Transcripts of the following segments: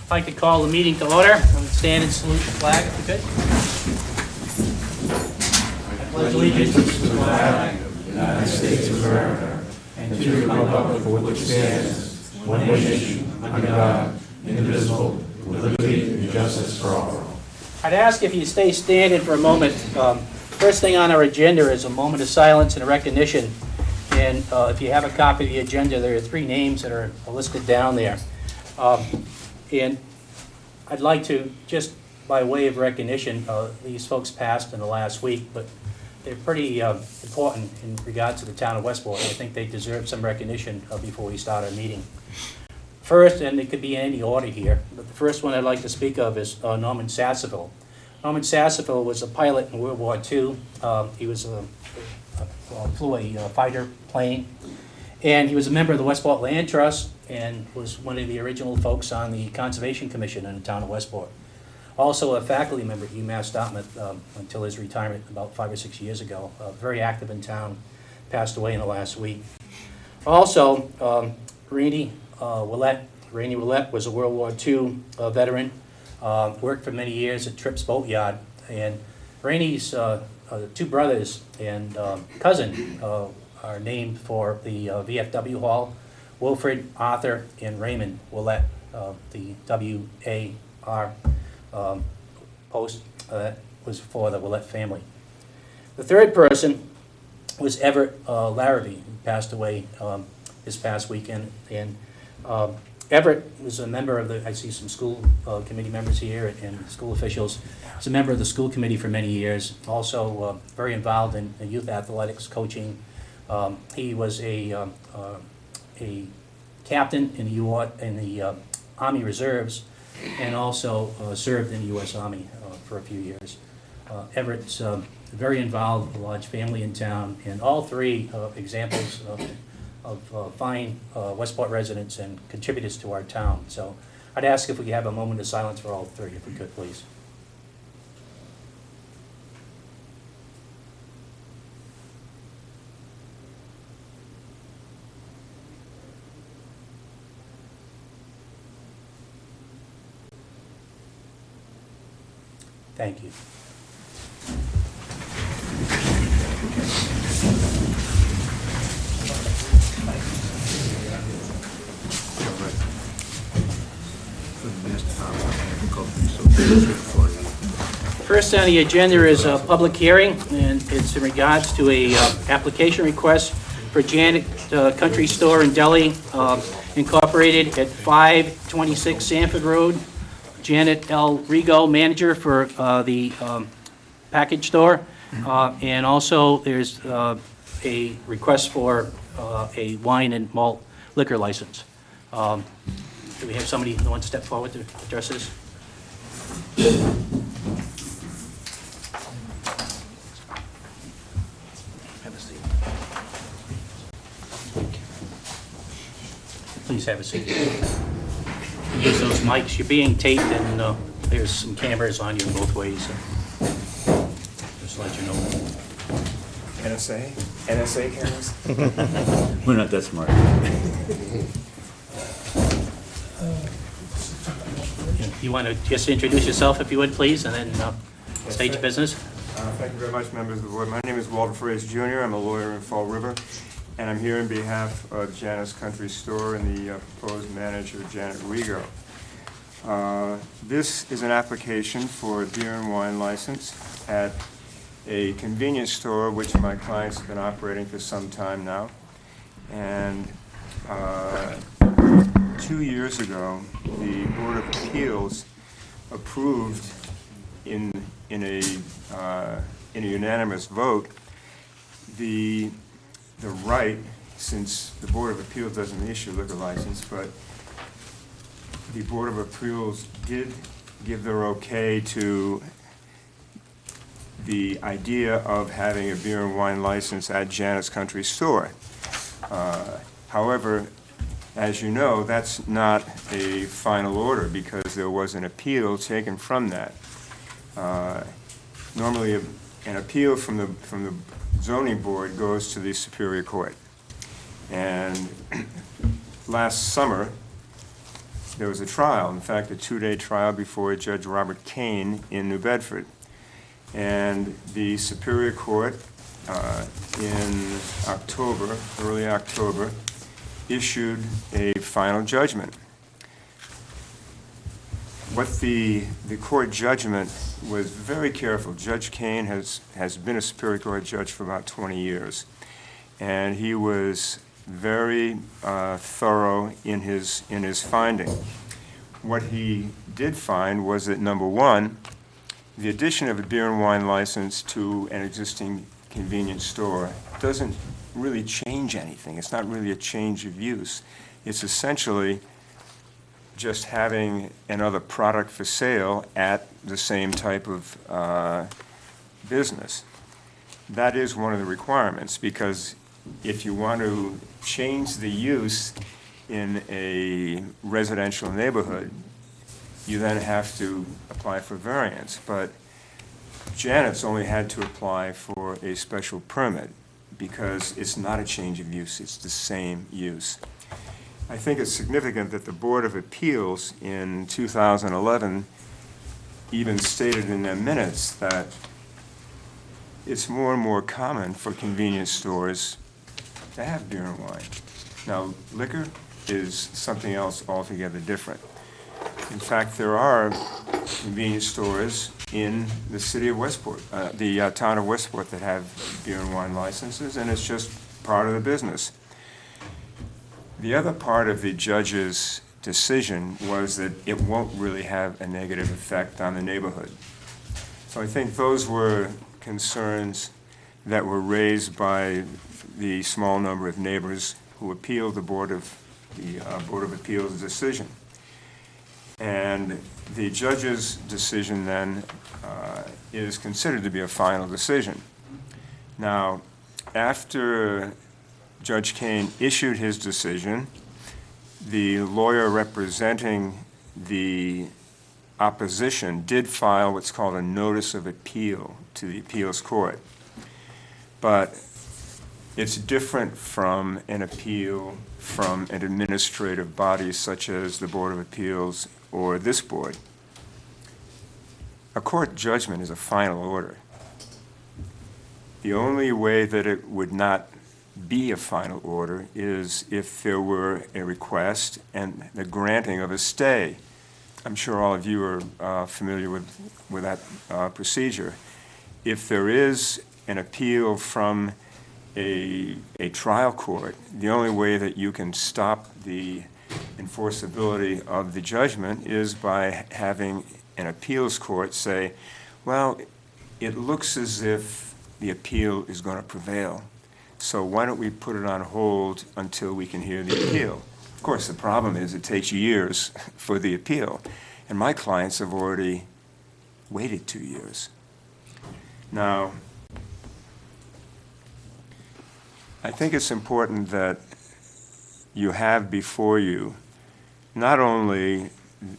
I'd like to call the meeting to order. I would stand and salute the flag if you could. I pledge allegiance to the flag of the United States of America and to the republic for which it stands, one nation, under God, indivisible, with liberty and justice for all. I'd ask if you stay standing for a moment. First thing on our agenda is a moment of silence and recognition. And if you have a copy of the agenda, there are 3 names that are listed down there. And I'd like to, just by way of recognition, these folks passed in the last week, but they're pretty important in regards to the town of Westport. I think they deserve some recognition before we start our meeting. First, and it could be in any order here, but the first one I'd like to speak of is Norman Sasseville. Norman Sasseville was a pilot in World War II. He was flew a fighter plane, and he was a member of the Westport Land Trust and was one of the original folks on the Conservation Commission in the town of Westport. Also a faculty member at UMass Dartmouth until his retirement about 5 or 6 years ago. Very active in town, passed away in the last week. Also, Rainey Willett was a World War II veteran, worked for many years at Tripp's Boatyard, and Rainey's 2 brothers and cousin are named for the VFW Hall. Wilfred, Arthur, and Raymond Willett, the W.A.R. post was for the Willett family. The third person was Everett Larrabee, who passed away this past weekend. And Everett was a member of the, I see some school committee members here and school officials. He was a member of the school committee for many years, also very involved in youth athletics, coaching. He was a captain in the Army Reserves and also served in the U.S. Army for a few years. Everett's very involved with a large family in town, and all 3 examples of fine Westport residents and contributors to our town. So I'd ask if we could have a moment of silence for all 3, if we could, please. Thank you. First on the agenda is a public hearing, and it's in regards to a application request for Janet Country Store and Deli Incorporated at 526 Sanford Road. Janet L. Rigo, manager for the package store, and also there's a request for a wine and malt liquor license. Do we have somebody who wants to step forward to address this? Have a seat. Please have a seat. Use those mics. You're being taped, and there's some cameras on you in both ways. So just to let you know. NSA cameras? We're not that smart. You want to just introduce yourself, if you would, please, and then state your business. Thank you very much, members of the board. My name is Walter Fraser Jr. I'm a lawyer in Fall River, and I'm here on behalf of Janet's Country Store and the proposed manager, Janet Rigo. This is an application for a beer and wine license at a convenience store which my clients have been operating for some time now. And 2 years ago, the Board of Appeals approved in a unanimous vote the right, since the Board of Appeals doesn't issue liquor license, but the Board of Appeals did give their okay to the idea of having a beer and wine license at Janet's Country Store. However, as you know, that's not a final order because there was an appeal taken from that. Normally, an appeal from the zoning board goes to the Superior Court. And last summer, there was a trial, in fact, a 2-day trial before Judge Robert Kane in New Bedford. And the Superior Court in October, early October, issued a final judgment. What the court judgment was very careful. Judge Kane has been a Superior Court judge for about 20 years, and he was very thorough in his finding. What he did find was that, number one, the addition of a beer and wine license to an existing convenience store doesn't really change anything. It's not really a change of use. It's essentially just having another product for sale at the same type of business. That is one of the requirements, because if you want to change the use in a residential neighborhood, you then have to apply for variance. But Janet's only had to apply for a special permit because it's not a change of use, it's the same use. I think it's significant that the Board of Appeals in 2011 even stated in their minutes that it's more and more common for convenience stores to have beer and wine. Now, liquor is something else altogether different. In fact, there are convenience stores in the city of Westport, the town of Westport, that have beer and wine licenses, and it's just part of the business. The other part of the judge's decision was that it won't really have a negative effect on the neighborhood. So I think those were concerns that were raised by the small number of neighbors who appealed the Board of Appeals decision. And the judge's decision then is considered to be a final decision. Now, after Judge Kane issued his decision, the lawyer representing the opposition did file what's called a notice of appeal to the appeals court. But it's different from an appeal from an administrative body such as the Board of Appeals or this board. A court judgment is a final order. The only way that it would not be a final order is if there were a request and the granting of a stay. I'm sure all of you are familiar with that procedure. If there is an appeal from a trial court, the only way that you can stop the enforceability of the judgment is by having an appeals court say, well, it looks as if the appeal is going to prevail, so why don't we put it on hold until we can hear the appeal? Of course, the problem is it takes years for the appeal, and my clients have already waited 2 years. Now, I think it's important that you have before you not only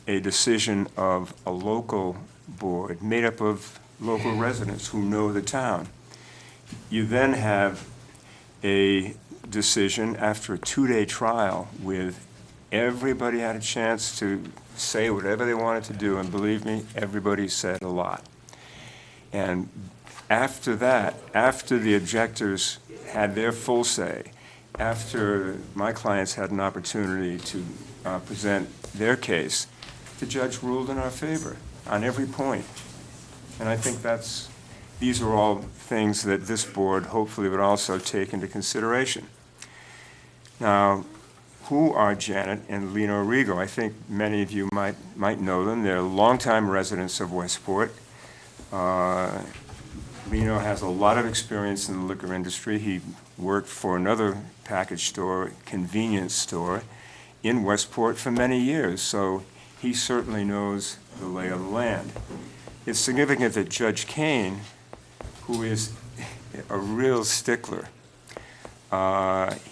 a decision of a local board made up of local residents who know the town. You then have a decision after a 2-day trial with everybody had a chance to say whatever they wanted to do, and believe me, everybody said a lot. And after that, after the objectors had their full say, after my clients had an opportunity to present their case, the judge ruled in our favor on every point. And I think these are all things that this board hopefully would also take into consideration. Now, who are Janet and Lino Rigo? I think many of you might know them. They're longtime residents of Westport. Lino has a lot of experience in the liquor industry. He worked for another package store, convenience store, in Westport for many years, so he certainly knows the lay of the land. It's significant that Judge Kane, who is a real stickler,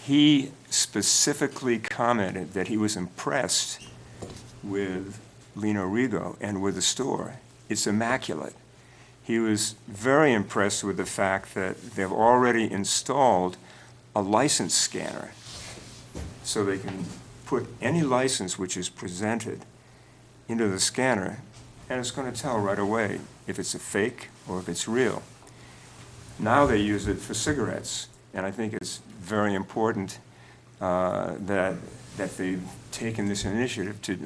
he specifically commented that he was impressed with Lino Rigo and with the store. It's immaculate. He was very impressed with the fact that they've already installed a license scanner so they can put any license which is presented into the scanner, and it's going to tell right away if it's a fake or if it's real. Now they use it for cigarettes, and I think it's very important that they've taken this initiative to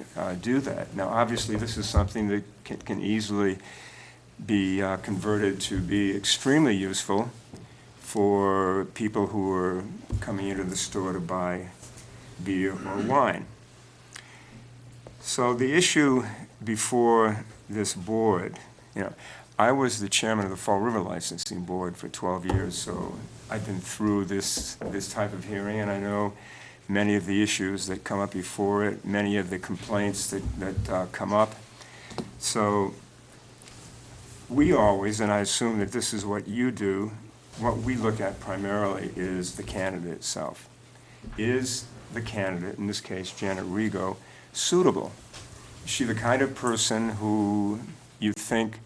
do that. Now, obviously, this is something that can easily be converted to be extremely useful for people who are coming into the store to buy beer or wine. So the issue before this board, I was the chairman of the Fall River Licensing Board for 12 years, so I've been through this type of hearing, and I know many of the issues that come up before it, many of the complaints that come up. So we always, and I assume that this is what you do, what we look at primarily is the candidate itself. Is the candidate, in this case Janet Rigo, suitable? Is she the kind of person who you think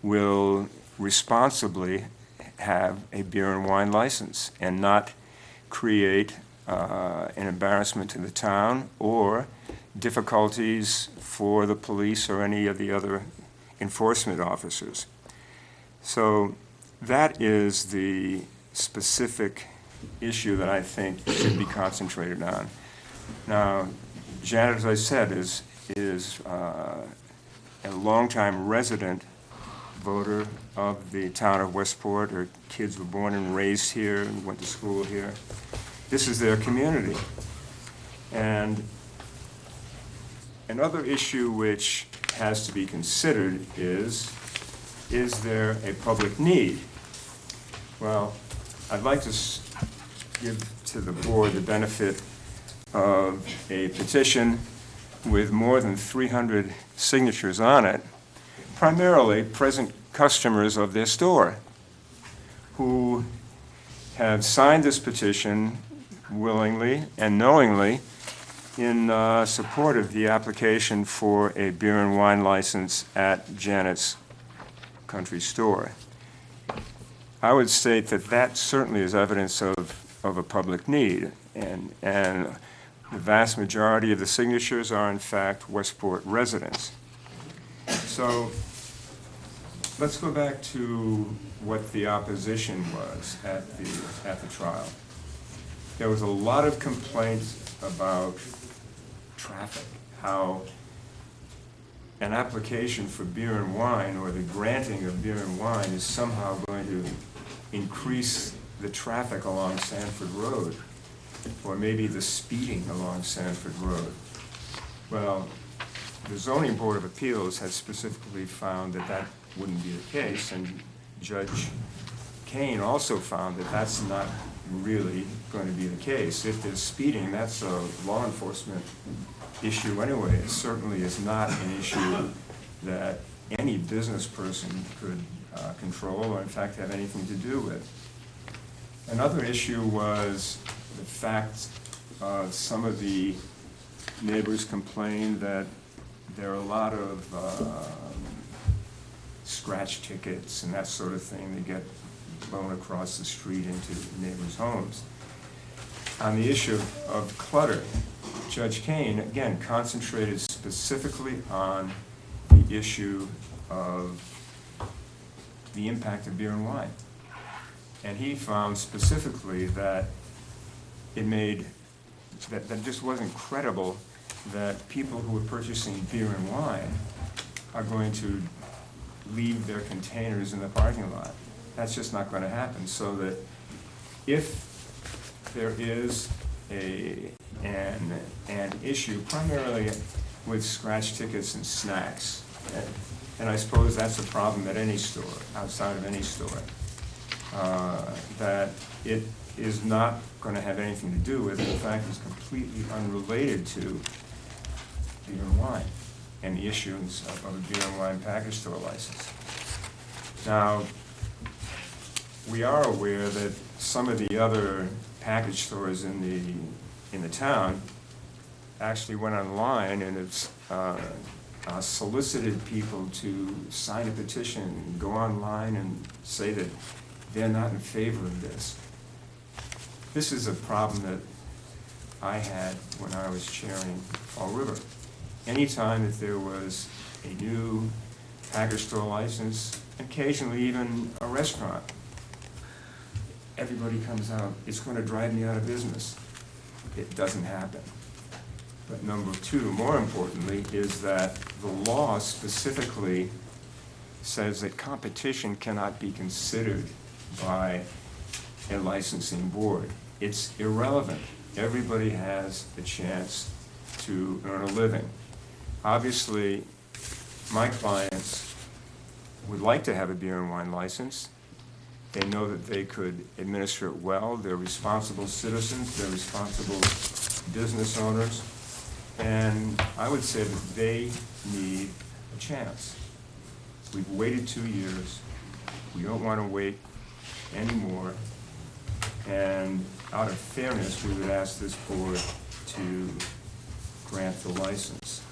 will responsibly have a beer and wine license and not create an embarrassment to the town or difficulties for the police or any of the other enforcement officers? So that is the specific issue that I think should be concentrated on. Now, Janet, as I said, is a longtime resident voter of the town of Westport. Her kids were born and raised here and went to school here. This is their community. And another issue which has to be considered is there a public need? Well, I'd like to give to the board the benefit of a petition with more than 300 signatures on it, primarily present customers of their store who have signed this petition willingly and knowingly in support of the application for a beer and wine license at Janet's Country Store. I would state that that certainly is evidence of a public need, and the vast majority of the signatures are in fact Westport residents. So let's go back to what the opposition was at the trial. There was a lot of complaints about traffic, how an application for beer and wine or the granting of beer and wine is somehow going to increase the traffic along Sanford Road, or maybe the speeding along Sanford Road. Well, the Zoning Board of Appeals has specifically found that that wouldn't be the case, and Judge Kane also found that that's not really going to be the case. If there's speeding, that's a law enforcement issue anyway. It certainly is not an issue that any business person could control or in fact have anything to do with. Another issue was the fact some of the neighbors complained that there are a lot of scratch tickets and that sort of thing that get blown across the street into neighbors' homes. On the issue of clutter, Judge Kane, again, concentrated specifically on the issue of the impact of beer and wine. And he found specifically that it made, that just wasn't credible that people who are purchasing beer and wine are going to leave their containers in the parking lot. That's just not going to happen. So that if there is an issue primarily with scratch tickets and snacks, and I suppose that's a problem at any store, outside of any store, that it is not going to have anything to do with it. In fact, it's completely unrelated to beer and wine and the issuance of a beer and wine package store license. Now, we are aware that some of the other package stores in the town actually went online and it's solicited people to sign a petition and go online and say that they're not in favor of this. This is a problem that I had when I was chairing Fall River. Anytime that there was a new package store license, occasionally even a restaurant, everybody comes out, it's going to drive me out of business. It doesn't happen. But number two, more importantly, is that the law specifically says that competition cannot be considered by a licensing board. It's irrelevant. Everybody has a chance to earn a living. Obviously, my clients would like to have a beer and wine license. They know that they could administer it well. They're responsible citizens. They're responsible business owners. And I would say that they need a chance. We've waited 2 years. We don't want to wait anymore. And out of fairness, we would ask this board to grant the license.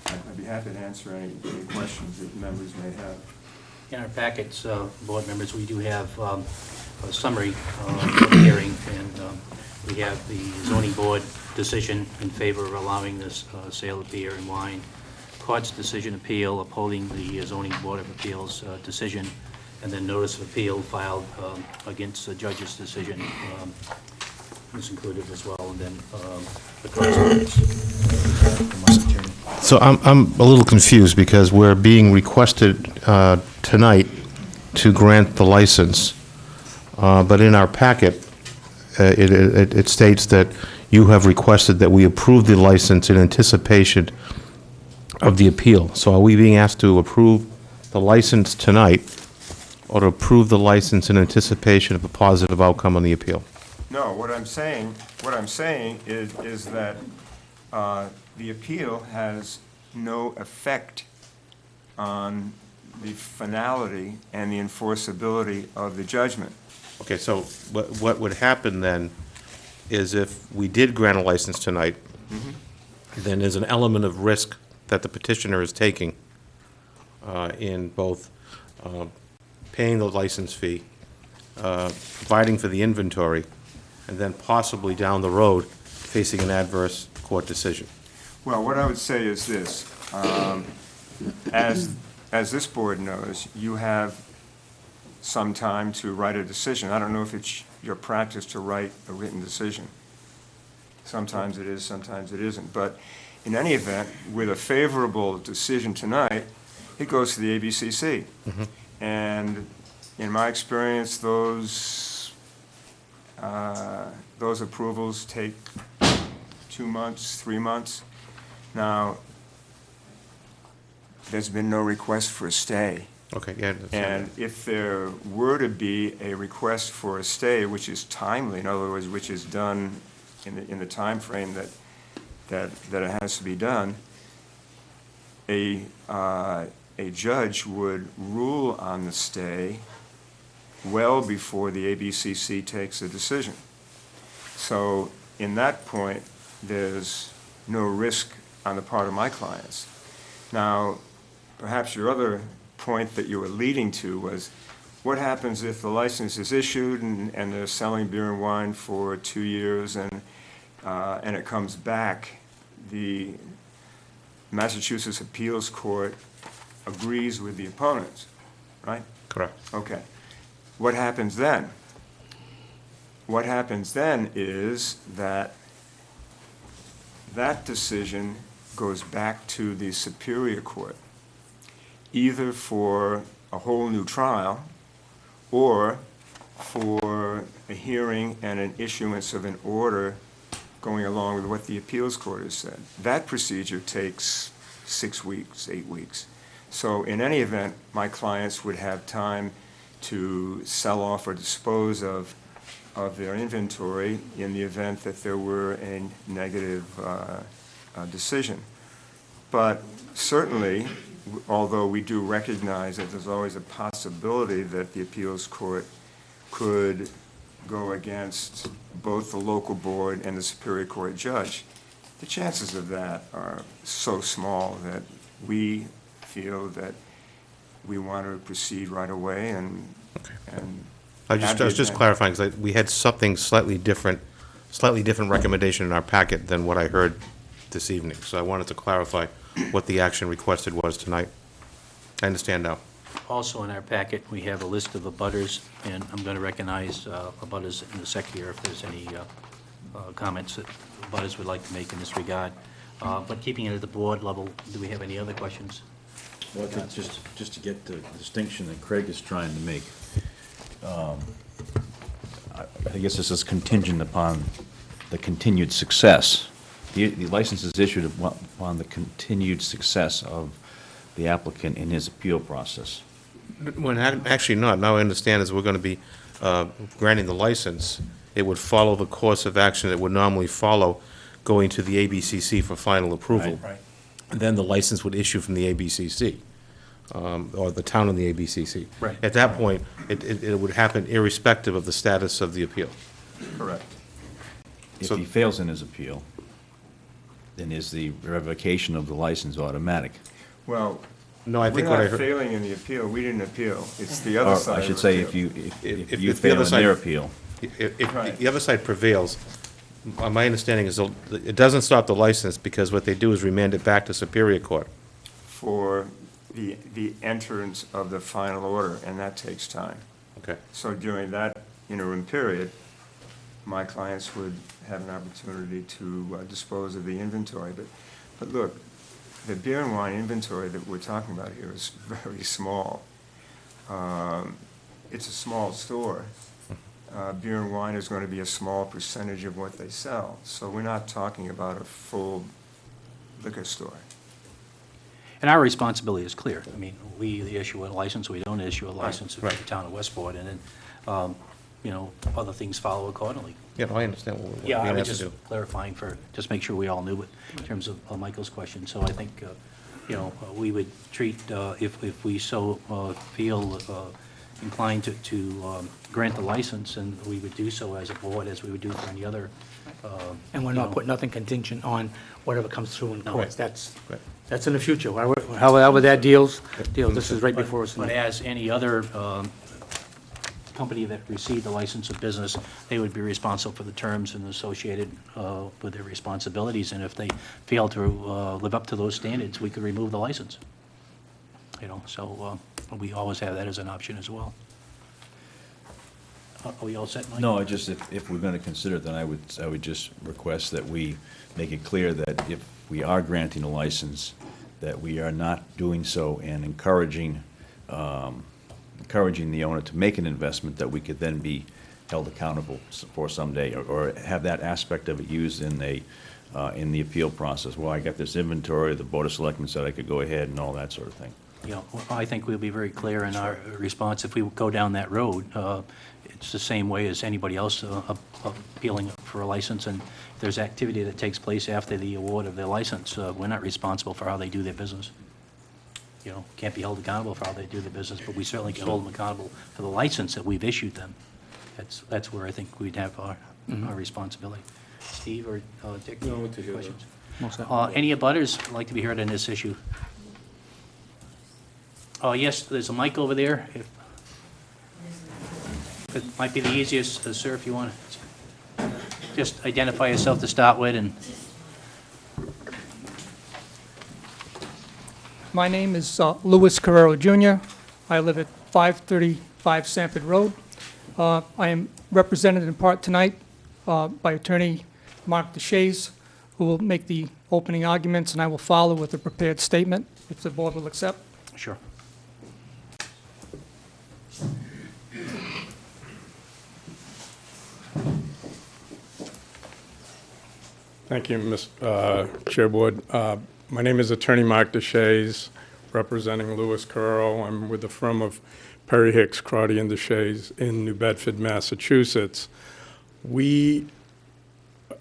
I'd be happy to answer any questions that members may have. In our packets, board members, we do have a summary of the hearing, and we have the zoning board decision in favor of allowing this sale of beer and wine, court's decision appeal upholding the zoning board of appeals decision, and then notice of appeal filed against the judge's decision is included as well, and then the correspondence. So I'm a little confused because we're being requested tonight to grant the license, but in our packet, it states that you have requested that we approve the license in anticipation of the appeal. So are we being asked to approve the license tonight or to approve the license in anticipation of a positive outcome on the appeal? No, what I'm saying is that the appeal has no effect on the finality and the enforceability of the judgment. Okay, so what would happen then is if we did grant a license tonight, then there's an element of risk that the petitioner is taking in both paying the license fee, providing for the inventory, and then possibly down the road facing an adverse court decision. Well, what I would say is this. As this board knows, you have some time to write a decision. I don't know if it's your practice to write a written decision. Sometimes it is, sometimes it isn't. But in any event, with a favorable decision tonight, it goes to the ABCC. And in my experience, those approvals take 2 months, 3 months. Now, there's been no request for a stay. Okay, yeah. And if there were to be a request for a stay, which is timely, in other words, which is done in the time frame that it has to be done, a judge would rule on the stay well before the ABCC takes a decision. So in that point, there's no risk on the part of my clients. Now, perhaps your other point that you were leading to was, what happens if the license is issued and they're selling beer and wine for 2 years and it comes back, the Massachusetts Appeals Court agrees with the opponents, right? Correct. Okay. What happens then? What happens then is that that decision goes back to the Superior Court, either for a whole new trial or for a hearing and an issuance of an order going along with what the appeals court has said. That procedure takes 6 weeks, 8 weeks. So in any event, my clients would have time to sell off or dispose of their inventory in the event that there were a negative decision. But certainly, although we do recognize that there's always a possibility that the appeals court could go against both the local board and the Superior Court judge, the chances of that are so small that we feel that we want to proceed right away and I was just clarifying, because we had something slightly different slightly different recommendation in our packet than what I heard this evening. So I wanted to clarify what the action requested was tonight. I understand now. Also in our packet, we have a list of abutters, and I'm going to recognize abutters in the second here if there's any comments that abutters would like to make in this regard. But keeping it at the board level, do we have any other questions? Well, I think just to get the distinction that Craig is trying to make, I guess this is contingent upon the continued success. The license is issued upon the continued success of the applicant in his appeal process. When actually not. Now I understand is we're going to be granting the license. It would follow the course of action that would normally follow going to the ABCC for final approval. Right. And then the license would issue from the ABCC, or the town of the ABCC. Right. At that point, it would happen irrespective of the status of the appeal. Correct. If So- he fails in his appeal, then is the revocation of the license automatic? Well, No, I we're think what I not heard. failing in the appeal. We didn't appeal. It's the other Or side I of should say, appeal. if If you the fail other in side- their appeal. If Right. the other side prevails, my understanding is it doesn't stop the license because what they do is remand it back to Superior Court. For the entrance of the final order, and that takes time. Okay. So during that interim period, my clients would have an opportunity to dispose of the inventory. But look, the beer and wine inventory that we're talking about here is very small. It's a small store. Beer and wine is going to be a small percentage of what they sell. So we're not talking about a full liquor store. And our responsibility is clear. I mean, we issue a license, we don't issue a license for right. the town of Westport, and then, other things follow accordingly. Yeah, no, I understand what we're Yeah, I going to was have to just do. clarifying just make sure we all knew it in terms of Michael's question. So I think, we would treat, if we so feel inclined to grant the license, and we would do so as a board, as we would do for any other. And we're not putting nothing contingent on whatever comes through in courts. Right. That's, that's in the future. However that deals, this is right before us. But as any other company that received the license of business, they would be responsible for the terms and associated with their responsibilities, and if they fail to live up to those standards, we could remove the license. So we always have that as an option as well. Are we all set, Mike? No, I just, if we're going to consider it, then I would just request that we make it clear that if we are granting a license, that we are not doing so and encouraging the owner to make an investment that we could then be held accountable for someday, or have that aspect of it used in the appeal process. Well, I got this inventory, the Board of Selectmen said I could go ahead and all that sort of thing. I think we'll be very clear in our response if we go down that road. It's the same way as anybody else appealing for a license, and if there's activity that takes place after the award of their license, we're not responsible for how they do their business. Can't be held accountable for how they do their business, but we certainly can hold them accountable for the license that we've issued them. That's where I think we'd have our responsibility. Steve or Dick? No, we'll take it. Questions? Most of Any abutters like to be heard on this issue? Yes, there's a mic over there. It might be the easiest, sir, if you want to just identify yourself to start with. And My name is Louis Carrero Jr. I live at 535 Sanford Road. I am represented in part tonight by attorney Mark DeShays, who will make the opening arguments, and I will follow with a prepared statement, if the board will accept. sure. Thank you, Chair Board. My name is Attorney Mark DeShays, representing Louis Carrero. I'm with the firm of Perry Hicks, Crotty, and DeShays in New Bedford, Massachusetts. We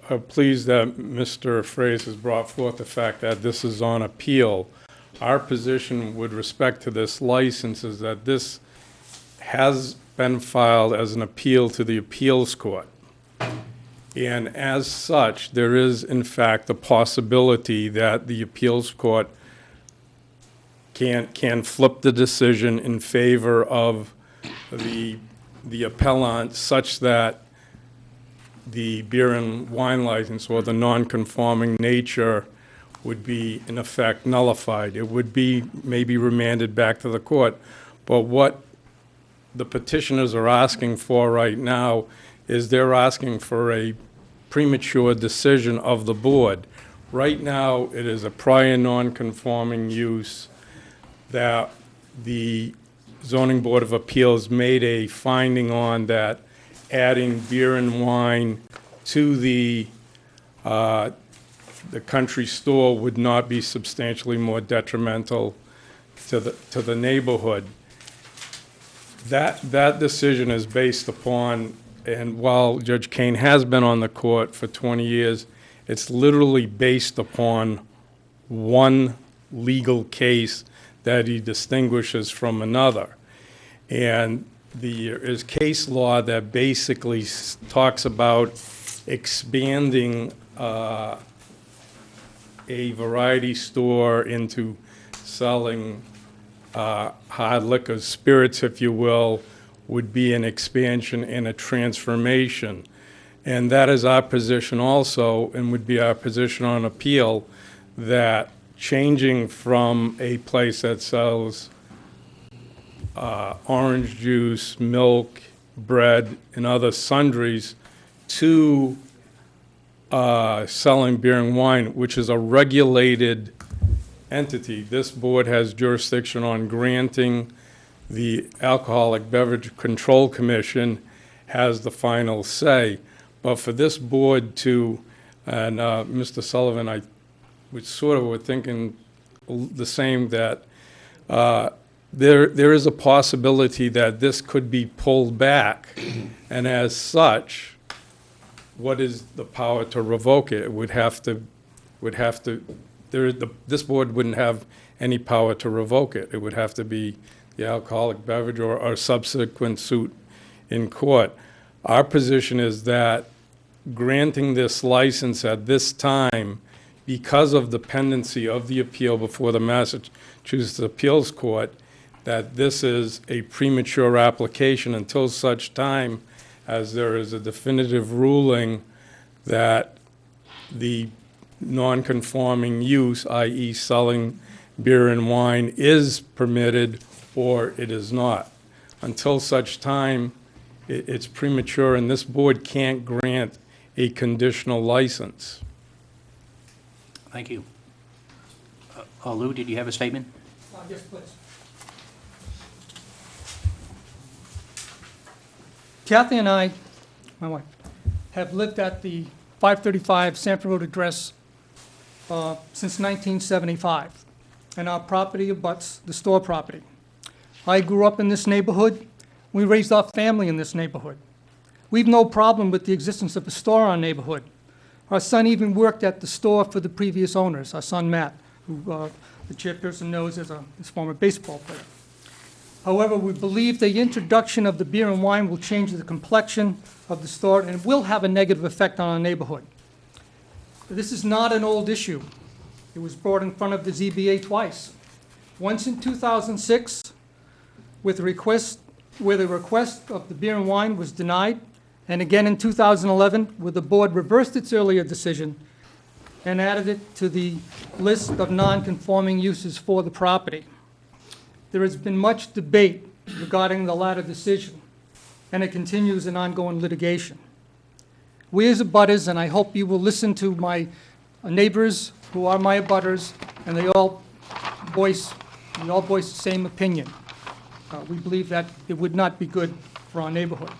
are pleased that Mr. Fraze has brought forth the fact that this is on appeal. Our position with respect to this license is that this has been filed as an appeal to the appeals court. And as such, there is, in fact, the possibility that the appeals court can flip the decision in favor of the appellant, such that the beer and wine license or the non-conforming nature would be in effect nullified. It would be maybe remanded back to the court. But what the petitioners are asking for right now is they're asking for a premature decision of the board. Right now, it is a prior non-conforming use that the Zoning Board of Appeals made a finding on, that adding beer and wine to the country store would not be substantially more detrimental to the neighborhood. That decision is based upon, and while Judge Kane has been on the court for 20 years, it's literally based upon one legal case that he distinguishes from another. And there is case law that basically talks about expanding a variety store into selling hard liquors, spirits, if you will, would be an expansion and a transformation. And that is our position also, and would be our position on appeal, that changing from a place that sells orange juice, milk, bread, and other sundries to selling beer and wine, which is a regulated entity. This board has jurisdiction on granting. The Alcoholic Beverage Control Commission has the final say. But for this board to, and Mr. Sullivan, I was sort of were thinking the same, that there is a possibility that this could be pulled back, and as such, what is the power to revoke it? It would have to, this board wouldn't have any power to revoke it. It would have to be the alcoholic beverage or subsequent suit in court. Our position is that granting this license at this time, because of the pendency of the appeal before the Massachusetts Appeals Court, that this is a premature application until such time as there is a definitive ruling that the non-conforming use, i.e. selling beer and wine, is permitted or it is not. Until such time, it's premature, and this board can't grant a conditional license. Thank you. Lou, did you have a statement? Yes, please. Kathy and I, my wife, have lived at the 535 Sanford Road address since 1975, and our property abuts the store property. I grew up in this neighborhood. We raised our family in this neighborhood. We've no problem with the existence of a store in our neighborhood. Our son even worked at the store for the previous owners, our son Matt, who the chairperson knows as a former baseball player. However, we believe the introduction of the beer and wine will change the complexion of the store and will have a negative effect on our neighborhood. This is not an old issue. It was brought in front of the ZBA twice. Once in 2006, with a request, where the request of the beer and wine was denied, and again in 2011, where the board reversed its earlier decision and added it to the list of non-conforming uses for the property. There has been much debate regarding the latter decision, and it continues in ongoing litigation. We as abutters, and I hope you will listen to my neighbors who are my abutters, and we all voice the same opinion. We believe that it would not be good for our neighborhood.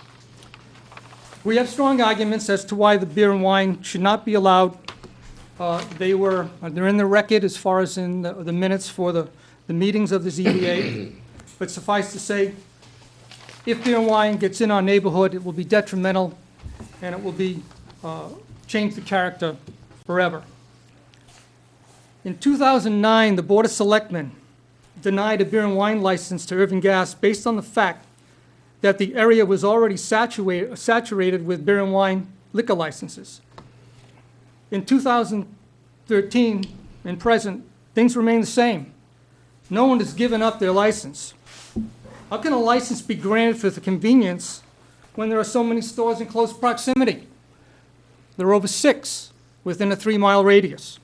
We have strong arguments as to why the beer and wine should not be allowed. They're in the record as far as in the minutes for the meetings of the ZBA. But suffice to say, if beer and wine gets in our neighborhood, it will be detrimental, and it will be change the character forever. In 2009, the Board of Selectmen denied a beer and wine license to Irving Gas based on the fact that the area was already saturated with beer and wine liquor licenses. In 2013 and present, things remain the same. No one has given up their license. How can a license be granted for the convenience when there are so many stores in close proximity? There are over 6 within a 3-mile radius.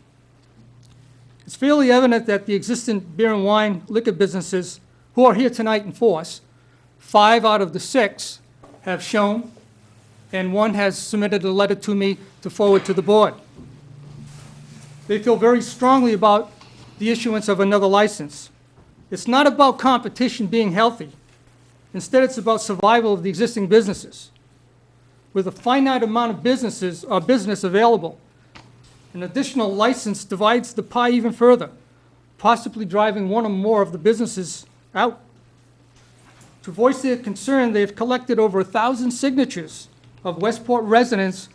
It's fairly evident that the existing beer and wine liquor businesses who are here tonight in force, 5 out of the 6 have shown, and 1 has submitted a letter to me to forward to the board. They feel very strongly about the issuance of another license. It's not about competition being healthy. Instead, it's about survival of the existing businesses. With a finite amount of business available, an additional license divides the pie even further, possibly driving one or more of the businesses out. To voice their concern, they've collected over 1,000 signatures of Westport residents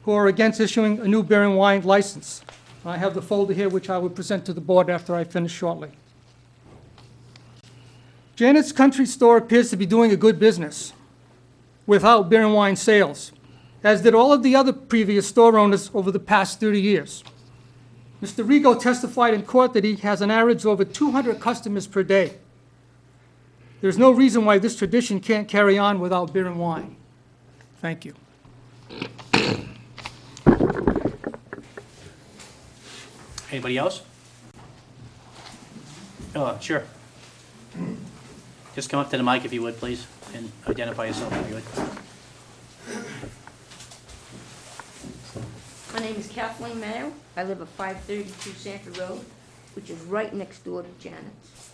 who are against issuing a new beer and wine license. I have the folder here, which I will present to the board after I finish shortly. Janet's Country Store appears to be doing a good business without beer and wine sales, as did all of the other previous store owners over the past 30 years. Mr. Rigo testified in court that he has an average of over 200 customers per day. There's no reason why this tradition can't carry on without beer and wine. Thank you. Anybody else? Sure. Just come up to the mic if you would, please, and identify yourself if you would. My name is Kathleen Mayo. I live at 532 Sanford Road, which is right next door to Janet's.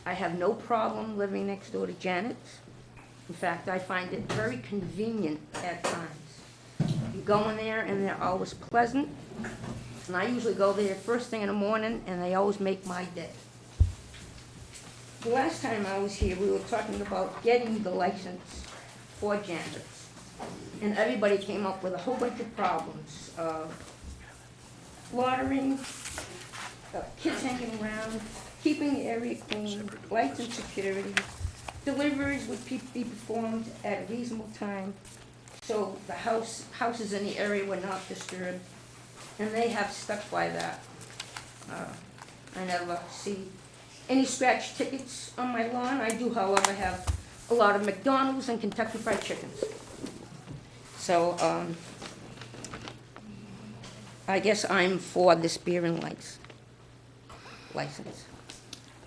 I have no problem living next door to Janet's. In fact, I find it very convenient at times. You go in there and they're always pleasant, and I usually go there first thing in the morning, and they always make my day. The last time I was here, we were talking about getting the license for Janet's, and everybody came up with a whole bunch of problems. Loitering, kids hanging around, keeping the area clean, lights and security, deliveries would be performed at a reasonable time, so the houses in the area were not disturbed, and they have stuck by that. I never see any scratch tickets on my lawn. I do, however, have a lot of McDonald's and Kentucky Fried Chickens. So, I guess I'm for this beer and license.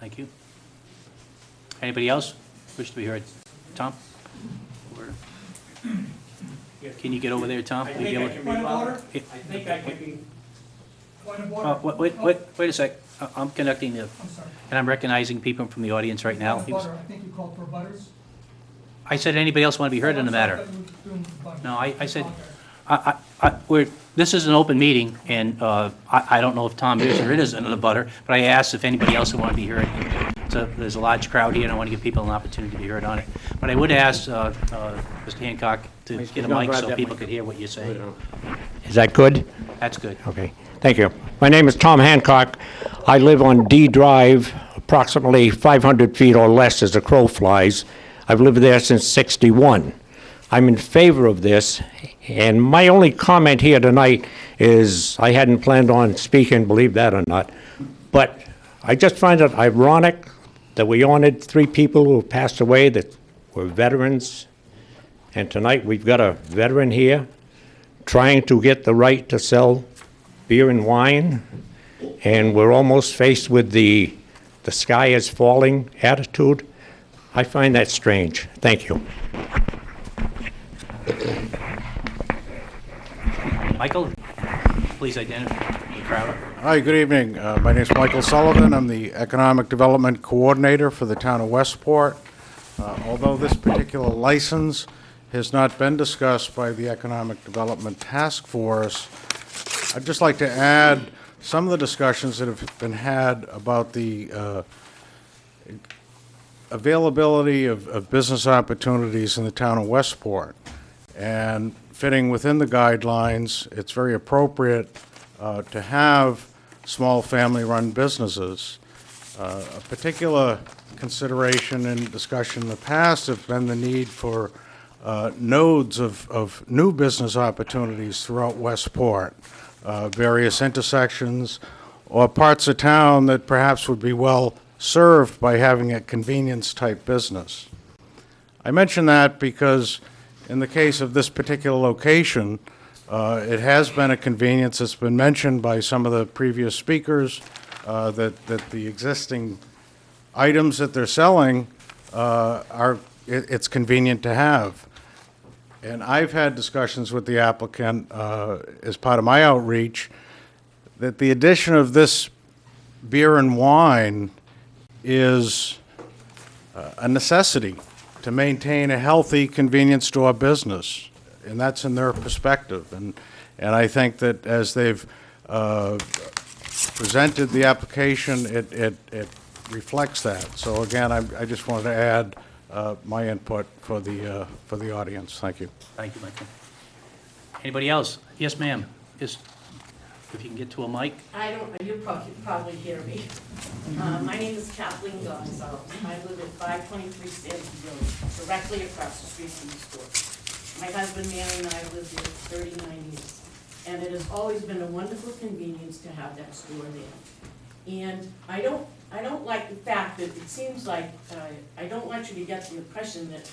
Thank you. Anybody else wish to be heard? Tom? Can you get over there, Tom? Point of order? I think I can be. Point of order? Wait a sec. I'm conducting the, I'm sorry. and I'm recognizing people from the audience right now. Point of order. I think you called for butters. I said, anybody else want to be heard in the matter? No, I said, this is an open meeting, and I don't know if Tom is or it isn't in the butter, but I asked if anybody else would want to be heard. So there's a large crowd here, and I want to give people an opportunity to be heard on it. But I would ask Mr. Hancock to get a mic so people could hear what you're saying. Is that good? That's good. Okay, thank you. My name is Tom Hancock. I live on D Drive, approximately 500 feet or less as the crow flies. I've lived there since '61. I'm in favor of this, and my only comment here tonight is I hadn't planned on speaking, believe that or not, but I just find it ironic that we honored 3 people who have passed away that were veterans, and tonight we've got a veteran here trying to get the right to sell beer and wine, and we're almost faced with the sky is falling attitude. I find that strange. Thank you. Michael, please identify the crowd. Hi, good evening. My name is Michael Sullivan. I'm the Economic Development Coordinator for the town of Westport. Although this particular license has not been discussed by the Economic Development Task Force, I'd just like to add some of the discussions that have been had about the availability of business opportunities in the town of Westport. And fitting within the guidelines, it's very appropriate to have small family-run businesses. A particular consideration and discussion in the past have been the need for nodes of new business opportunities throughout Westport, various intersections or parts of town that perhaps would be well served by having a convenience-type business. I mention that because in the case of this particular location, It has been a convenience. It's been mentioned by some of the previous speakers that the existing items that they're selling it's convenient to have. And I've had discussions with the applicant as part of my outreach that the addition of this beer and wine is a necessity to maintain a healthy convenience store business, and that's in their perspective. And I think that as they've presented the application, it reflects that. So again, I just wanted to add my input for the audience. Thank you. Thank you, Michael. Anybody else? Yes, ma'am. Yes, if you can get to a mic. You'll probably hear me. My name is Kathleen Gonzalez. I live at 523 Stanton Road, directly across the street from the store. My husband, Manny, and I lived there 39 years. And it has always been a wonderful convenience to have that store there. And I don't like the fact that it seems like, I don't want you to get the impression that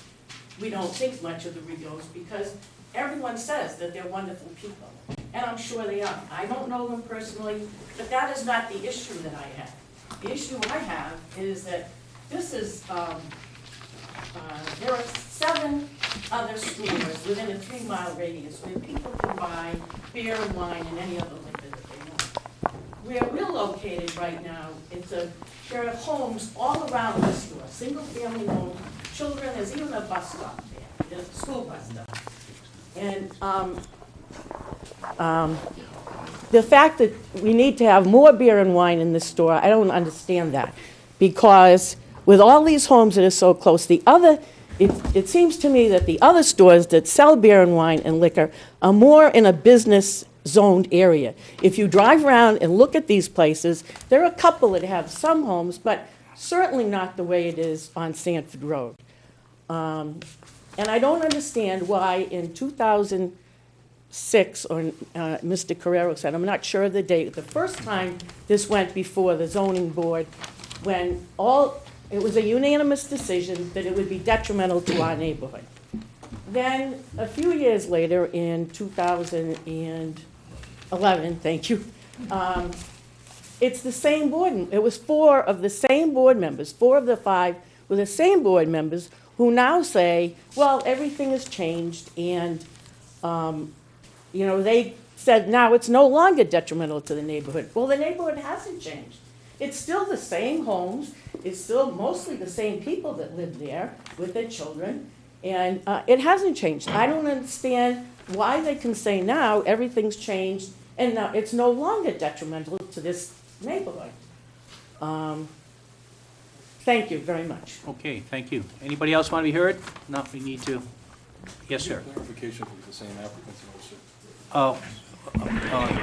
we don't think much of the Rigos, because everyone says that they're wonderful people, and I'm sure they are. I don't know them personally, but that is not the issue that I have. The issue I have is that this is, there are 7 other stores within a 3-mile radius where people can buy beer and wine and any other liquor that they want. Where we're located right now, there are homes all around the store, single-family homes, children, there's even a bus stop there, there's a school bus stop. And the fact that we need to have more beer and wine in this store, I don't understand that. Because with all these homes that are so close, it seems to me that the other stores that sell beer and wine and liquor are more in a business zoned area. If you drive around and look at these places, there are a couple that have some homes, but certainly not the way it is on Sanford Road. And I don't understand why in 2006, or Mr. Carrero said, I'm not sure of the date, the first time this went before the zoning board, when it was a unanimous decision that it would be detrimental to our neighborhood. Then, a few years later, in 2011, thank you, it's the same board, it was 4 of the same board members, 4 of the 5 were the same board members who now say, well, everything has changed, and, they said now it's no longer detrimental to the neighborhood. Well, the neighborhood hasn't changed. It's still the same homes, it's still mostly the same people that live there with their children, and it hasn't changed. I don't understand why they can say now everything's changed and now it's no longer detrimental to this neighborhood. Thank you very much. Okay, thank you. Anybody else want to be heard? No, we need to. Yes, sir. Clarification for the same applicants in 06.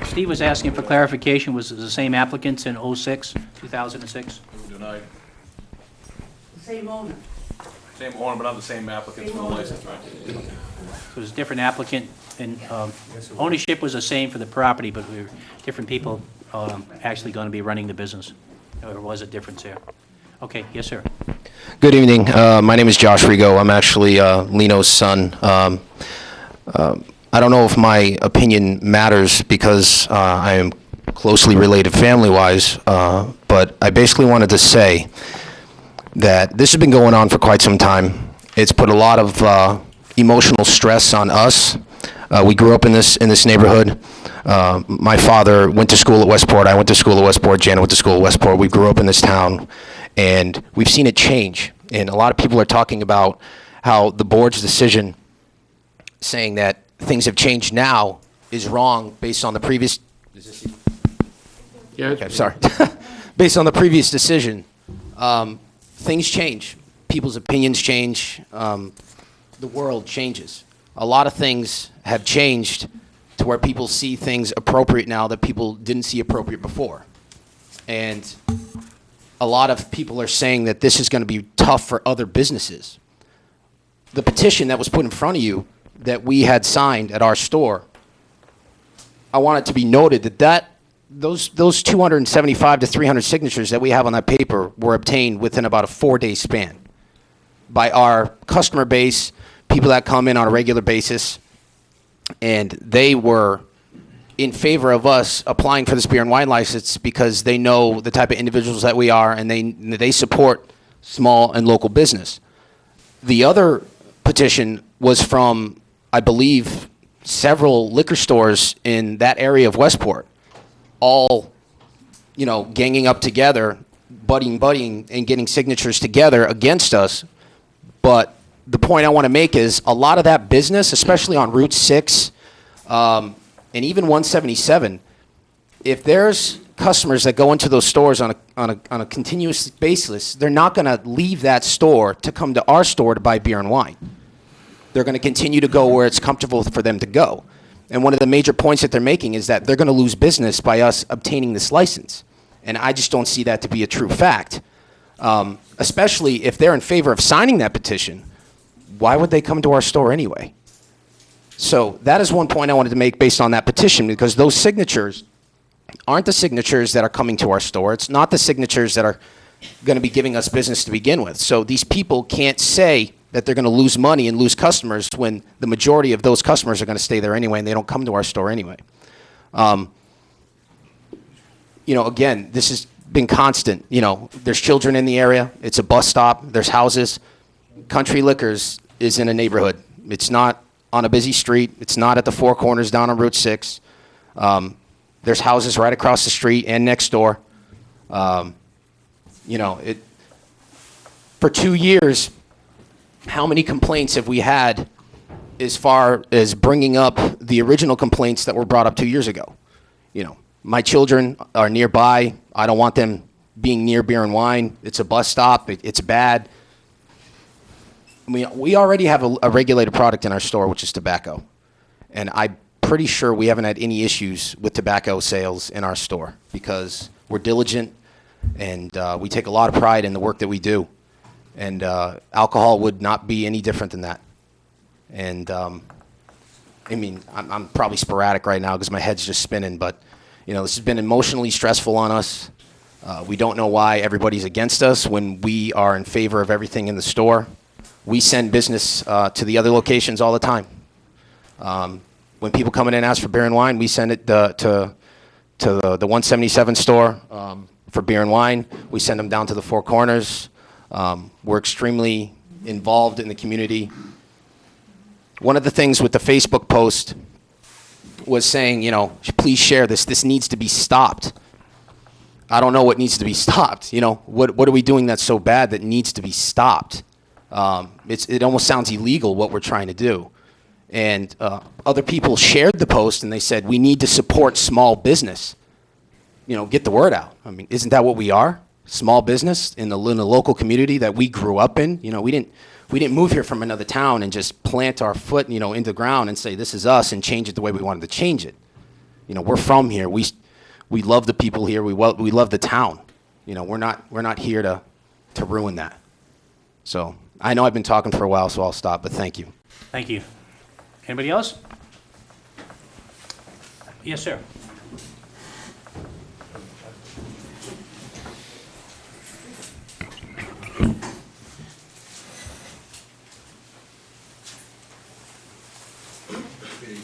Steve was asking for clarification. Was it the same applicants in 06, 2006? They were denied. Same owner. Same owner, but not the same applicants for the license, right? So it was a different applicant, and ownership was the same for the property, but we were different people actually going to be running the business. There was a difference there. Okay, yes, sir. Good evening. My name is Josh Rigo. I'm actually Lino's son. I don't know if my opinion matters because I am closely related family-wise, but I basically wanted to say that this has been going on for quite some time. It's put a lot of emotional stress on us. We grew up in this neighborhood. My father went to school at Westport. I went to school at Westport. Janet went to school at Westport. We grew up in this town, and we've seen it change. And a lot of people are talking about how the board's decision saying that things have changed now is wrong based on the previous. Is this? Yeah. Okay, sorry. Based on the previous decision, things change. People's opinions change. The world changes. A lot of things have changed to where people see things appropriate now that people didn't see appropriate before. And a lot of people are saying that this is going to be tough for other businesses. The petition that was put in front of you that we had signed at our store, I want it to be noted that those 275 to 300 signatures that we have on that paper were obtained within about a 4-day span by our customer base, people that come in on a regular basis. And they were in favor of us applying for this beer and wine license because they know the type of individuals that we are, and they support small and local business. The other petition was from, I believe, several liquor stores in that area of Westport, all, you know, ganging up together, buddying, and getting signatures together against us. But the point I want to make is a lot of that business, especially on Route 6, and even 177, if there's customers that go into those stores on a continuous basis, they're not going to leave that store to come to our store to buy beer and wine. They're going to continue to go where it's comfortable for them to go. And one of the major points that they're making is that they're going to lose business by us obtaining this license. And I just don't see that to be a true fact. Especially if they're in favor of signing that petition, why would they come to our store anyway? So that is one point I wanted to make based on that petition, because those signatures aren't the signatures that are coming to our store. It's not the signatures that are going to be giving us business to begin with. So these people can't say that they're going to lose money and lose customers when the majority of those customers are going to stay there anyway, and they don't come to our store anyway. You know, again, this has been constant. You know, there's children in the area. It's a bus stop. There's houses. Country Liquors is in a neighborhood. It's not on a busy street. It's not at the Four Corners down on Route 6. There's houses right across the street and next door. You know, for 2 years, how many complaints have we had as far as bringing up the original complaints that were brought up 2 years ago? You know, my children are nearby. I don't want them being near beer and wine. It's a bus stop. It's bad. We already have a regulated product in our store, which is tobacco. And I'm pretty sure we haven't had any issues with tobacco sales in our store because we're diligent and we take a lot of pride in the work that we do. And alcohol would not be any different than that. And I mean, I'm probably sporadic right now because my head's just spinning, but you know, this has been emotionally stressful on us. We don't know why everybody's against us when we are in favor of everything in the store. We send business to the other locations all the time. When people come in and ask for beer and wine, we send it to the 177 store for beer and wine. We send them down to the Four Corners. We're extremely involved in the community. One of the things with the Facebook post was saying, you know, please share this. This needs to be stopped. I don't know what needs to be stopped. You know, what are we doing that's so bad that needs to be stopped? It almost sounds illegal what we're trying to do. And other people shared the post and they said, we need to support small business. You know, get the word out. I mean, isn't that what we are? Small business in the local community that we grew up in. You know, we didn't move here from another town and just plant our foot, you know, into the ground and say, this is us, and change it the way we wanted to change it. You know, we're from here. We love the people here. We love the town. You know, we're not here to ruin that. So I know I've been talking for a while, so I'll stop, but thank you. Thank you. Anybody else? Yes, sir. Good evening.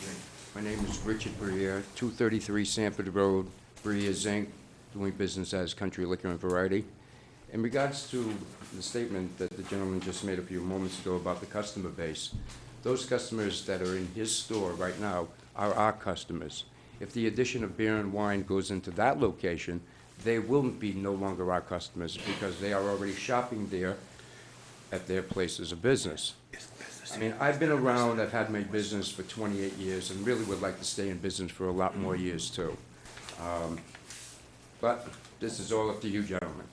My name is Richard Briere, 233 Sanford Road, Brier's Inc., doing business as Country Liquor and Variety. In regards to the statement that the gentleman just made a few moments ago about the customer base, those customers that are in his store right now are our customers. If the addition of beer and wine goes into that location, they will be no longer our customers because they are already shopping there at their places of business. I mean, I've been around, I've had my business for 28 years and really would like to stay in business for a lot more years too. But this is all up to you gentlemen.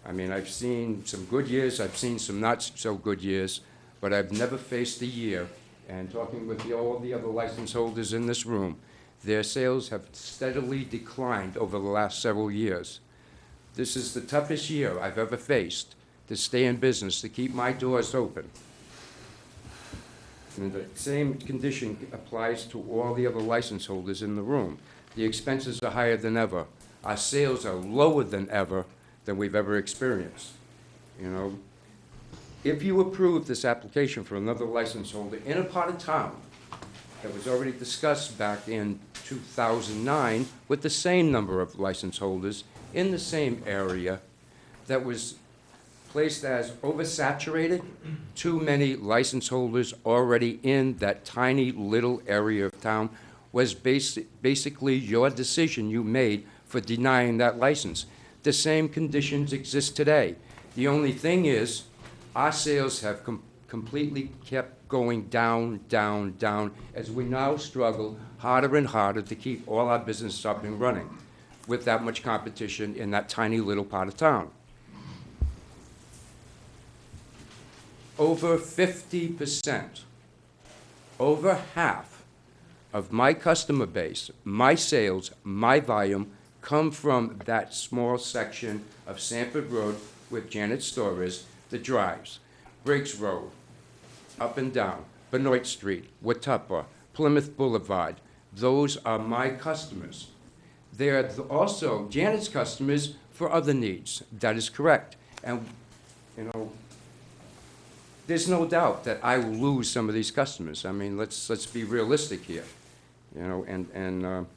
I mean, I've seen some good years, I've seen some not so good years, but I've never faced a year, and talking with all the other license holders in this room, their sales have steadily declined over the last several years. This is the toughest year I've ever faced to stay in business, to keep my doors open. And the same condition applies to all the other license holders in the room. The expenses are higher than ever. Our sales are lower than ever than we've ever experienced. You know, if you approve this application for another license holder in a part of town, that was already discussed back in 2009 with the same number of license holders in the same area that was placed as oversaturated, too many license holders already in that tiny little area of town, was basically your decision you made for denying that license. The same conditions exist today. The only thing is, our sales have completely kept going down, down, down, as we now struggle harder and harder to keep all our businesses up and running with that much competition in that tiny little part of town. Over 50%, over half of my customer base, my sales, my volume, come from that small section of Sanford Road where Janet's store is, the drives, Briggs Road, up and down, Benoit Street, Watuppa, Plymouth Boulevard. Those are my customers. They're also Janet's customers for other needs. That is correct. And, you know, there's no doubt that I will lose some of these customers. I mean, let's be realistic here. You know, and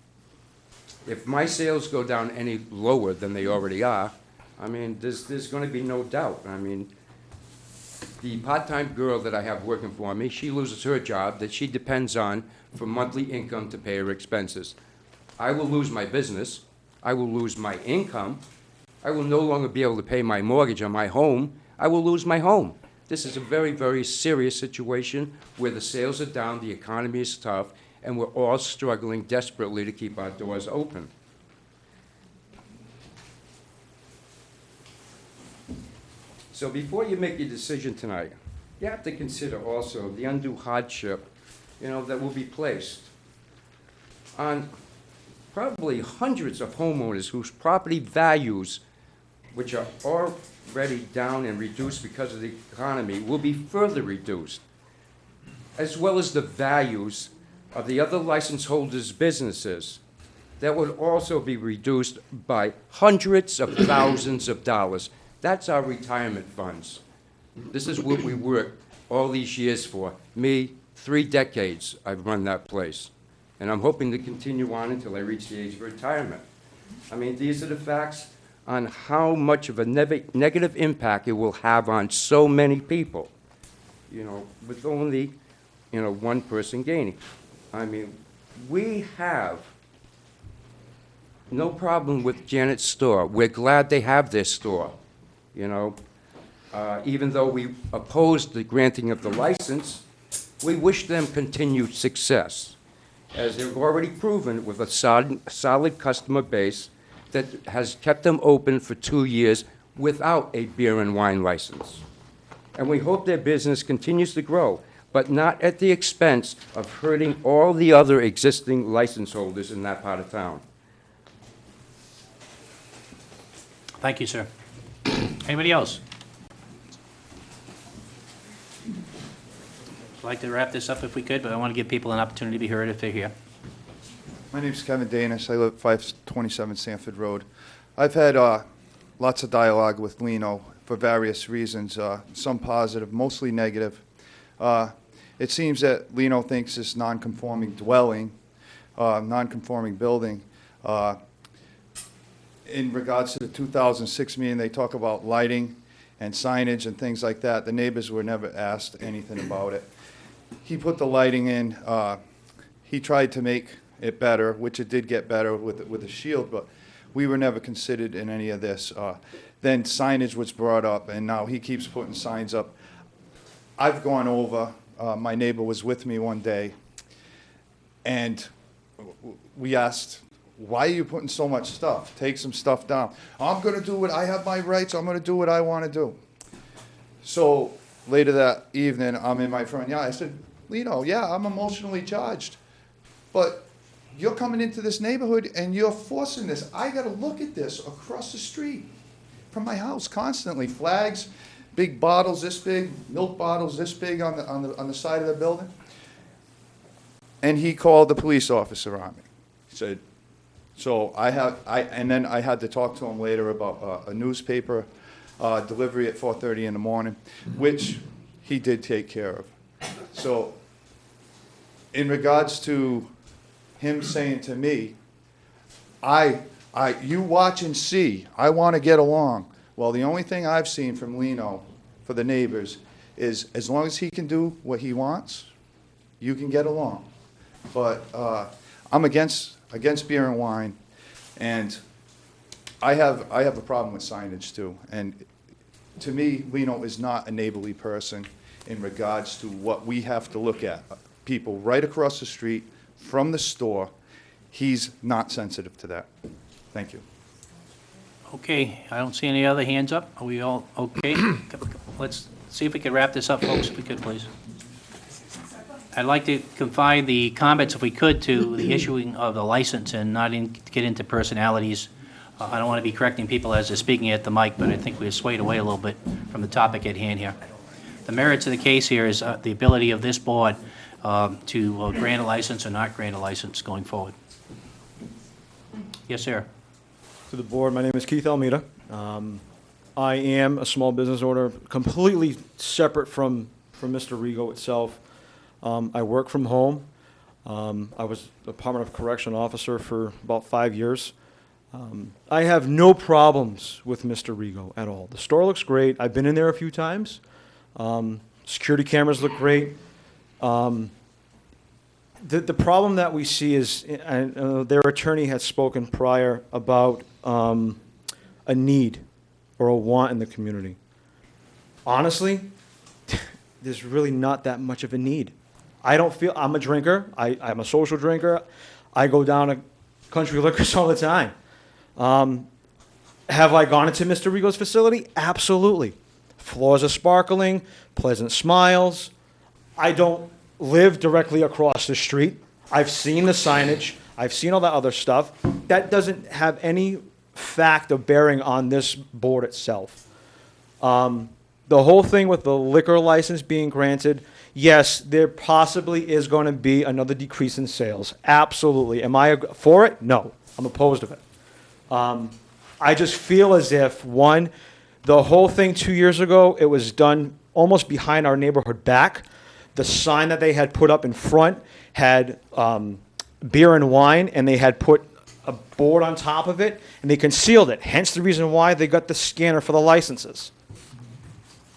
if my sales go down any lower than they already are, I mean, there's going to be no doubt. I mean, the part-time girl that I have working for me, she loses her job that she depends on for monthly income to pay her expenses. I will lose my business. I will lose my income. I will no longer be able to pay my mortgage on my home. I will lose my home. This is a very, very serious situation where the sales are down, the economy is tough, and we're all struggling desperately to keep our doors open. So before you make your decision tonight, you have to consider also the undue hardship, you know, that will be placed on probably hundreds of homeowners whose property values, which are already down and reduced because of the economy, will be further reduced, as well as the values of the other license holders' businesses that would also be reduced by hundreds of thousands of dollars. That's our retirement funds. This is what we worked all these years for. Me, 3 decades I've run that place. And I'm hoping to continue on until I reach the age of retirement. I mean, these are the facts on how much of a negative impact it will have on so many people, you know, with only, you know, one person gaining. I mean, we have no problem with Janet's store. We're glad they have their store, you know. Even though we opposed the granting of the license, we wish them continued success, as they've already proven with a solid customer base that has kept them open for 2 years without a beer and wine license. And we hope their business continues to grow, but not at the expense of hurting all the other existing license holders in that part of town. Thank you, sir. Anybody else? I'd like to wrap this up if we could, but I want to give people an opportunity to be heard if they're here. My name's Kevin Danish. I live at 527 Sanford Road. I've had lots of dialogue with Lino for various reasons, some positive, mostly negative. It seems that Lino thinks this non-conforming dwelling, non-conforming building, in regards to the 2006 meeting, they talk about lighting and signage and things like that. The neighbors were never asked anything about it. He put the lighting in. He tried to make it better, which it did get better with the shield, but we were never considered in any of this. Then signage was brought up, and now he keeps putting signs up. I've gone over. My neighbor was with me one day, and we asked, why are you putting so much stuff? Take some stuff down. I'm going to do what I have my rights. I'm going to do what I want to do. So later that evening, I'm in my front yard. I said, Lino, yeah, I'm emotionally charged, but you're coming into this neighborhood and you're forcing this. I got to look at this across the street from my house constantly. Flags, big bottles this big, milk bottles this big on the side of the building. And he called the police officer on me. He said, so and then I had to talk to him later about a newspaper delivery at 4:30 in the morning, which he did take care of. So in regards to him saying to me, you watch and see, I want to get along. Well, the only thing I've seen from Lino for the neighbors is as long as he can do what he wants, you can get along. But I'm against beer and wine, and I have a problem with signage too. And to me, Lino is not a neighborly person in regards to what we have to look at. People right across the street from the store, he's not sensitive to that. Thank you. Okay, I don't see any other hands up. Are we all okay? Let's see if we can wrap this up, folks, if we could, please. I'd like to confine the comments, if we could, to the issuing of the license and not get into personalities. I don't want to be correcting people as they're speaking at the mic, but I think we swayed away a little bit from the topic at hand here. The merits of the case here is the ability of this board to grant a license or not grant a license going forward. Yes, sir. To the board, my name is Keith Almeida. I am a small business owner, completely separate from Mr. Rigo itself. I work from home. I was Department of Correction officer for about 5 years. I have no problems with Mr. Rigo at all. The store looks great. I've been in there a few times. Security cameras look great. The problem that we see is, and their attorney had spoken prior about a need or a want in the community. Honestly, there's really not that much of a need. I don't feel, I'm a drinker, I'm a social drinker, I go down to Country Liquors all the time. Have I gone into Mr. Rigo's facility? Absolutely. Floors are sparkling, pleasant smiles. I don't live directly across the street. I've seen the signage, I've seen all that other stuff. That doesn't have any fact of bearing on this board itself. The whole thing with the liquor license being granted, yes, there possibly is going to be another decrease in sales. Absolutely. Am I for it? No. I'm opposed to it. I just feel as if, one, the whole thing 2 years ago, it was done almost behind our neighborhood back. The sign that they had put up in front had beer and wine, and they had put a board on top of it, and they concealed it. Hence the reason why they got the scanner for the licenses.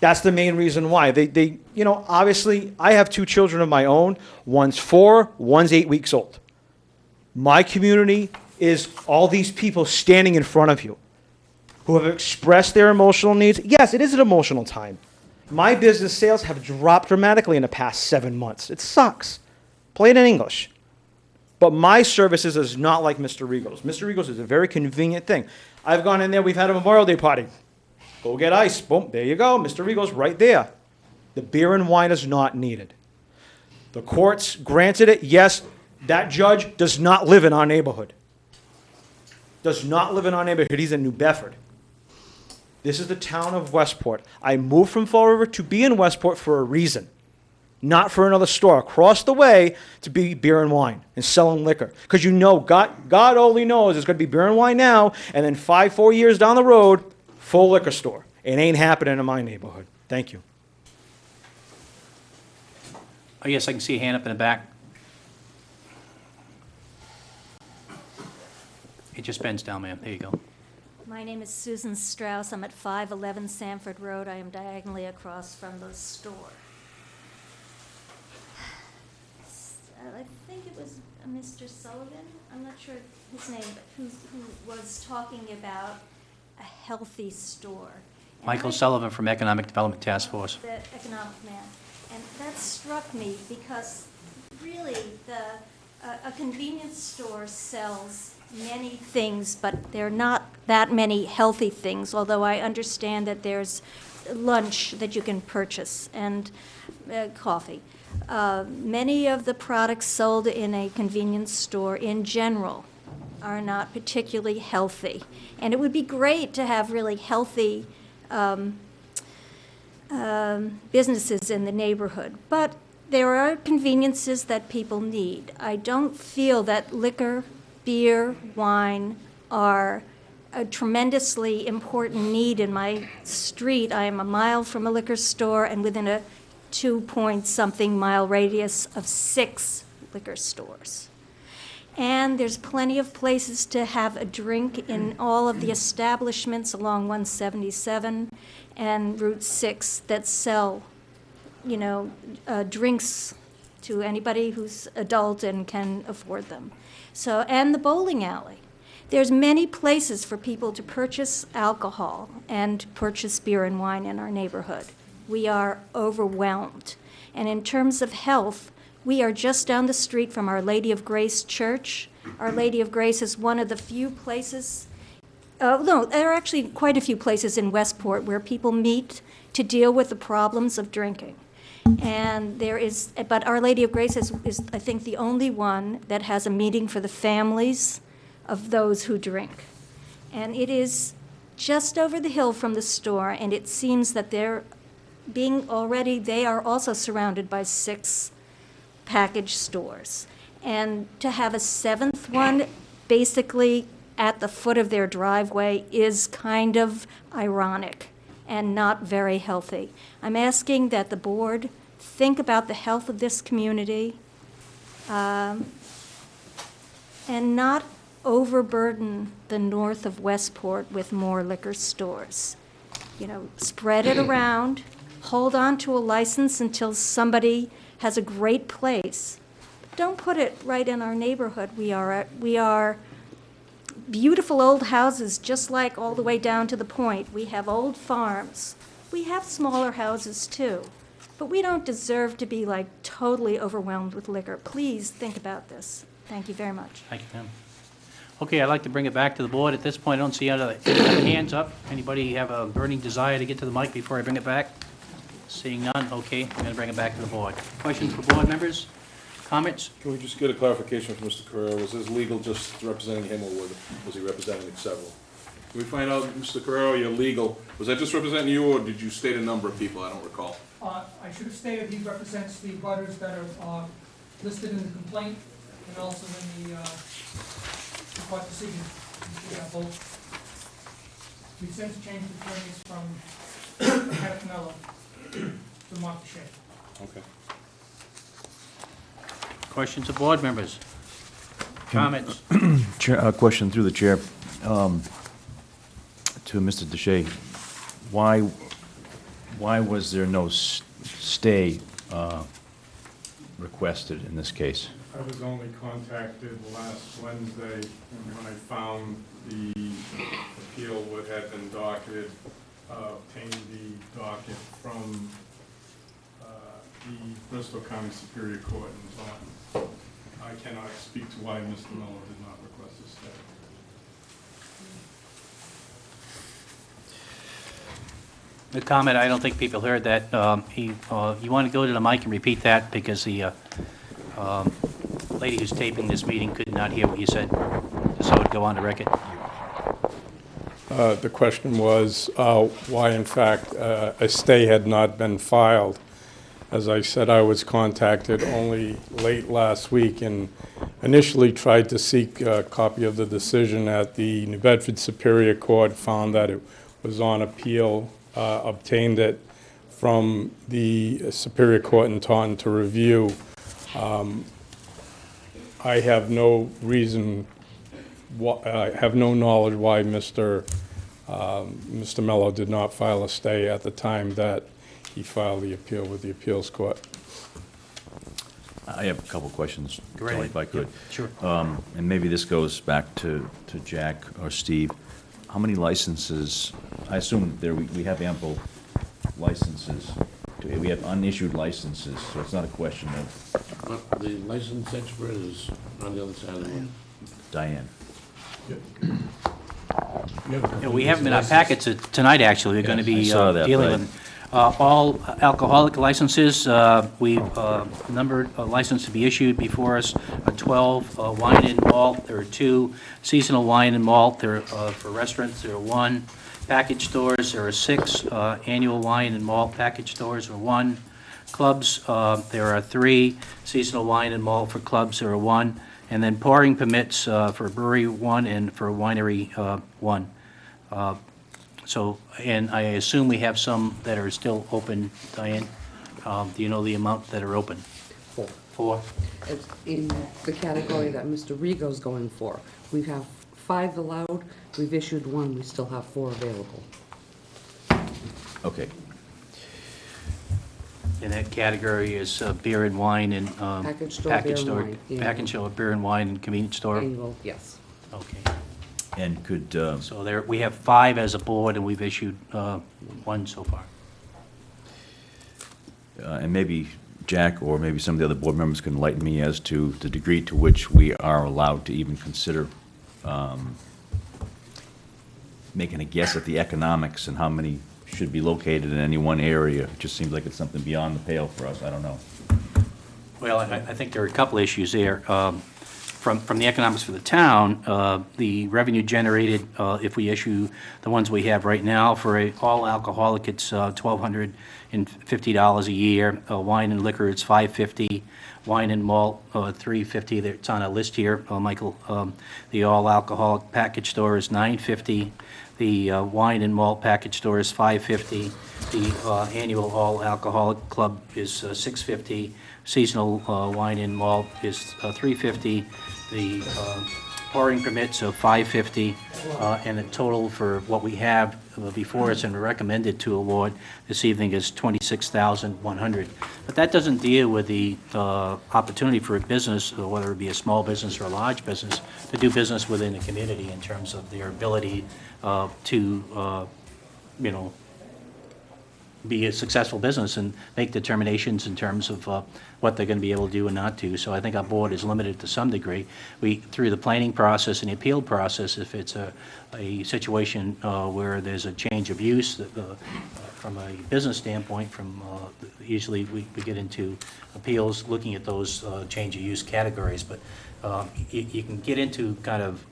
That's the main reason why. They you know, obviously, I have 2 children of my own. One's 4, one's 8 weeks old. My community is all these people standing in front of you who have expressed their emotional needs. Yes, it is an emotional time. My business sales have dropped dramatically in the past 7 months. It sucks. Plain in English. But my services is not like Mr. Rigo's. Mr. Rigo's is a very convenient thing. I've gone in there, we've had a Memorial Day party. Go get ice. Boom, there you go. Mr. Rigo's right there. The beer and wine is not needed. The courts granted it. Yes, that judge does not live in our neighborhood. Does not live in our neighborhood. He's in New Bedford. This is the town of Westport. I moved from Fall River to be in Westport for a reason. Not for another store across the way to be beer and wine and selling liquor. Because you know, God only knows there's going to be beer and wine now, and then 4 years down the road, full liquor store. It ain't happening in my neighborhood. Thank you. Oh, yes, I can see a hand up in the back. It just bends down, ma'am. There you go. My name is Susan Strauss. I'm at 511 Sanford Road. I am diagonally across from the store. I think it was Mr. Sullivan, I'm not sure his name, but who was talking about a healthy store. And Michael Sullivan from Economic Development Task Force. The economic man. And that struck me because really a convenience store sells many things, but there are not that many healthy things, although I understand that there's lunch that you can purchase and coffee. Many of the products sold in a convenience store in general are not particularly healthy. And it would be great to have really healthy businesses in the neighborhood. But there are conveniences that people need. I don't feel that liquor, beer, wine are a tremendously important need in my street. I am a mile from a liquor store and within a 2-point-something mile radius of 6 liquor stores. And there's plenty of places to have a drink in all of the establishments along 177 and Route 6 that sell, you know, drinks to anybody who's adult and can afford them. So, and the bowling alley. There's many places for people to purchase alcohol and purchase beer and wine in our neighborhood. We are overwhelmed. And in terms of health, we are just down the street from Our Lady of Grace Church. Our Lady of Grace is one of the few places, no, there are actually quite a few places in Westport where people meet to deal with the problems of drinking. And there is, but Our Lady of Grace is, I think, the only one that has a meeting for the families of those who drink. And it is just over the hill from the store, and it seems that they are also surrounded by 6 package stores. And to have a 7th one basically at the foot of their driveway is kind of ironic and not very healthy. I'm asking that the board think about the health of this community and not overburden the north of Westport with more liquor stores. You know, spread it around, hold on to a license until somebody has a great place. But don't put it right in our neighborhood. We are beautiful old houses, just like all the way down to the point. We have old farms. We have smaller houses too. But we don't deserve to be like totally overwhelmed with liquor. Please think about this. Thank you very much. Thank you, Pam. Okay, I'd like to bring it back to the board. At this point, I don't see any other hands up. Anybody have a burning desire to get to the mic before I bring it back? Seeing none, okay, I'm going to bring it back to the board. Questions for board members? Comments? Can we just get a clarification from Mr. Carrero? Was his legal just representing him, or was he representing several? Can we find out, Mr. Carrero, your legal, was that just representing you, or did you state a number of people? I don't recall. I should have stated he represents the butters that are listed in the complaint and also in the court decision. We have both. We've since changed attorneys from Catamella to Mark Shea. Okay. Questions of board members? Comments? Chair, question through the chair to Mr. Deshay. Why was there no stay requested in this case? I was only contacted last Wednesday when I found the appeal what had been docketed, obtained the docket from the Bristol County Superior Court in Taunton. I cannot speak to why Mr. Miller did not request a stay. The comment, I don't think people heard that. You want to go to the mic and repeat that because the lady who's taping this meeting could not hear what you said, just so it would go on the record. The question was why, in fact, a stay had not been filed. As I said, I was contacted only late last week and initially tried to seek a copy of the decision at the New Bedford Superior Court, found that it was on appeal, obtained it from the Superior Court in Taunton to review. I have no reason, I have no knowledge why Mr. Mello did not file a stay at the time that he filed the appeal with the appeals court. I have a couple questions, Go right Kelly, ahead. if I could. Yep, sure. And maybe this goes back to Jack or Steve. How many licenses, I assume there we have ample licenses. We have unissued licenses, so it's not a question of... The license expert is on the other side of the room. Diane. Yeah, we have them in our packets tonight, actually. We're going to be dealing with all alcoholic licenses. We've numbered a license to be issued before us, 12 wine and malt. There are 2 seasonal wine and malt. There are for restaurants, there are 1. Package stores, there are 6. Annual wine and malt package stores are 1. Clubs, there are 3. Seasonal wine and malt for clubs, there are 1. And then pouring permits for brewery 1 and for winery 1. So, and I assume we have some that are still open, Diane. Do you know the amount that are open? 4. It's in the category that Mr. Rigo's going for. We have 5 allowed, we've issued 1, we still have 4 available. Okay. And that category is beer and wine and... Package store, beer and wine, annual. Package store, beer and wine and convenience store? Annual, yes. Okay. And could, So there, we have 5 as a board, and we've issued 1 so far. and maybe Jack or maybe some of the other board members can enlighten me as to the degree to which we are allowed to even consider making a guess at the economics and how many should be located in any one area. It just seems like it's something beyond the pale for us. I don't know. Well, I think there are a couple issues there. From the economics for the town, the revenue generated, if we issue the ones we have right now, for all alcoholic, it's $1,250 a year. Wine and liquor, it's $550. Wine and malt, $350. It's on a list here, Michael. The all alcoholic package store is $950. The wine and malt package store is $550. The annual all alcoholic club is $650. Seasonal wine and malt is $350. The pouring permits of $550, and the total for what we have before us and recommended to award this evening is $26,100. But that doesn't deal with the opportunity for a business, whether it be a small business or a large business, to do business within the community in terms of their ability to, be a successful business and make determinations in terms of what they're going to be able to do and not do. So I think our board is limited to some degree. We, through the planning process and the appeal process, if it's a situation where there's a change of use from a business standpoint, usually we get into appeals looking at those change of use categories, but you can get into kind of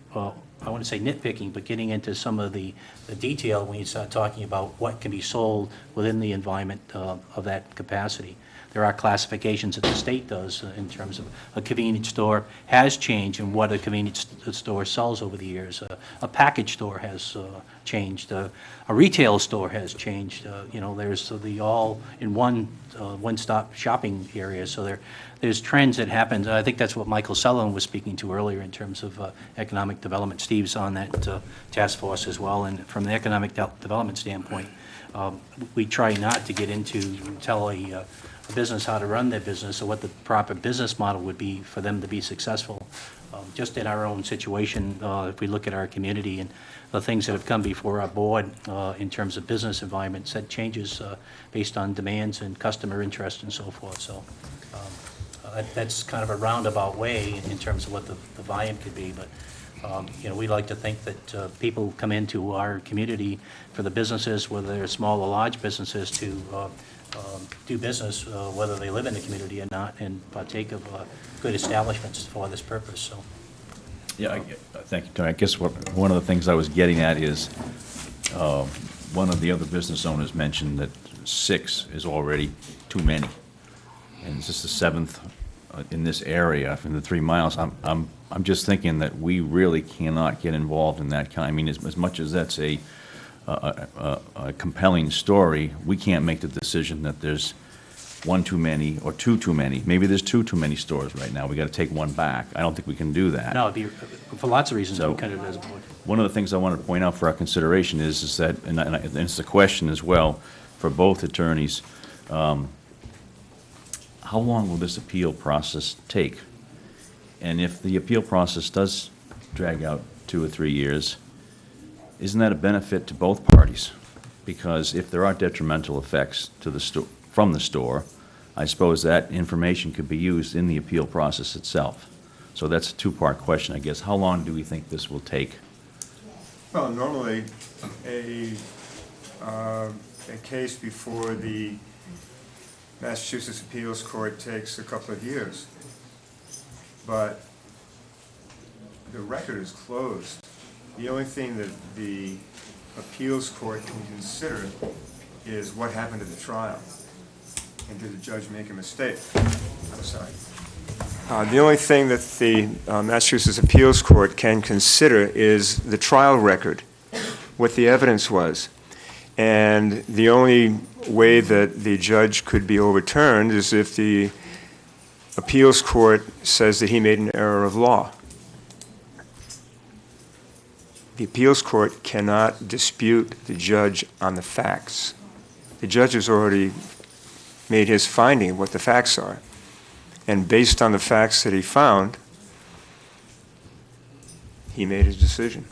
I want to say nitpicking, but getting into some of the detail when you start talking about what can be sold within the environment of that capacity. There are classifications that the state does in terms of a convenience store has changed and what a convenience store sells over the years. A package store has changed. A retail store has changed. There's the all-in-one one-stop shopping area. So there's trends that happen. I think that's what Michael Sullivan was speaking to earlier in terms of economic development. Steve's on that task force as well. And from the economic development standpoint, we try not to get into tell a business how to run their business or what the proper business model would be for them to be successful. Just in our own situation, if we look at our community and the things that have come before our board in terms of business environments, that changes based on demands and customer interest and so forth. So that's kind of a roundabout way in terms of what the volume could be. But we like to think that people come into our community for the businesses, whether they're small or large businesses, to do business, whether they live in the community or not, and partake of good establishments for this purpose. So, yeah, thank you, Tony. I guess one of the things I was getting at is one of the other business owners mentioned that 6 is already too many, and it's just the 7th in this area in the 3 miles. I'm just thinking that we really cannot get involved in that kind. I mean, as much as that's a compelling story, we can't make the decision that there's 1 too many or 2 too many. Maybe there's 2 too many stores right now. We got to take 1 back. I don't think we can do that. no, it'd be, for lots of reasons, we kind of as a board. One of the things I want to point out for our consideration is that, and it's a question as well for both attorneys, how long will this appeal process take? And if the appeal process does drag out 2 or 3 years, isn't that a benefit to both parties? Because if there are detrimental effects to the from the store, I suppose that information could be used in the appeal process itself. So that's a 2-part question, I guess. How long do we think this will take? Well, normally, a case before the Massachusetts Appeals Court takes a couple of years. But the record is closed. The only thing that the appeals court can consider is what happened at the trial. And did the judge make a mistake? I'm sorry. The only thing that the Massachusetts Appeals Court can consider is the trial record, what the evidence was. And the only way that the judge could be overturned is if the appeals court says that he made an error of law. The appeals court cannot dispute the judge on the facts. The judge has already made his finding of what the facts are. And based on the facts that he found, he made his decision.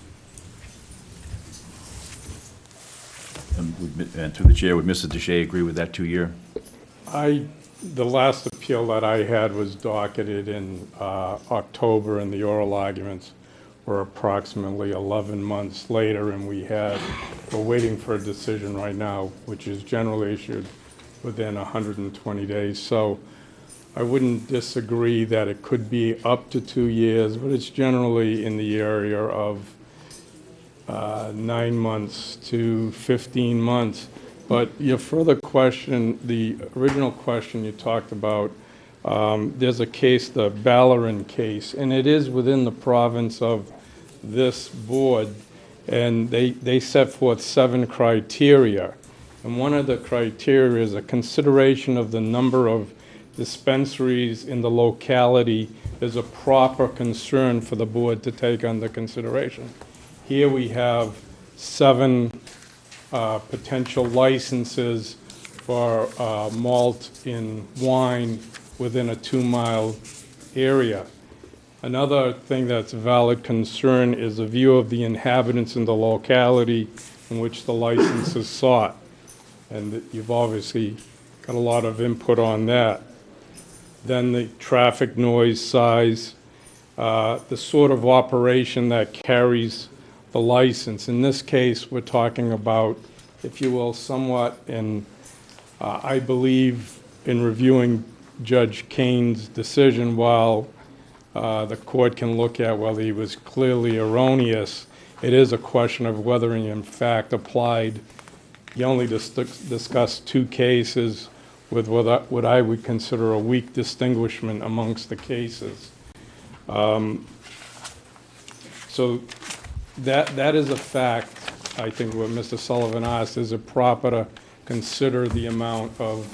And through the chair, would Mr. Deshay agree with that 2-year? The last appeal that I had was docketed in October, and the oral arguments were approximately 11 months later, and we're waiting for a decision right now, which is generally issued within 120 days. So I wouldn't disagree that it could be up to 2 years, but it's generally in the area of 9 months to 15 months. But your further question, the original question you talked about, there's a case, the Ballarin case, and it is within the province of this board, and they set forth 7 criteria. And one of the criteria is a consideration of the number of dispensaries in the locality is a proper concern for the board to take under consideration. Here we have 7 potential licenses for malt in wine within a 2-mile area. Another thing that's a valid concern is the view of the inhabitants in the locality in which the license is sought. And you've obviously got a lot of input on that. Then the traffic noise size, the sort of operation that carries the license. In this case, we're talking about, if you will, somewhat, and I believe in reviewing Judge Kane's decision, while the court can look at whether he was clearly erroneous, it is a question of whether he in fact applied. He only discussed 2 cases with what I would consider a weak distinguishment amongst the cases. So that is a fact. I think what Mr. Sullivan asked, is it proper to consider the amount of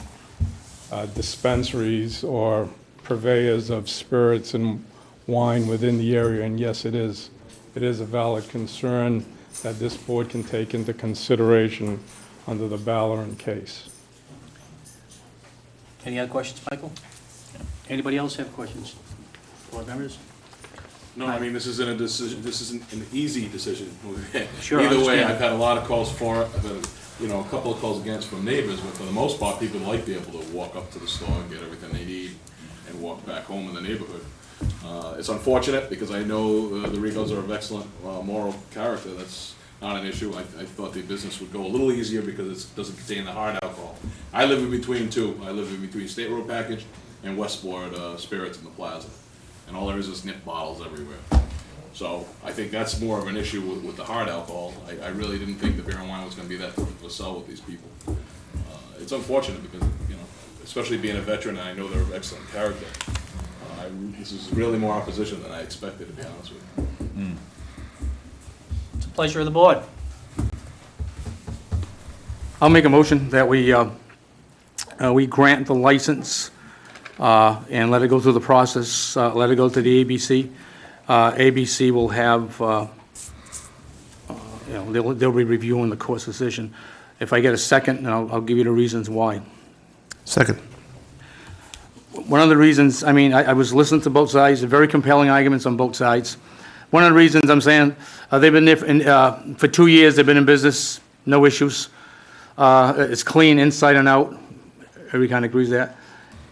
dispensaries or purveyors of spirits and wine within the area? And yes, it is. It is a valid concern that this board can take into consideration under the Ballarin case. Any other questions, Michael? Anybody else have questions? Board members? No, I mean, this isn't a decision, this isn't an easy decision. Sure, I Either way, understand. I've had a lot of calls for it, I've had, a couple of calls against from neighbors, but for the most part, people like to be able to walk up to the store and get everything they need and walk back home in the neighborhood. It's unfortunate, because I know the Rigos are of excellent moral character. That's not an issue. I thought the business would go a little easier because it doesn't contain the hard alcohol. I live in between 2. I live in between State Road Package and Westport Spirits in the plaza. And all there is nip bottles everywhere. So I think that's more of an issue with the hard alcohol. I really didn't think the beer and wine was gonna be that difficult to sell with these people. It's unfortunate because, especially being a veteran, and I know they're of excellent character. This is really more opposition than I expected, to be honest with you. It's a pleasure of the board. I'll make a motion that we grant the license and let it go through the process, let it go to the ABC. ABC will have, they'll be reviewing the court's decision. If I get a second, and I'll give you the reasons why. Second. One of the reasons, I was listening to both sides, very compelling arguments on both sides. One of the reasons I'm saying, they've been there for 2 years, they've been in business, no issues. It's clean inside and out. Everybody kind of agrees with that.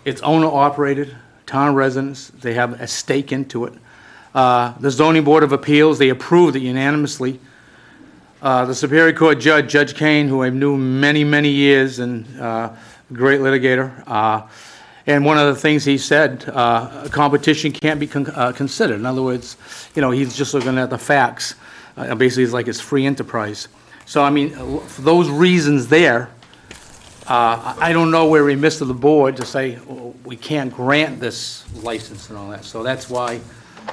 It's owner-operated, town residents, they have a stake into it. The zoning board of appeals, they approved it unanimously. The Superior Court judge, Judge Kane, who I knew many, many years, and great litigator, and one of the things he said, competition can't be considered. In other words, he's just looking at the facts. Basically, it's like it's free enterprise. So, for those reasons there, I don't know where we missed the board to say, we can't grant this license and all that. So that's why,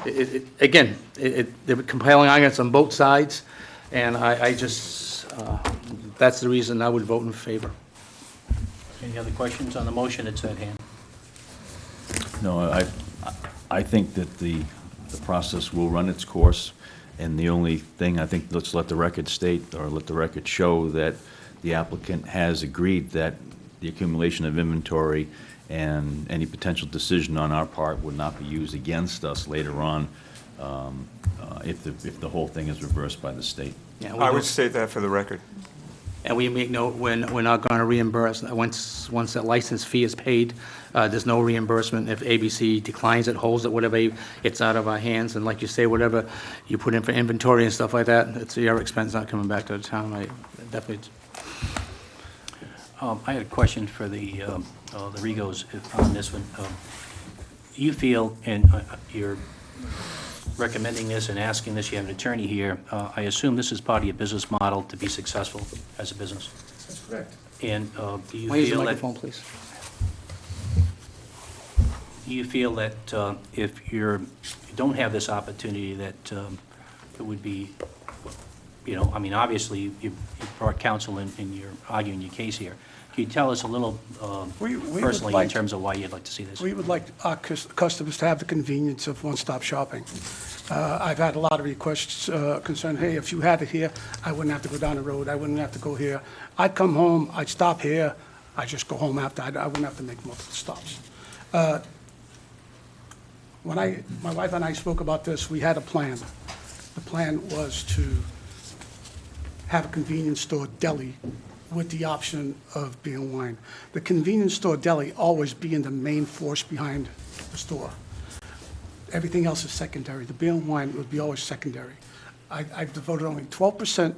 there were compelling arguments on both sides, and that's the reason I would vote in favor. Any other questions on the motion that's at hand? No, I think that the process will run its course, and the only thing, I think, let's let the record state, or let the record show that the applicant has agreed that the accumulation of inventory and any potential decision on our part would not be used against us later on if the whole thing is reversed by the state. Yeah, I would state that for the record. And we make note, we're not going to reimburse, once that license fee is paid, there's no reimbursement. If ABC declines it, holds it, whatever, it's out of our hands. And like you say, whatever you put in for inventory and stuff like that, it's your expense, not coming back to the town. I definitely. I had a question for the Regos on this one. You feel, and you're recommending this and asking this, you have an attorney here, I assume this is part of your business model to be successful as a business? That's correct. And do you Can I use the feel that... microphone, please? Do you feel that if you don't have this opportunity, that it would be, you know, I mean, obviously, you brought counsel and you're arguing your case here. Can you tell us a little We would personally like- in terms of why you'd like to see this? We would like our customers to have the convenience of one-stop shopping. I've had a lot of requests concerning, hey, if you had it here, I wouldn't have to go down the road, I wouldn't have to go here. I'd come home, I'd stop here, I'd just go home after, I wouldn't have to make multiple stops. When my wife and I spoke about this, we had a plan. The plan was to have a convenience store deli with the option of beer and wine. The convenience store deli always being the main force behind the store. Everything else is secondary. The beer and wine would be always secondary. I've devoted only 12%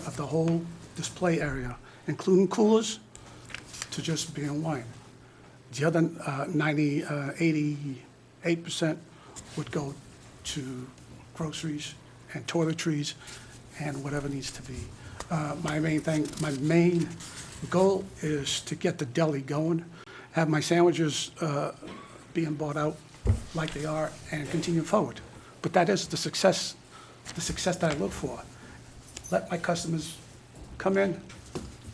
of the whole display area, including coolers, to just beer and wine. The other 88% would go to groceries and toiletries and whatever needs to be. My main goal is to get the deli going, have my sandwiches being bought out like they are, and continue forward. But that is the success that I look for. Let my customers come in,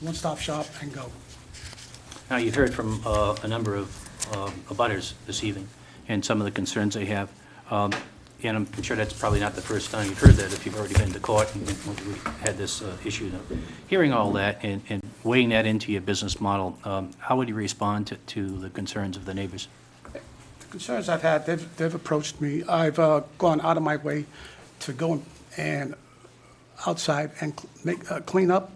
one-stop shop, and go. Now, you've heard from a number of abutters this evening, and some of the concerns they have. And I'm sure that's probably not the first time you've heard that, if you've already been to court and we had this issue. Hearing all that and weighing that into your business model, how would you respond to the concerns of the neighbors? The concerns I've had, they've approached me. I've gone out of my way to go and outside and clean up.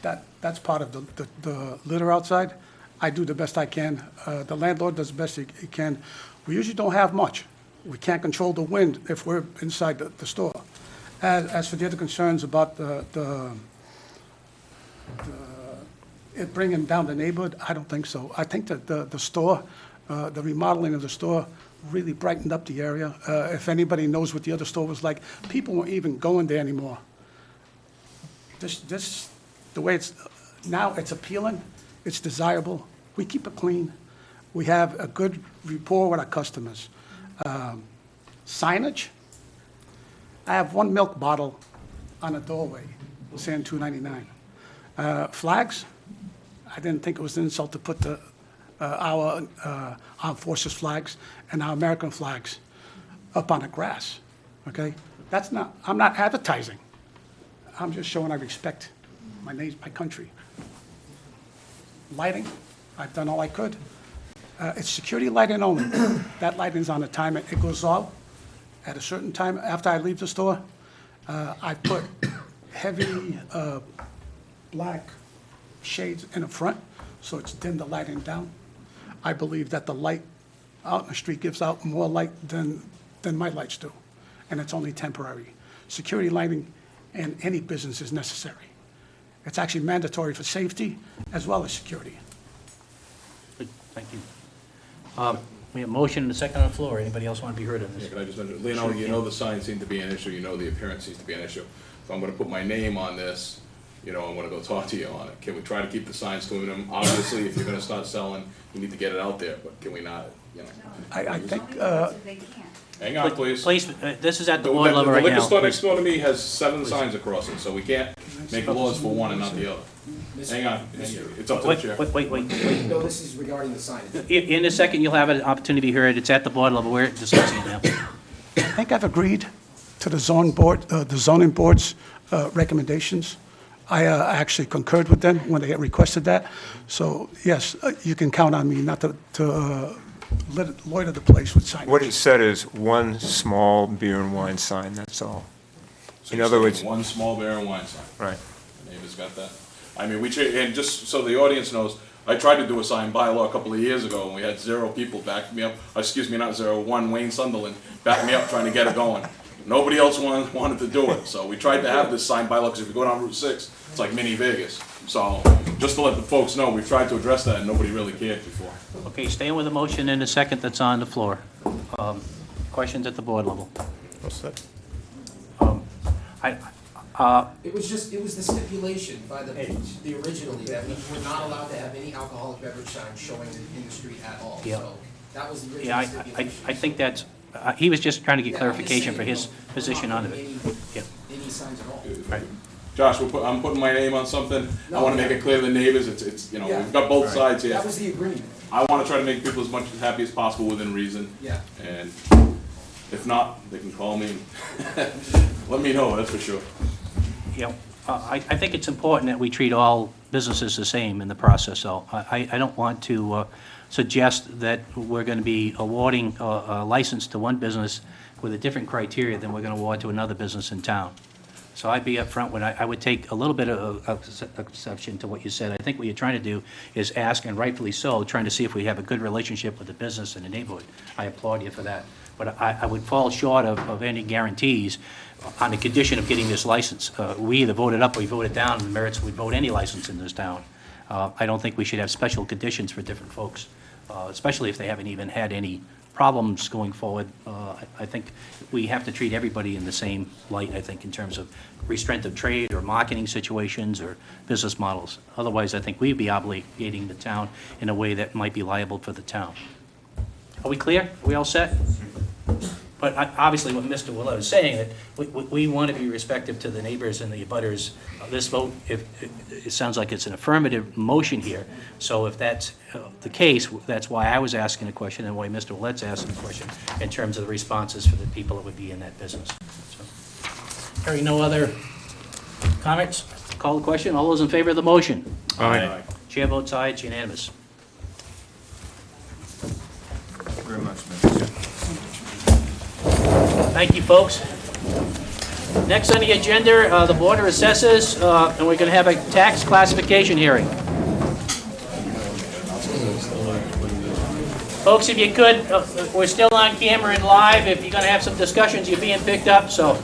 That's part of the litter outside. I do the best I can. The landlord does the best he can. We usually don't have much. We can't control the wind if we're inside the store. As for the other concerns about it bringing down the neighborhood, I don't think so. I think that the store, the remodeling of the store really brightened up the area. If anybody knows what the other store was like, people weren't even going there anymore. The way it's, now it's appealing, it's desirable. We keep it clean. We have a good rapport with our customers. Signage, I have one milk bottle on a doorway saying $2.99. Flags, I didn't think it was an insult to put our armed forces flags and our American flags up on the grass, okay? I'm not advertising. I'm just showing I respect my country. Lighting, I've done all I could. It's security lighting only. That lighting's on a timer. It goes off at a certain time after I leave the store. I put heavy black shades in the front, so it's dimmed the lighting down. I believe that the light out in the street gives out more light than my lights do, and it's only temporary. Security lighting in any business is necessary. It's actually mandatory for safety as well as security. Good, thank you. We have a motion and a second on the floor. Anybody else want to be heard on Yeah, this? can I just mention, you know the signs seem to be an issue, you know the appearance seems to be an issue. So I'm gonna put my name on this, you know, and wanna go talk to you on it. Can we try to keep the signs to a minimum? Obviously, if you're gonna start selling, you need to get it out there, but can we not, you know? I think, Hang on, please. Please, this is at the board level right The liquor now. store next door to me has 7 signs across it, so we can't make laws for one and not the other. Hang on, it's up to the Wait, chair. wait. No, this is regarding the signage. In a second, you'll have an opportunity to be heard. It's at the board level. We're discussing it now. I think I've agreed to the zoning board's recommendations. I actually concurred with them when they had requested that. So, yes, you can count on me not to loiter the place with signage. What it said is one small beer and wine sign, that's all. So In you're other saying words, one small beer and wine sign. right. The neighbors got that? I mean, and just so the audience knows, I tried to do a sign bylaw a couple of years ago, and we had 0 people back me up, excuse me, not 0, 1 Wayne Sunderland backed me up trying to get it going. Nobody else wanted to do it, so we tried to have this sign bylaw, because if you go down Route 6, it's like mini Vegas. So, just to let the folks know, we've tried to address that, and nobody really cared before. Okay, staying with the motion in a second that's on the floor. Questions at the board level? It was the stipulation by the originally that we were not allowed to have any alcoholic beverage signs showing in the street at all. Yeah. So that was the Yeah, original stipulation. I think that's, he was just trying to get Yeah, I'm just clarification for saying, his no, position on it. Yeah. Any signs at all. Right. Josh, I'm putting my name on something, I wanna make it clear to the neighbors, it's, you know, Yeah. we've got both sides here. That was the agreement. I wanna try to make people as much as happy as possible within reason. Yeah. And if not, they can call me and let me know, that's for sure. Yeah, I think it's important that we treat all businesses the same in the process, though. I don't want to suggest that we're going to be awarding a license to one business with a different criteria than we're going to award to another business in town. So I'd be upfront when I would take a little bit of exception to what you said. I think what you're trying to do is ask, and rightfully so, trying to see if we have a good relationship with the business and the neighborhood. I applaud you for that. But I would fall short of any guarantees on the condition of getting this license. We either vote it up or we vote it down, and the merits would vote any license in this town. I don't think we should have special conditions for different folks, especially if they haven't even had any problems going forward. I think we have to treat everybody in the same light, I think, in terms of restraint of trade or marketing situations or business models. Otherwise, I think we'd be obligating the town in a way that might be liable for the town. Are we clear? Are we all set? But obviously, what Mr. Willett is saying, that we want to be respectful to the neighbors and the abutters. This vote, it sounds like it's an affirmative motion here. So if that's the case, that's why I was asking the question and why Mr. Willett's asking the question in terms of the responses for the people that would be in that business. So, hearing no other comments, call the question. All those in favor of the motion? Aye. Chair votes aye, it's unanimous. Thank you very much, Mr. Thank you, folks. Next on the agenda, the Board of Assessors, and we're going to have a tax classification hearing. Folks, if you could, we're still on camera and live. If you're going to have some discussions, you're being picked up. So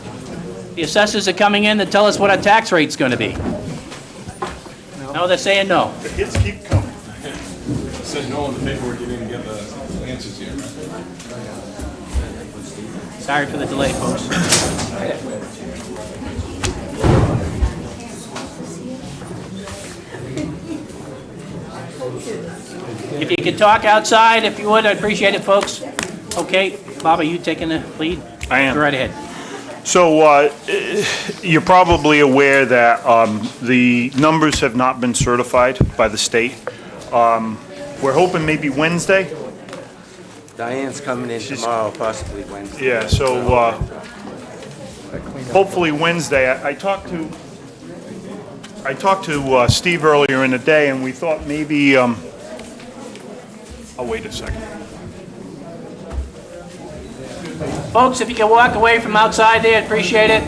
the assessors are coming in to tell us what our tax rate's going to be. No, they're saying no. The hits keep coming. It said no in the paperwork, you didn't get the answers yet, right? Sorry for the delay, folks. If you could talk outside, if you would, I'd appreciate it, folks. Okay, Bob, are you taking the lead? I am. Go right ahead. So you're probably aware that the numbers have not been certified by the state. We're hoping maybe Wednesday. Diane's coming in tomorrow, possibly Wednesday. Yeah, so hopefully Wednesday. I talked to Steve earlier in the day, and we thought maybe. I'll wait a second. Folks, if you can walk away from outside there, I'd appreciate it.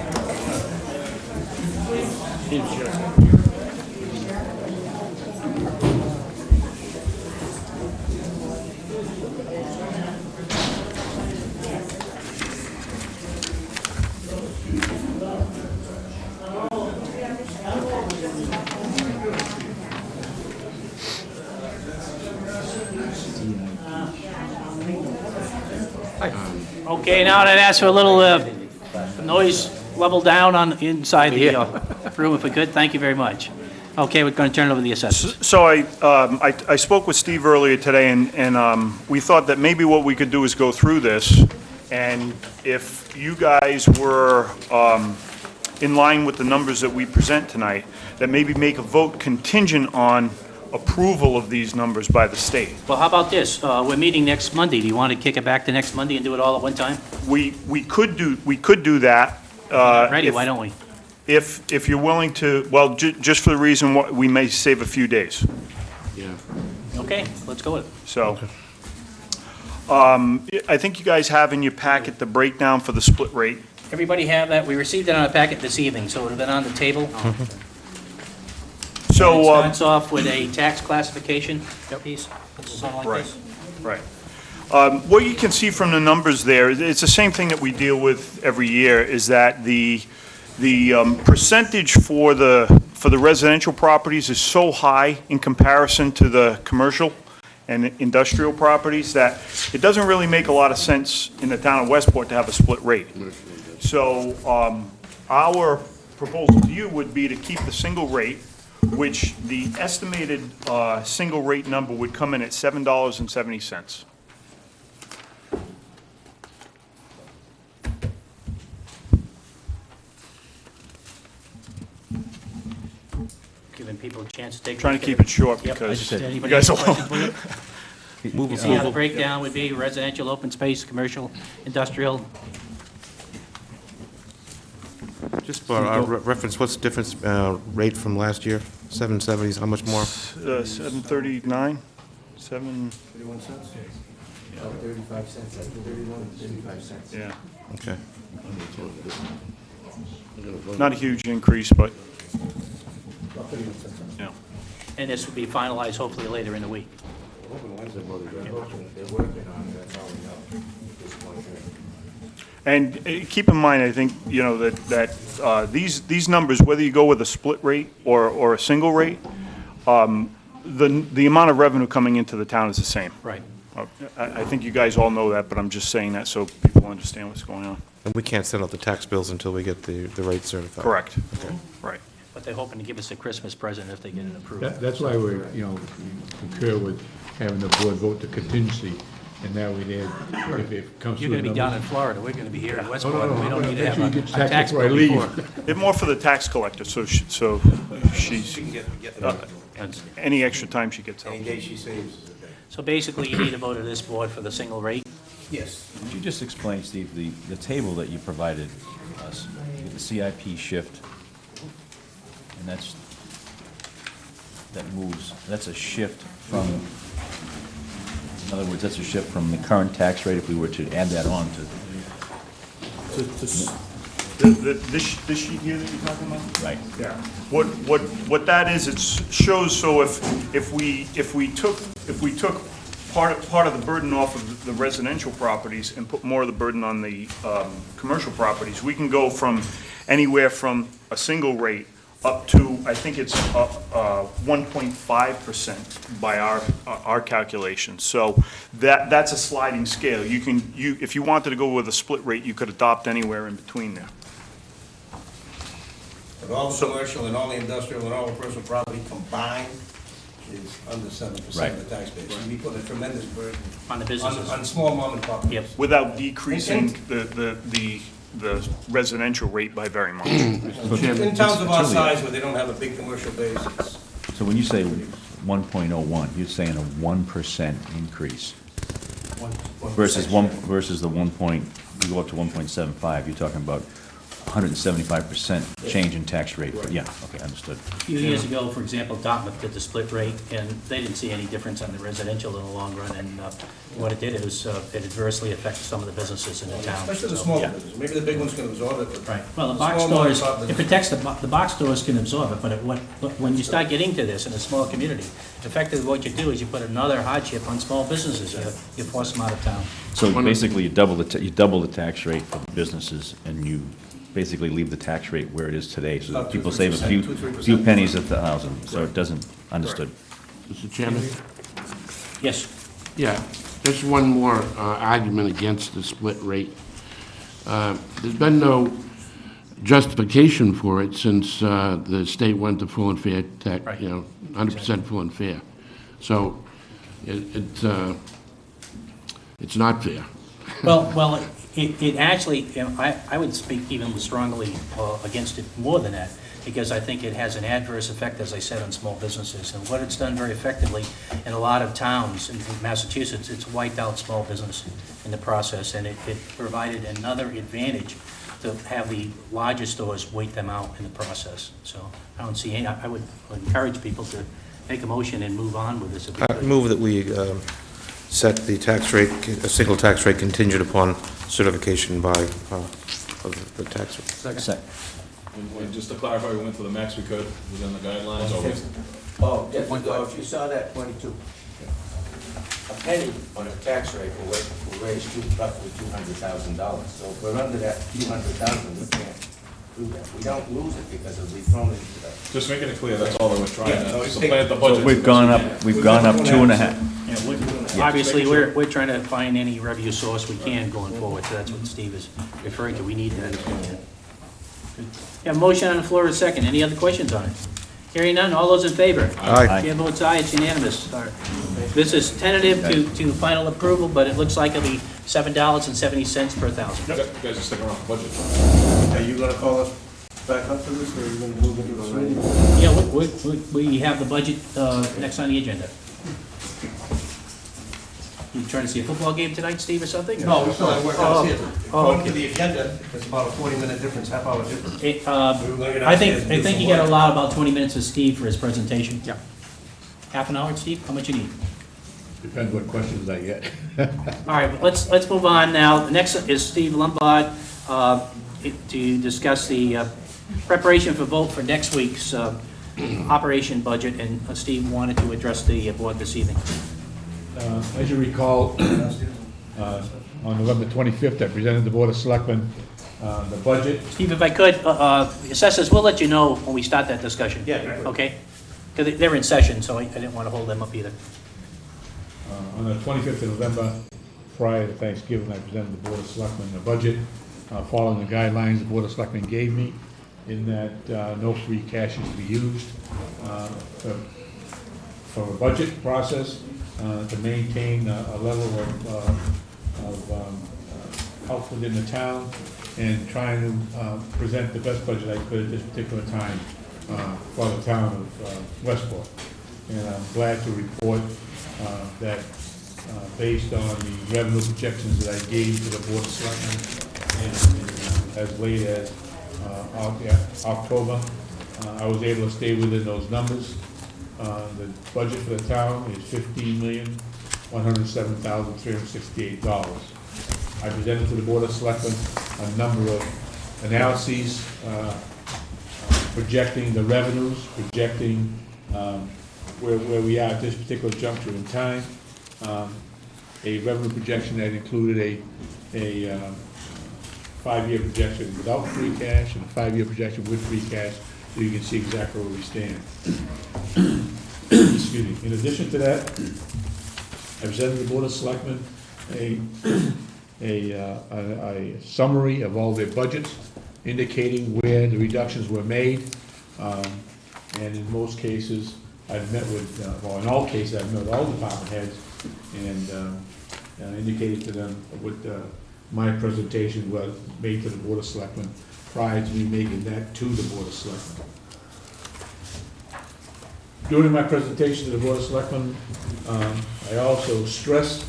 Okay, now I'd ask for a little noise level down on inside the room if we could. Thank you very much. Okay, we're going to turn it over to the assessors. So I spoke with Steve earlier today, and we thought that maybe what we could do is go through this, and if you guys were in line with the numbers that we present tonight, that maybe make a vote contingent on approval of these numbers by the state. Well, how about this? We're meeting next Monday. Do you want to kick it back to next Monday and do it all at one time? We could do that. Ready, why don't we? If you're willing to, well, just for the reason we may save a few days. Yeah. Okay, let's go with it. So, I think you guys have in your packet the breakdown for the split rate. Everybody have that? We received it on a packet this evening, so it would have been on the table. So, And it starts off with a tax classification piece, something like Right. this. Right. What you can see from the numbers there, it's the same thing that we deal with every year, is that the percentage for the residential properties is so high in comparison to the commercial and industrial properties that it doesn't really make a lot of sense in the town of Westport to have a split rate. So our proposal to you would be to keep the single rate, which the estimated single rate number would come in at $7.70. Giving people a chance to take. a Trying look to at keep it short Yep. because Anybody you guys have are any questions for you? Move You see how the breakdown would be residential, open space, commercial, industrial. Just for our reference, what's the difference rate from last year? 770s, how much more? 739, 7. 31 cents? Yeah. 35 cents, 31, 35 cents. Yeah. Okay. Not a huge increase, but, yeah. And this will be finalized hopefully later in the week. And keep in mind, I think, you know, that these numbers, whether you go with a split rate or a single rate, the amount of revenue coming into the town is the same. Right. I think you guys all know that, but I'm just saying that so people understand what's going on. And we can't send out the tax bills until we get the rate certified? Correct. Okay. Right. But they're hoping to give us a Christmas present if they get it approved. That's why we're, concur with having the board vote the contingency, and that way there, if it comes to. You're going to be down in Florida, we're going to be here in Westport. no, We don't need to make sure you have get a taxed tax before I bill leave. before. It's more for the tax collector, so she's, any extra time she gets help. Any day she saves is a day. So basically, you need a vote of this board for the single rate? Yes. Could you just explain, Steve, the table that you provided us, the CIP shift, and that moves, that's a shift from, in other words, that's a shift from the current tax rate if we were to add that on to. This sheet here that you're talking about? Right. Yeah. What that is, it shows, so if we took part of the burden off of the residential properties and put more of the burden on the commercial properties, we can go from anywhere from a single rate up to, I think it's 1.5% by our calculations. So that's a sliding scale. If you wanted to go with a split rate, you could adopt anywhere in between there. But all commercial and all industrial and all personal property combined is under 7% Right. of the tax base. So we put a tremendous burden On the businesses. on small mom and pop. Yep. Without decreasing the residential rate by very much. In towns of our size where they don't have a big commercial base, it's So when you say 1.01, you're saying a 1% increase versus the 1 point, you go up to 1.75, you're talking about 175% change in tax rate. Yeah, okay, understood. A few years ago, for example, Dartmouth did the split rate, and they didn't see any difference on the residential in the long run, and what it did is it adversely affected some of the businesses in the town. especially the So, smaller yeah. businesses. Maybe the big ones can absorb it, but. Right. Well, the small box mom and stores, pop it businesses- protects the box stores can absorb it, but when you start getting to this in a small community, effectively what you do is you put another hardship on small businesses. You force them out of town. So basically, you double the tax rate for the businesses, and you basically leave the tax rate where it is today, so that About people save a 2-3%. few pennies at the thousand, so it doesn't, understood. Mr. Chairman? Yes. Yeah, just one more argument against the split rate. There's been no justification for it since the state went to full and fair tax, Right. 100% full and fair. So it's not fair. Well, it actually, I would speak even strongly against it more than that, because I think it has an adverse effect, as I said, on small businesses. And what it's done very effectively in a lot of towns in Massachusetts, it's wiped out small business in the process, and it provided another advantage to have the larger stores wait them out in the process. So I don't see any, I would encourage people to make a motion and move on with this. if we could. Move that we set the tax rate, a single tax rate contingent upon certification by of the tax rate. Second. And just to clarify, we went to the max we could within the guidelines, or we- Oh, if you saw that 22, a penny on a tax rate will raise roughly $200,000. So if we're under that $200,000, we can't do that. We don't lose it because it'll be thrown into the... just making it clear, that's all I was trying Yeah, no, to it's supplant the big. budget. So we've gone up 2.5. Obviously, we're trying to find any revenue source we can going forward, so that's what Steve is referring to. We need that if we can. Good. Yeah, motion on the floor is second. Any other questions on it? Hearing none, all those in favor? Aye. Chair votes aye, it's unanimous. All right. This is tentative to final approval, but it looks like it'll be $7.70 per thousand. You guys are sticking around for budget. Are you gonna call us back up to this, or are you gonna move into this meeting? Yeah, we have the budget next on the agenda. You trying to see a football game tonight, Steve, or something? or- No, we still have work downstairs. Oh, According to okay. the agenda, it's about a 40-minute difference, half-hour difference. I think you gotta allow about 20 minutes to Steve for his presentation. Yeah. Half an hour, Steve? How much you need? Depends what questions I get. All right, let's move on now. The next is Steve Lombard to discuss the preparation for vote for next week's operation budget, and Steve wanted to address the board this evening. As you recall, on November 25th, I presented the Board of Selectmen the budget. Steve, if I could, assessors, we'll let you know when we start that discussion. Yeah, great. Okay? Because they're in session, so I didn't want to hold them up either. On the 25th of November, prior to Thanksgiving, I presented the Board of Selectmen the budget, following the guidelines the Board of Selectmen gave me, in that no free cash is to be used for a budget process, to maintain a level of health within the town, and trying to present the best budget I could at this particular time for the town of Westport. And I'm glad to report that based on the revenue projections that I gave to the Board of Selectmen and as late as October, I was able to stay within those numbers. The budget for the town is $15,107,368. I presented to the Board of Selectmen a number of analyses projecting the revenues, projecting where we are at this particular juncture in time. A revenue projection that included a 5-year projection without free cash and a 5-year projection with free cash, so you can see exactly where we stand. Excuse me. In addition to that, I presented to the Board of Selectmen a summary of all their budgets, indicating where the reductions were made. And in most cases, I've met with, well, in all cases, I've met with all department heads and indicated to them what my presentation was made to the Board of Selectmen prior to me making that to the Board of Selectmen. During my presentation to the Board of Selectmen, I also stressed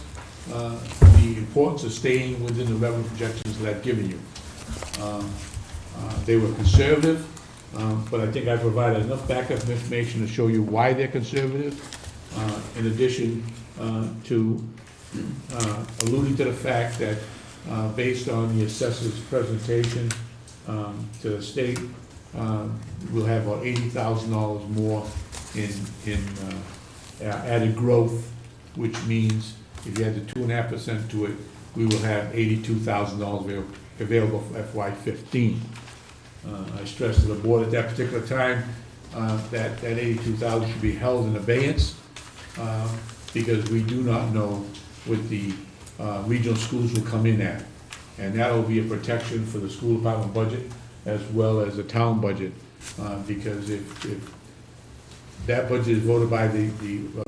the importance of staying within the revenue projections that I've given you. They were conservative, but I think I provided enough backup information to show you why they're conservative, in addition to alluding to the fact that based on the assessor's presentation to the state, we'll have about $80,000 more in added growth, which means if you add the 2.5% to it, we will have $82,000 available for FY15. I stressed to the board at that particular time that $82,000 should be held in abeyance because we do not know what the regional schools will come in at. And that will be a protection for the school department budget as well as the town budget, because if that budget is voted by the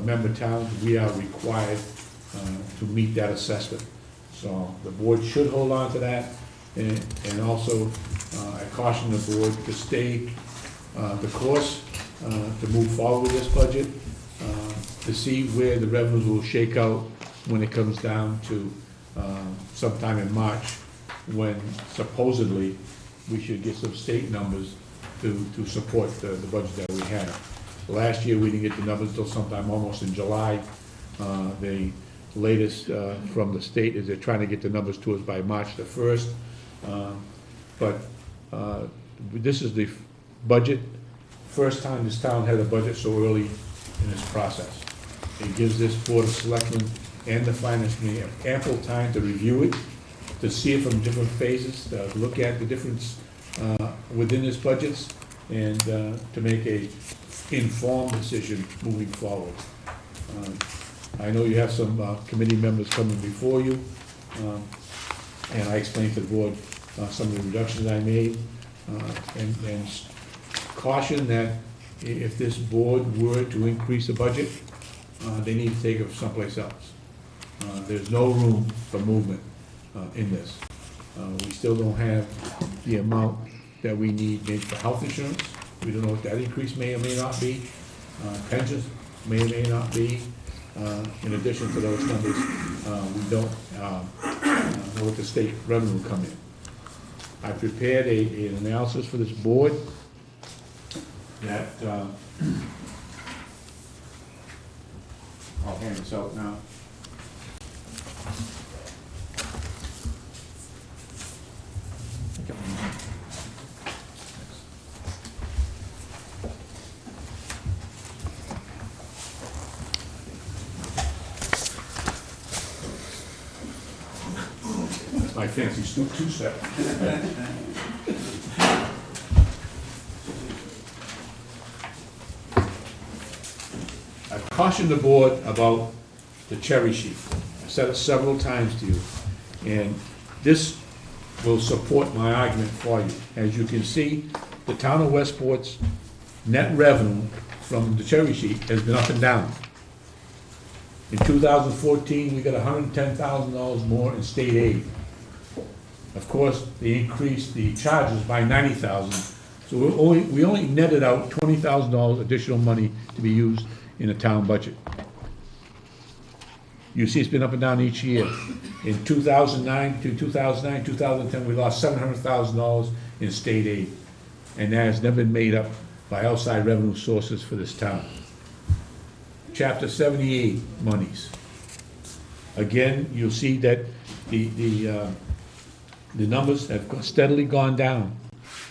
member towns, we are required to meet that assessment. So the board should hold on to that, and also I caution the board to stay the course, to move forward with this budget, to see where the revenues will shake out when it comes down to sometime in March, when supposedly we should get some state numbers to support the budget that we have. Last year, we didn't get the numbers until sometime almost in July. The latest from the state is they're trying to get the numbers to us by March the 1st. But this is the budget, first time this town had a budget so early in this process. It gives this Board of Selectmen and the Finance Committee ample time to review it, to see it from different phases, to look at the difference within its budgets, and to make a informed decision moving forward. I know you have some committee members coming before you, and I explained to the board some of the reductions I made, and caution that if this board were to increase the budget, they need to take it someplace else. There's no room for movement in this. We still don't have the amount that we need maybe for health insurance. We don't know what that increase may or may not be. Pensions may or may not be. In addition to those numbers, we don't know what the state revenue will come in. I prepared an analysis for this board that I'll hand this out now. My fancy two-step. I've cautioned the board about the cherry sheet. I've said it several times to you, and this will support my argument for you. As you can see, the town of Westport's net revenue from the cherry sheet has been up and down. In 2014, we got $110,000 more in state aid. Of course, they increased the charges by $90,000, so we only netted out $20,000 additional money to be used in the town budget. You see it's been up and down each year. In 2009, 2010, we lost $700,000 in state aid, and that has never been made up by outside revenue sources for this town. Chapter 78 monies. Again, you'll see that the numbers have steadily gone down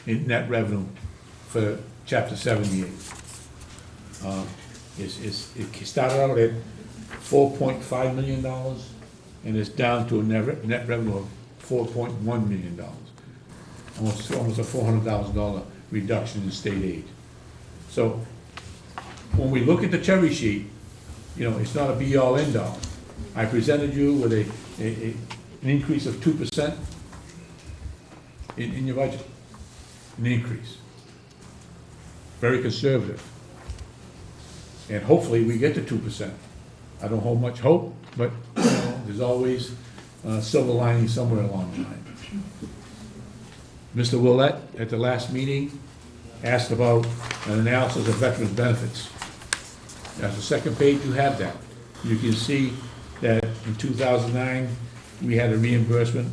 in net revenue for Chapter 78. It started out at $4.5 million, and it's down to a net revenue of $4.1 million. Almost a $400,000 reduction in state aid. So when we look at the cherry sheet, you know, it's not a be-all, end-all. I presented you with an increase of 2% in your budget, an increase. Very conservative. And hopefully we get to 2%. I don't hold much hope, but you know, there's always a silver lining somewhere along the line. Mr. Willett, at the last meeting, asked about an analysis of veterans' benefits. That's the second page, you have that. You can see that in 2009, we had a reimbursement,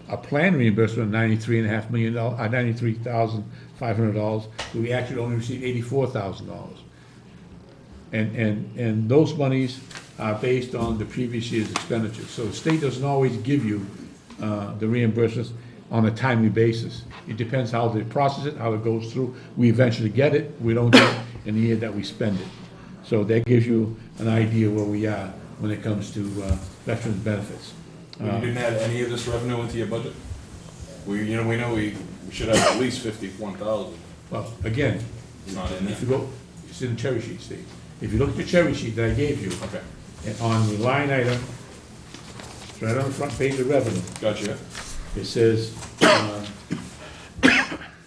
a planned reimbursement of $93.5 million, $93,500, but we actually only received $84,000. And those monies are based on the previous year's expenditures. So the state doesn't always give you the reimbursements on a timely basis. It depends how they process it, how it goes through. We eventually get it, we don't get it in the year that we spend it. So that gives you an idea where we are when it comes to veterans' benefits. You didn't add any of this revenue into your budget? We know we should have at least 51,000. Well, again, Not in if you there. go, it's in the cherry sheet, Steve. If you look at the cherry sheet that I gave you, Okay. and on the line item, it's right on the front page of revenue. Gotcha. It says,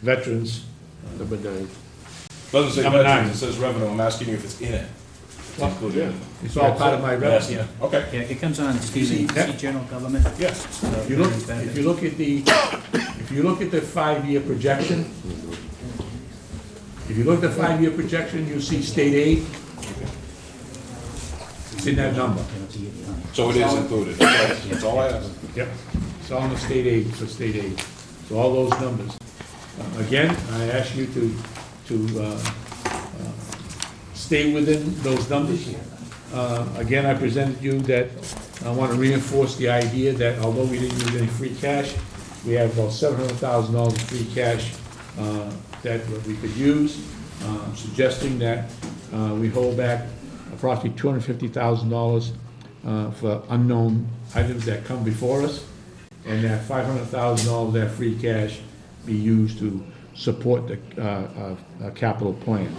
veterans. Number 9. Doesn't say Number veterans, 9. it says revenue, I'm asking you if it's in it. It's Well, included in it. It's all part of my revenue. Yeah, okay. Yeah, it comes on, Steve, see you that? see general government? Yeah. If you look at the, if you look at the 5-year projection, if you look at the 5-year projection, you see state aid. It's in that number. So it is included, that's all I asked. Yep. It's all in the state aid, for state aid. So all those numbers. Again, I ask you to stay within those numbers. Again, I presented you that I want to reinforce the idea that although we didn't use any free cash, we have about $700,000 of free cash that we could use. I'm suggesting that we hold back approximately $250,000 for unknown items that come before us, and that $500,000 of that free cash be used to support the capital plan.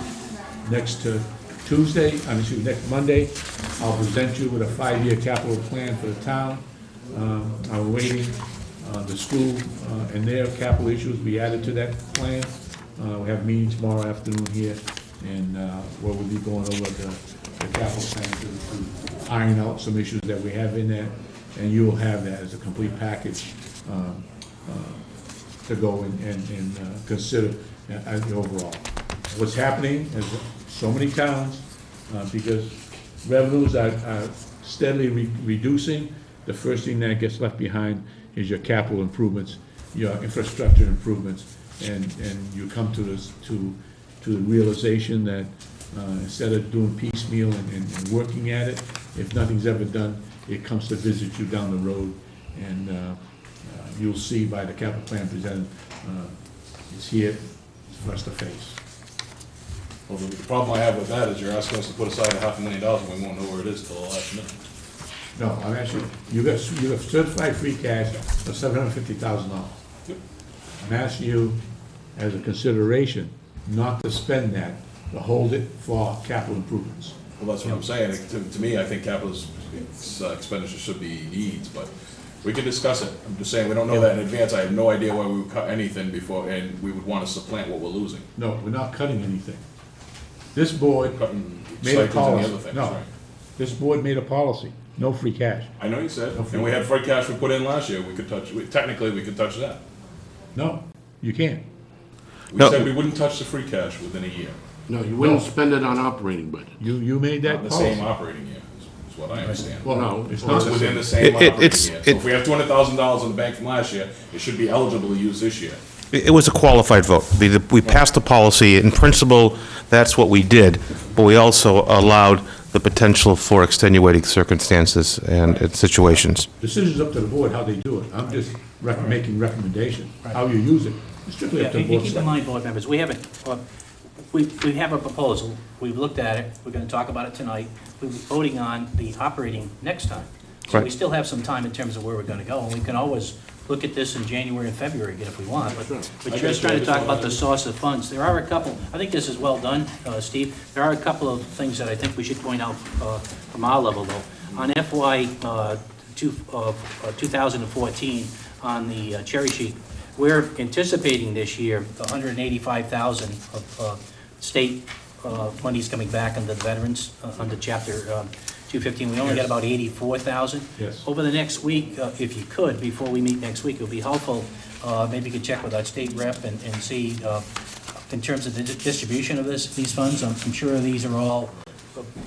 Next next Monday, I'll present you with a 5-year capital plan for the town. I'm waiting the school and their capital issues be added to that plan. We have a meeting tomorrow afternoon here, and where we'll be going over the capital plan to iron out some issues that we have in there, and you will have that as a complete package to go and consider as the overall. What's happening is so many towns, because revenues are steadily reducing, the first thing that gets left behind is your capital improvements, your infrastructure improvements, and you come to this to the realization that instead of doing piecemeal and working at it, if nothing's ever done, it comes to visit you down the road, and you'll see by the capital plan presented, it's here for us to face. Well, the problem I have with that is you're asking us to put aside $500,000 and we won't know where it is till the last minute. No, I'm actually, you got certified free cash of $750,000. I'm asking you, as a consideration, not to spend that, to hold it for capital improvements. Well, that's what I'm saying. To me, I think capital expenditure should be needs, but we can discuss it. I'm just saying, we don't know that in advance. I have no idea why we would cut anything before, and we would want to supplant what we're losing. No, we're not cutting anything. This board Cutting made a stipends and the policy. other things, No, right? this board made a policy, no free cash. I know you said, No free and we had cash. free cash we put in last year. We could touch, technically, we could touch that. No, you can't. We No. said we wouldn't touch the free cash within a year. No, you wouldn't spend it on operating budget. You made that Not the policy. same operating year, is what I understand. Well, No, it's It's not the within same. the same operating year. So it- if we have $200,000 in the bank from last year, it should be eligible to use this year. It was a qualified vote. We passed the policy. In principle, that's what we did, but we also allowed the potential for extenuating circumstances and situations. Decision's up to the board how they do it. I'm just making recommendations. How you use it, it's strictly up to the And board. keep in mind, board members, we haven't, we have a proposal, we've looked at it, we're gonna talk about it tonight, we'll be voting on the operating next time. So we Right. still have some time in terms of where we're gonna go, and we can always look at this in January and February again if we want, but we're just trying to talk about the source of funds. There are a couple, I think this is well done, Steve, there are a couple of things that I think we should point out from our level, though. On FY 2014, on the cherry sheet, we're anticipating this year 185,000 of state monies coming back under the veterans, under Chapter 215. We only got about 84,000. Yes. Over the next week, if you could, before we meet next week, it would be helpful, maybe you could check with our state rep and see, in terms of the distribution of these funds, I'm sure these are all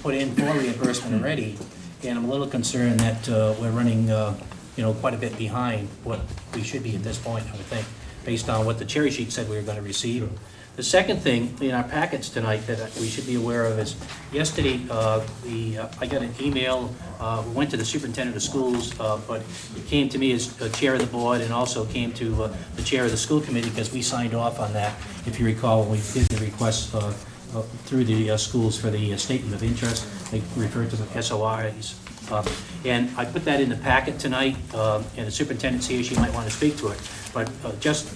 put in for reimbursement already, and I'm a little concerned that we're running, quite a bit behind what we should be at this point, I would think, based on what the cherry sheet said we were going to receive. The second thing in our packets tonight that we should be aware of is, yesterday, I got an email, went to the superintendent of schools, but it came to me as chair of the board, and also came to the chair of the school committee, because we signed off on that, if you recall, when we did the request through the schools for the statement of interest. They referred to the SOIs. And I put that in the packet tonight, and the superintendent's here, she might want to speak to it. But just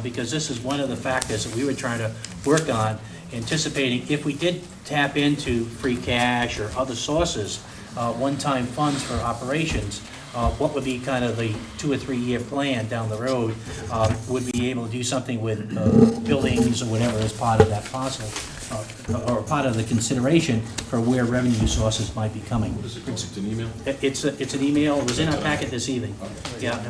because this is one of the factors that we were trying to work on, anticipating if we did tap into free cash or other sources, one-time funds for operations, what would be kind of the 2 or 3 year plan down the road, would be able to do something with buildings or whatever as part of that parcel, or part of the consideration for where revenue sources might be coming. What is it called? It's an email? It's an email, it was in our packet this evening. Yeah,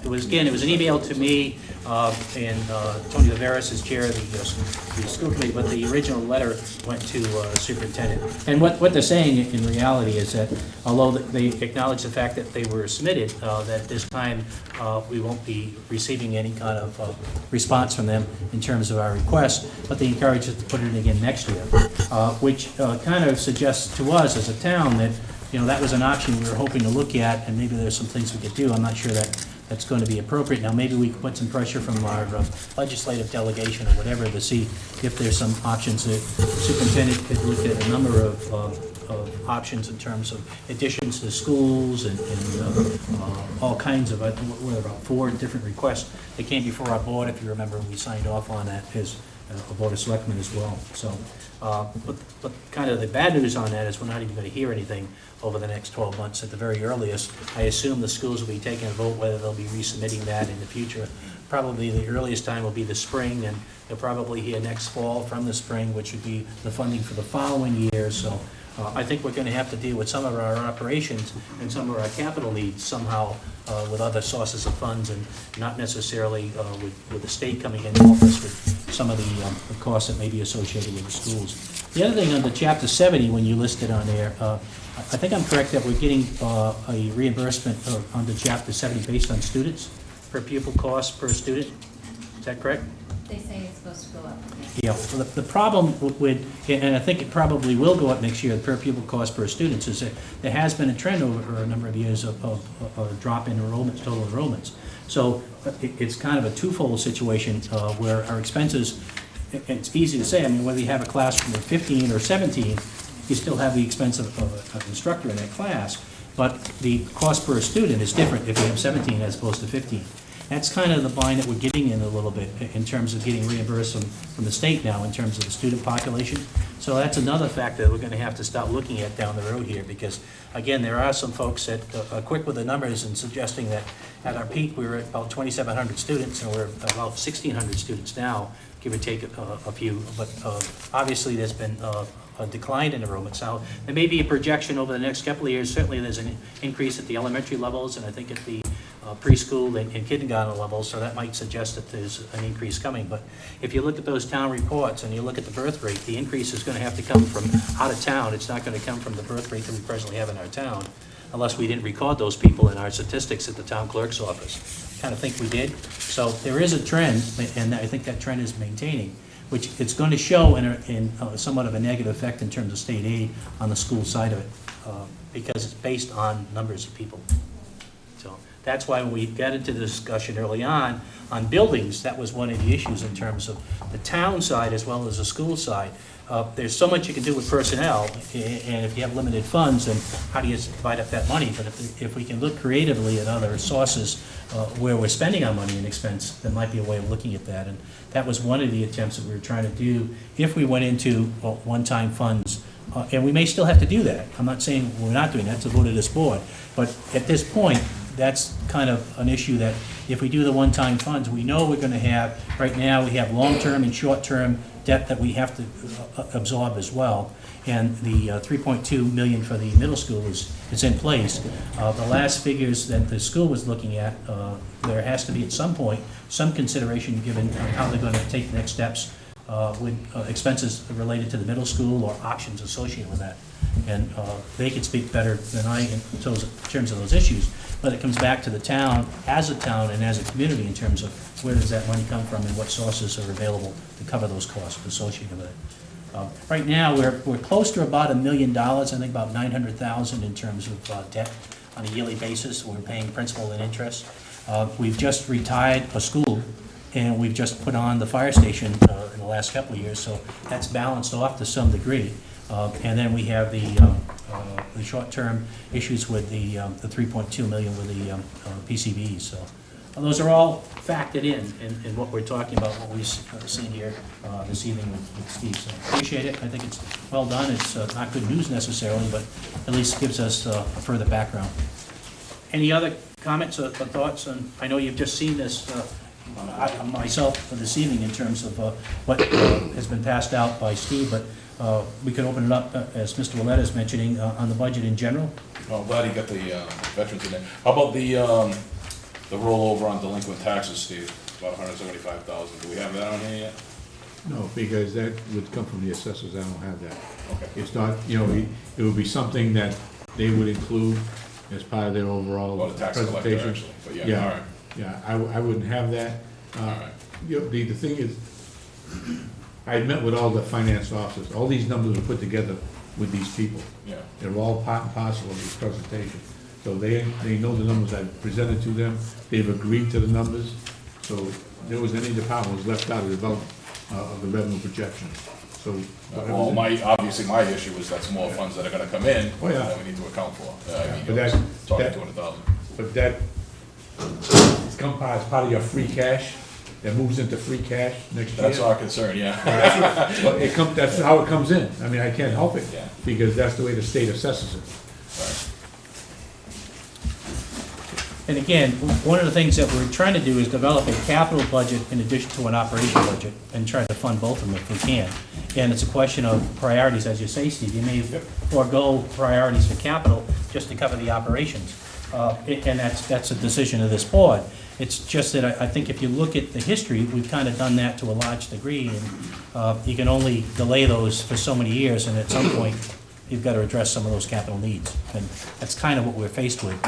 it was an email to me, and Tony Viveras is chair of the school committee, but the original letter went to superintendent. And what they're saying in reality is that, although they acknowledge the fact that they were submitted, that at this time, we won't be receiving any kind of response from them in terms of our request, but they encourage us to put it in again next year, which kind of suggests to us as a town that, that was an option we were hoping to look at, and maybe there's some things we could do. I'm not sure that that's going to be appropriate. Now, maybe we could put some pressure from our legislative delegation or whatever to see if there's some options. The superintendent could look at a number of options in terms of additions to schools and all kinds of, what about 4 different requests that came before our board. If you remember, we signed off on that as a board of selectmen as well. So, but kind of the bad news on that is we're not even going to hear anything over the next 12 months at the very earliest. I assume the schools will be taking a vote whether they'll be resubmitting that in the future. Probably the earliest time will be the spring, and they'll probably hear next fall from the spring, which would be the funding for the following year. So I think we're going to have to deal with some of our operations and some of our capital needs somehow with other sources of funds, and not necessarily with the state coming in to help us with some of the costs that may be associated with the schools. The other thing under Chapter 70, when you listed on there, I think I'm correct that we're getting a reimbursement under Chapter 70 based on students, per pupil cost per student. Is that correct? They say it's supposed to go up. Yeah, well, the problem with, and I think it probably will go up next year, the per pupil cost per student, is that there has been a trend over a number of years of a drop in enrollments, total enrollments. So it's kind of a twofold situation where our expenses, it's easy to say, I mean, whether you have a classroom of 15 or 17, you still have the expense of an instructor in that class, but the cost per student is different if you have 17 as opposed to 15. That's kind of the bind that we're getting in a little bit in terms of getting reimbursed from the state now in terms of the student population. So that's another factor that we're going to have to start looking at down the road here, because, again, there are some folks that are quick with the numbers and suggesting that at our peak we were at about 2,700 students, and we're about 1,600 students now, give or take a few. But obviously there's been a decline in enrollment. So there may be a projection over the next couple of years. Certainly there's an increase at the elementary levels, and I think at the preschool and kindergarten levels, so that might suggest that there's an increase coming. But if you look at those town reports and you look at the birth rate, the increase is going to have to come from out of town. It's not going to come from the birth rate that we presently have in our town, unless we didn't record those people in our statistics at the town clerk's office. Kind of think we did. So there is a trend, and I think that trend is maintaining, which it's going to show in somewhat of a negative effect in terms of state aid on the school side of it, because it's based on numbers of people. So that's why when we got into the discussion early on buildings, that was one of the issues in terms of the town side as well as the school side. There's so much you can do with personnel, and if you have limited funds, then how do you divide up that money? But if we can look creatively at other sources where we're spending our money in expense, there might be a way of looking at that. And that was one of the attempts that we were trying to do if we went into one-time funds. And we may still have to do that. I'm not saying we're not doing that, it's a vote of this board. But at this point, that's kind of an issue that if we do the one-time funds, we know we're going to have, right now we have long-term and short-term debt that we have to absorb as well. And the $3.2 million for the middle school is in place. The last figures that the school was looking at, there has to be at some point some consideration given on how they're going to take the next steps with expenses related to the middle school or options associated with that. And they could speak better than I in terms of those issues. But it comes back to the town and as a community in terms of where does that money come from and what sources are available to cover those costs associated with it. Right now, we're close to about $1 million, I think about $900,000 in terms of debt on a yearly basis. We're paying principal and interest. We've just retired a school, and we've just put on the fire station in the last couple of years, so that's balanced off to some degree. And then we have the short-term issues with the $3.2 million with the PCBs. So those are all factored in what we're talking about, what we've seen here this evening with Steve. So appreciate it. I think it's well done. It's not good news necessarily, but at least gives us a further background. Any other comments or thoughts? And I know you've just seen this myself for this evening in terms of what has been passed out by Steve, but we could open it up, as Mr. Willett is mentioning, on the budget in general. Oh, I'm glad you got the veterans in there. How about the rollover on delinquent taxes, Steve? About $175,000. Do we have that on here yet? No, because that would come from the assessors, I don't have that. Okay. It's not, you know, it would be something that they would include as part of their overall Or the tax collector, presentation. actually, but yeah, all right. Yeah, I wouldn't have that. You know, the thing is, I met with all the finance officers, all these numbers were put together with these people. Yeah. They're all part and parcel of this presentation. So they know the numbers I've presented to them, they've agreed to the numbers, so if there was any department was left out of the development of the revenue projections. So. Well, obviously my issue is that's more funds that are gonna come in Oh, yeah. that we need to account for. I mean, But you're that- talking that- 200,000. But that, it's come as part of your free cash, that moves into free cash next year. That's our concern, yeah. But that's how it comes in. I mean, I can't help it, Yeah. because that's the way the state assesses it. And again, one of the things that we're trying to do is develop a capital budget in addition to an operation budget and try to fund both of them if we can. And it's a question of priorities, as you say, Steve. You may forego priorities for capital just to cover the operations. And that's a decision of this board. It's just that I think if you look at the history, we've kind of done that to a large degree, and you can only delay those for so many years, and at some point, you've got to address some of those capital needs. And that's kind of what we're faced with.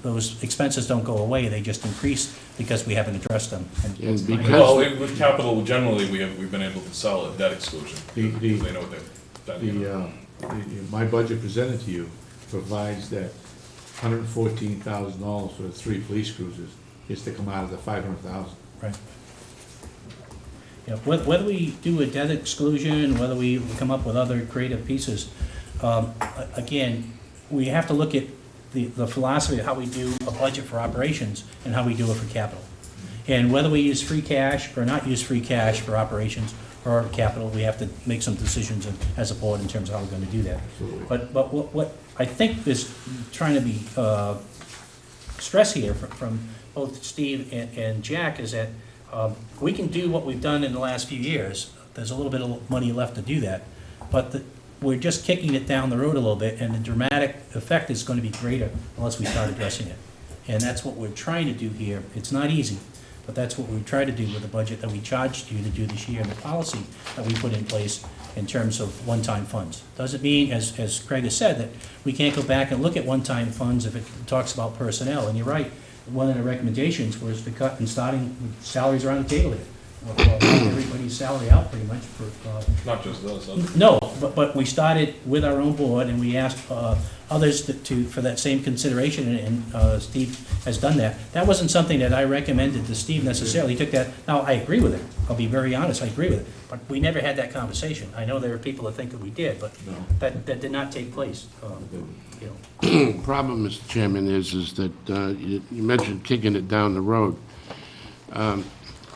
Those expenses don't go away, they just increase because we haven't addressed them. And because- Well, with capital, generally, we've been able to sell a debt exclusion. The- They know what they've done. My budget presented to you provides that $114,000 for the 3 police cruisers is to come out of the $500,000. Right. Yeah, whether we do a debt exclusion, whether we come up with other creative pieces, again, we have to look at the philosophy of how we do a budget for operations and how we do it for capital. And whether we use free cash or not use free cash for operations or capital, we have to make some decisions as a board in terms of how we're going to do that. But what I think is trying to be stressed here from both Steve and Jack is that we can do what we've done in the last few years. There's a little bit of money left to do that, but we're just kicking it down the road a little bit, and the dramatic effect is going to be greater unless we start addressing it. And that's what we're trying to do here. It's not easy, but that's what we try to do with the budget that we charged you to do this year and the policy that we put in place in terms of one-time funds. Doesn't mean, as Craig has said, that we can't go back and look at one-time funds if it talks about personnel. And you're right, one of the recommendations was to cut and starting with salaries around the table here. Everybody's salary out pretty much for. Not just us. No, but we started with our own board and we asked others for that same consideration, and Steve has done that. That wasn't something that I recommended to Steve necessarily. He took that. Now, I agree with it. I'll be very honest, I agree with it. But we never had that conversation. I know there are people that think that we did, but that did not take place. Problem, Mr. Chairman, is that you mentioned kicking it down the road.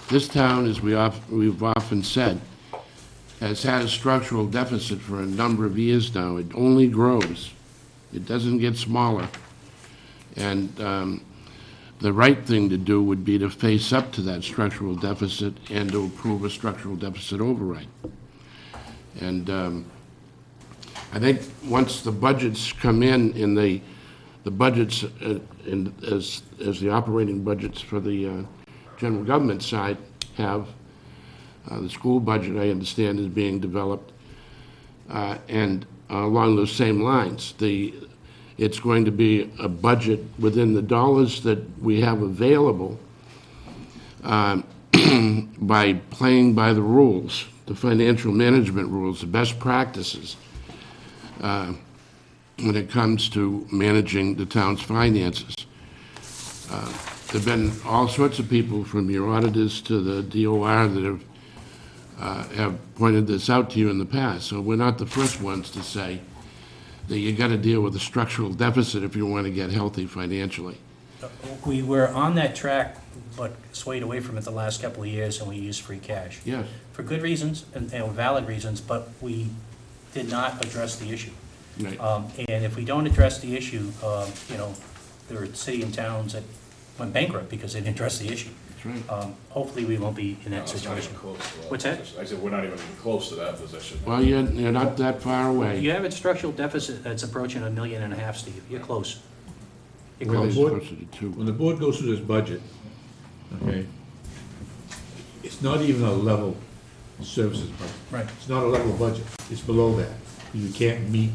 This town, as we've often said, has had a structural deficit for a number of years now. It only grows. It doesn't get smaller. And the right thing to do would be to face up to that structural deficit and to approve a structural deficit override. And I think once the budgets come in the budgets as the operating budgets for the general government side have, the school budget, I understand, is being developed, and along those same lines, it's going to be a budget within the dollars that we have available by playing by the rules, the financial management rules, the best practices when it comes to managing the town's finances. There have been all sorts of people, from your auditors to the DOR, that have pointed this out to you in the past. So we're not the first ones to say that you got to deal with a structural deficit if you want to get healthy financially. We were on that track, but swayed away from it the last couple of years, and we used free cash. Yes. For good reasons and valid reasons, but we did not address the issue. Right. And if we don't address the issue, there are city and towns that went bankrupt because they didn't address the issue. That's right. Hopefully, we won't be in No, that it's not situation. even close to that What's that? position. I said, we're not even close to that position. Well, you're not that far away. You have a structural deficit that's approaching $1.5 million, Steve. You're close. You're Well, close. it's closer to two. When the board goes through this budget, okay, it's not even a level services budget. Right. It's not a level budget, it's below that. You can't meet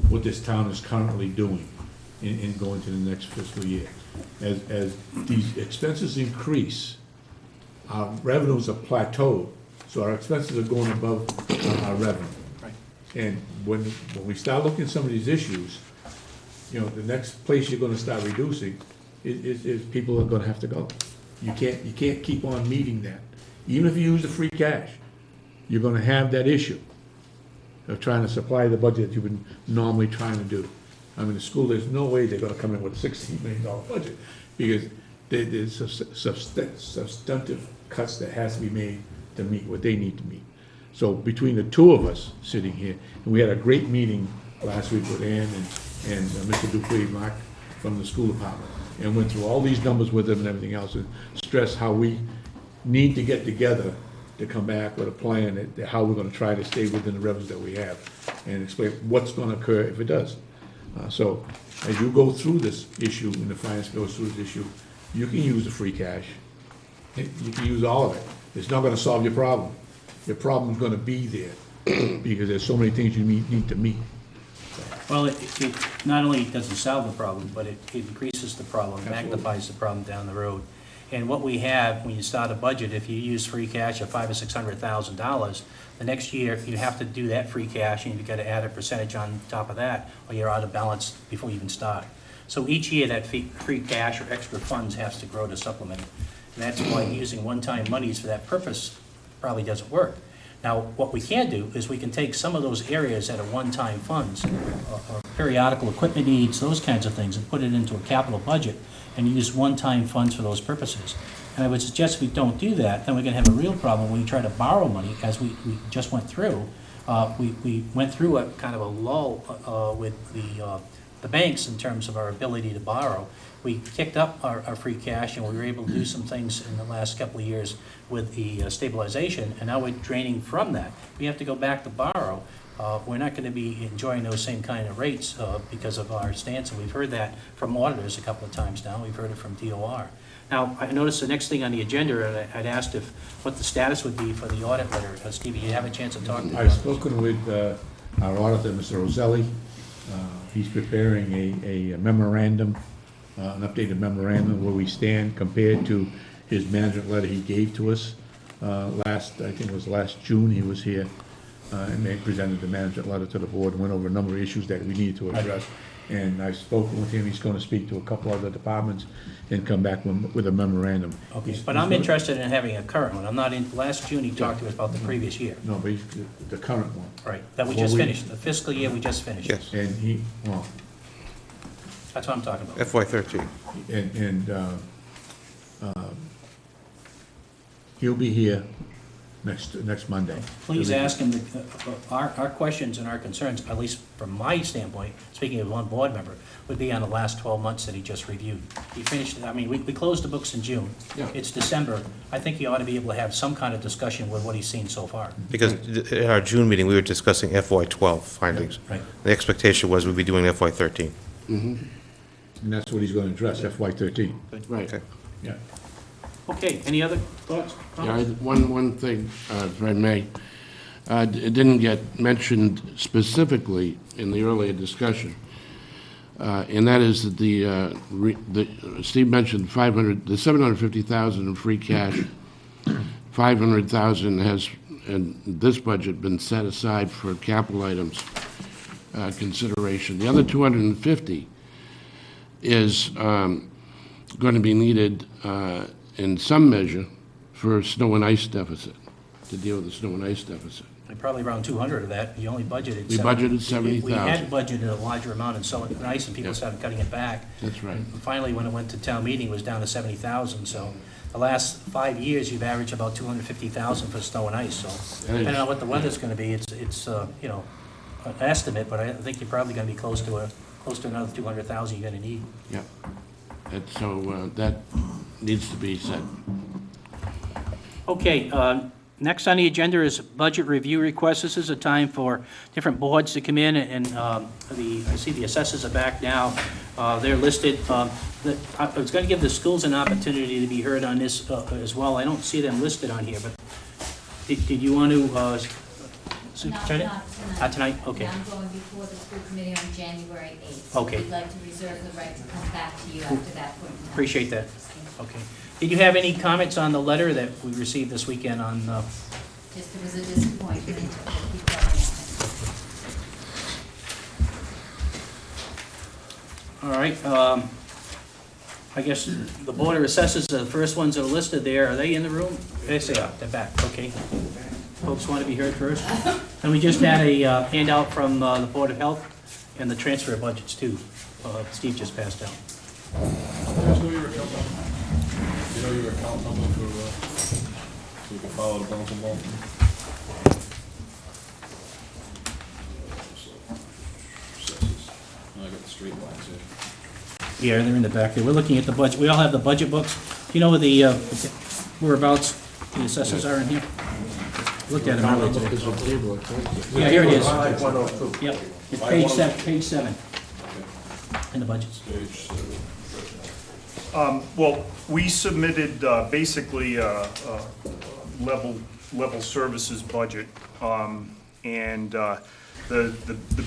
what this town is currently doing in going to the next fiscal year. As these expenses increase, our revenues are plateaued, so our expenses are going above our revenue. Right. And when we start looking at some of these issues, you know, the next place you're gonna start reducing is people are gonna have to go. You can't keep on meeting that. Even if you use the free cash, you're gonna have that issue of trying to supply the budget that you've been normally trying to do. I mean, the school, there's no way they're gonna come in with a $16 million budget, because there's substantive cuts that has to be made to meet what they need to meet. So between the two of us sitting here, and we had a great meeting last week with Ann and Mr. Dupuy, Mark, from the school department, and went through all these numbers with them and everything else, and stressed how we need to get together to come back with a plan, how we're gonna try to stay within the revenues that we have, and explain what's gonna occur if it does. So, as you go through this issue, and the finance goes through this issue, you can use the free cash. You can use all of it. It's not gonna solve your problem. Your problem's gonna be there, because there's so many things you need to meet. Well, it not only doesn't solve the problem, but it increases the problem, magnifies the problem down the road. And what we have, when you start a budget, if you use free cash of $500,000 or $600,000, the next year, you have to do that free cash, and you've got to add a percentage on top of that, or you're out of balance before you even start. So each year, that free cash or extra funds has to grow to supplement it. And that's why using one-time monies for that purpose probably doesn't work. Now, what we can do is we can take some of those areas that are one-time funds, or periodical equipment needs, those kinds of things, and put it into a capital budget and use one-time funds for those purposes. And I would suggest if we don't do that, then we're gonna have a real problem when we try to borrow money, as we just went through. We went through a kind of a lull with the banks in terms of our ability to borrow. We kicked up our free cash, and we were able to do some things in the last couple of years with the stabilization, and now we're draining from that. We have to go back to borrow. We're not going to be enjoying those same kind of rates because of our stance, and we've heard that from auditors a couple of times now. We've heard it from DOR. Now, I noticed the next thing on the agenda, and I'd asked what the status would be for the audit letter. Stevie, you have a chance to talk to I've spoken with our auditor, Mr. Roselli. He's preparing a memorandum, an updated memorandum where we stand compared to his management letter he gave to us I think it was last June, he was here and they presented the management letter to the board and went over a number of issues that we needed to address. And I've spoken with him, he's going to speak to a couple other departments and come back with a memorandum. Okay, but I'm interested in having a current one. I'm not in, last June he talked to us about the previous year. No, but the current one. Right, that we just finished, the fiscal year we just finished. Yes. And That's what I'm talking about. FY13. He'll be here next Monday. Please ask him, our questions and our concerns, at least from my standpoint, speaking of one board member, would be on the last 12 months that he just reviewed. He finished, I mean, we closed the books in June. Yeah. It's December. I think he ought to be able to have some kind of discussion with what he's seen so far. Because at our June meeting, we were discussing FY12 findings. Right. The expectation was we'd be doing FY13. Mm-hmm. And that's what he's going to address, FY13. Right. Okay. Yeah. Okay, any other thoughts? Yeah, one thing, if I may. It didn't get mentioned specifically in the earlier discussion, and that is that Steve mentioned the $750,000 in free cash. $500,000 has, in this budget, been set aside for capital items consideration. The other $250 is going to be needed in some measure for snow and ice deficit, to deal with the snow and ice deficit. Probably around 200 of that. You only budgeted. We budgeted 70,000. We had budgeted a larger amount in snow and ice, and people started cutting it back. That's right. And finally, when it went to town meeting, it was down to 70,000. So the last 5 years, you've averaged about 250,000 for snow and ice. So depending on what the weather's going to be, it's you know, an estimate, but I think you're probably going to be close to another 200,000 you're going to need. Yeah. And so that needs to be said. Okay, next on the agenda is budget review requests. This is a time for different boards to come in, and I see the assessors are back now. They're listed. I was going to give the schools an opportunity to be heard on this as well. I don't see them listed on here, but did you want to? Not tonight. Not tonight? Okay. I'm going before the school committee on January 8th. Okay. We'd like to reserve the right to come back to you after that point in time. Appreciate that. Okay. Did you have any comments on the letter that we received this weekend on? Just it was a disappointment. We'll keep going. All right. I guess the Board of Assessors, the first ones that are listed there, are they in the room? Yes, they are. They're back. Okay. Folks want to be heard first? And we just had a handout from the Board of Health and the transfer budgets too. Steve just passed out. You know your account number for, so you can follow the bouncing ball? I got the straight lines here. Yeah, they're in the back there. We're looking at the budget. We all have the budget books. Do you know where the whereabouts the assessors are in here? Looked at them earlier today. Yeah, here it is. 102. Yep, it's page seven in the budgets. Well, we submitted basically a level services budget, and the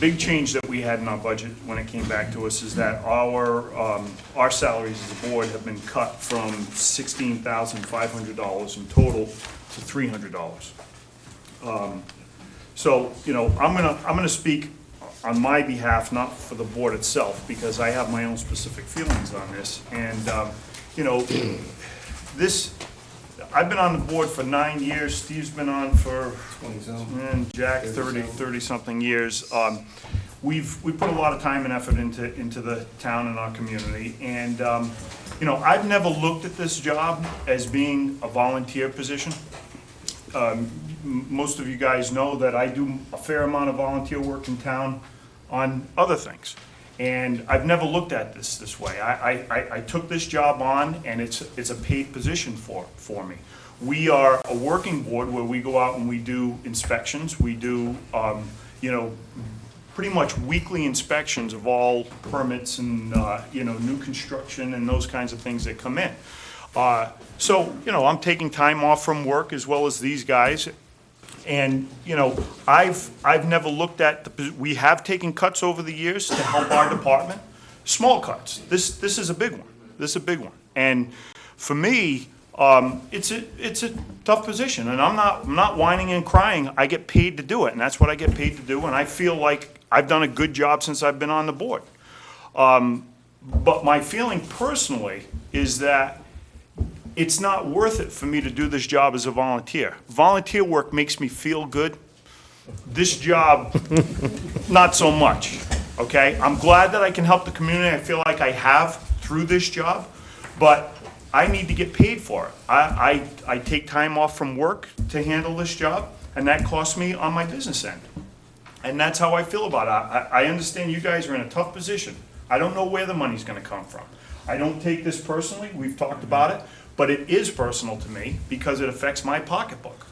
big change that we had in our budget when it came back to us is that our salaries as a board have been cut from $16,500 in total to $300. So, you know, I'm gonna speak on my behalf, not for the board itself, because I have my own specific feelings on this. And, you know, I've been on the board for 9 years, Steve's been on for, and Jack, 30-something years. We put a lot of time and effort into the town and our community. And, you know, I've never looked at this job as being a volunteer position. Most of you guys know that I do a fair amount of volunteer work in town on other things. And I've never looked at this way. I took this job on, and it's a paid position for me. We are a working board where we go out and we do inspections. We do, you know, pretty much weekly inspections of all permits and, you know, new construction and those kinds of things that come in. So, you know, I'm taking time off from work as well as these guys. And, you know, I've never looked at, we have taken cuts over the years to help our department. Small cuts. This is a big one. This is a big one. And for me, it's a tough position. And I'm not whining and crying. I get paid to do it, and that's what I get paid to do. And I feel like I've done a good job since I've been on the board. But my feeling personally is that it's not worth it for me to do this job as a volunteer. Volunteer work makes me feel good. This job, not so much, okay? I'm glad that I can help the community. I feel like I have through this job, but I need to get paid for it. I take time off from work to handle this job, and that costs me on my business end. And that's how I feel about it. I understand you guys are in a tough position. I don't know where the money's gonna come from. I don't take this personally, we've talked about it, but it is personal to me because it affects my pocketbook.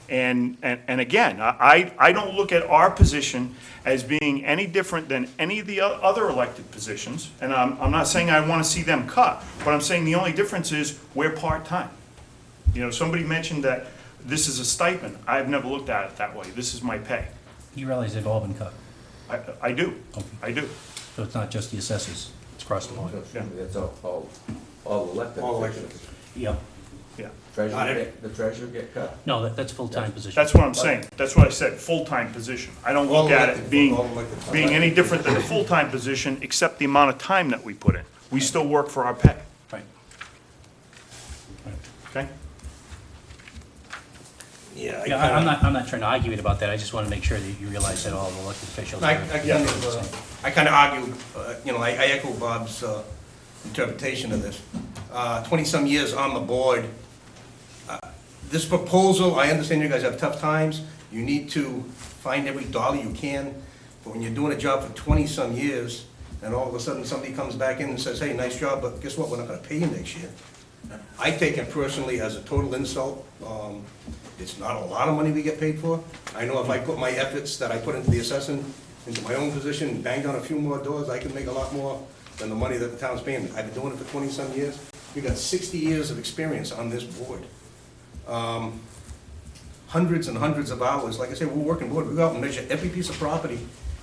And again, I don't look at our position as being any different than any of the other elected positions. And I'm not saying I want to see them cut, but I'm saying the only difference is we're part-time. You know, somebody mentioned that this is a stipend. I've never looked at it that way. This is my pay. You realize they've all been cut? I do. Okay. I do. So it's not just the assessors, it's across the board? That's all elected. All elected. Yeah. Yeah. The treasurer get cut? No, that's full-time position. That's what I'm saying. That's what I said, full-time position. I don't look at it being any different than a full-time position, except the amount of time that we put in. We still work for our pay. Right. Okay? Yeah, I'm not trying to argue it about that. I just want to make sure that you realize that all the elected officials are. I kind of argue, you know, I echo Bob's interpretation of this. 20-some years on the board, this proposal, I understand you guys have tough times. You need to find every dollar you can. But when you're doing a job for 20-some years, and all of a sudden somebody comes back in and says, hey, nice job, but guess what, we're not gonna pay you next year. I take it personally as a total insult. It's not a lot of money we get paid for. I know if I put my efforts that I put into the assessing, into my own position, and banged on a few more doors, I can make a lot more than the money that the town's paying me. I've been doing it for 20-some years. We've got 60 years of experience on this board. Hundreds and hundreds of hours. Like I said, we're working board. We go out and measure every piece of property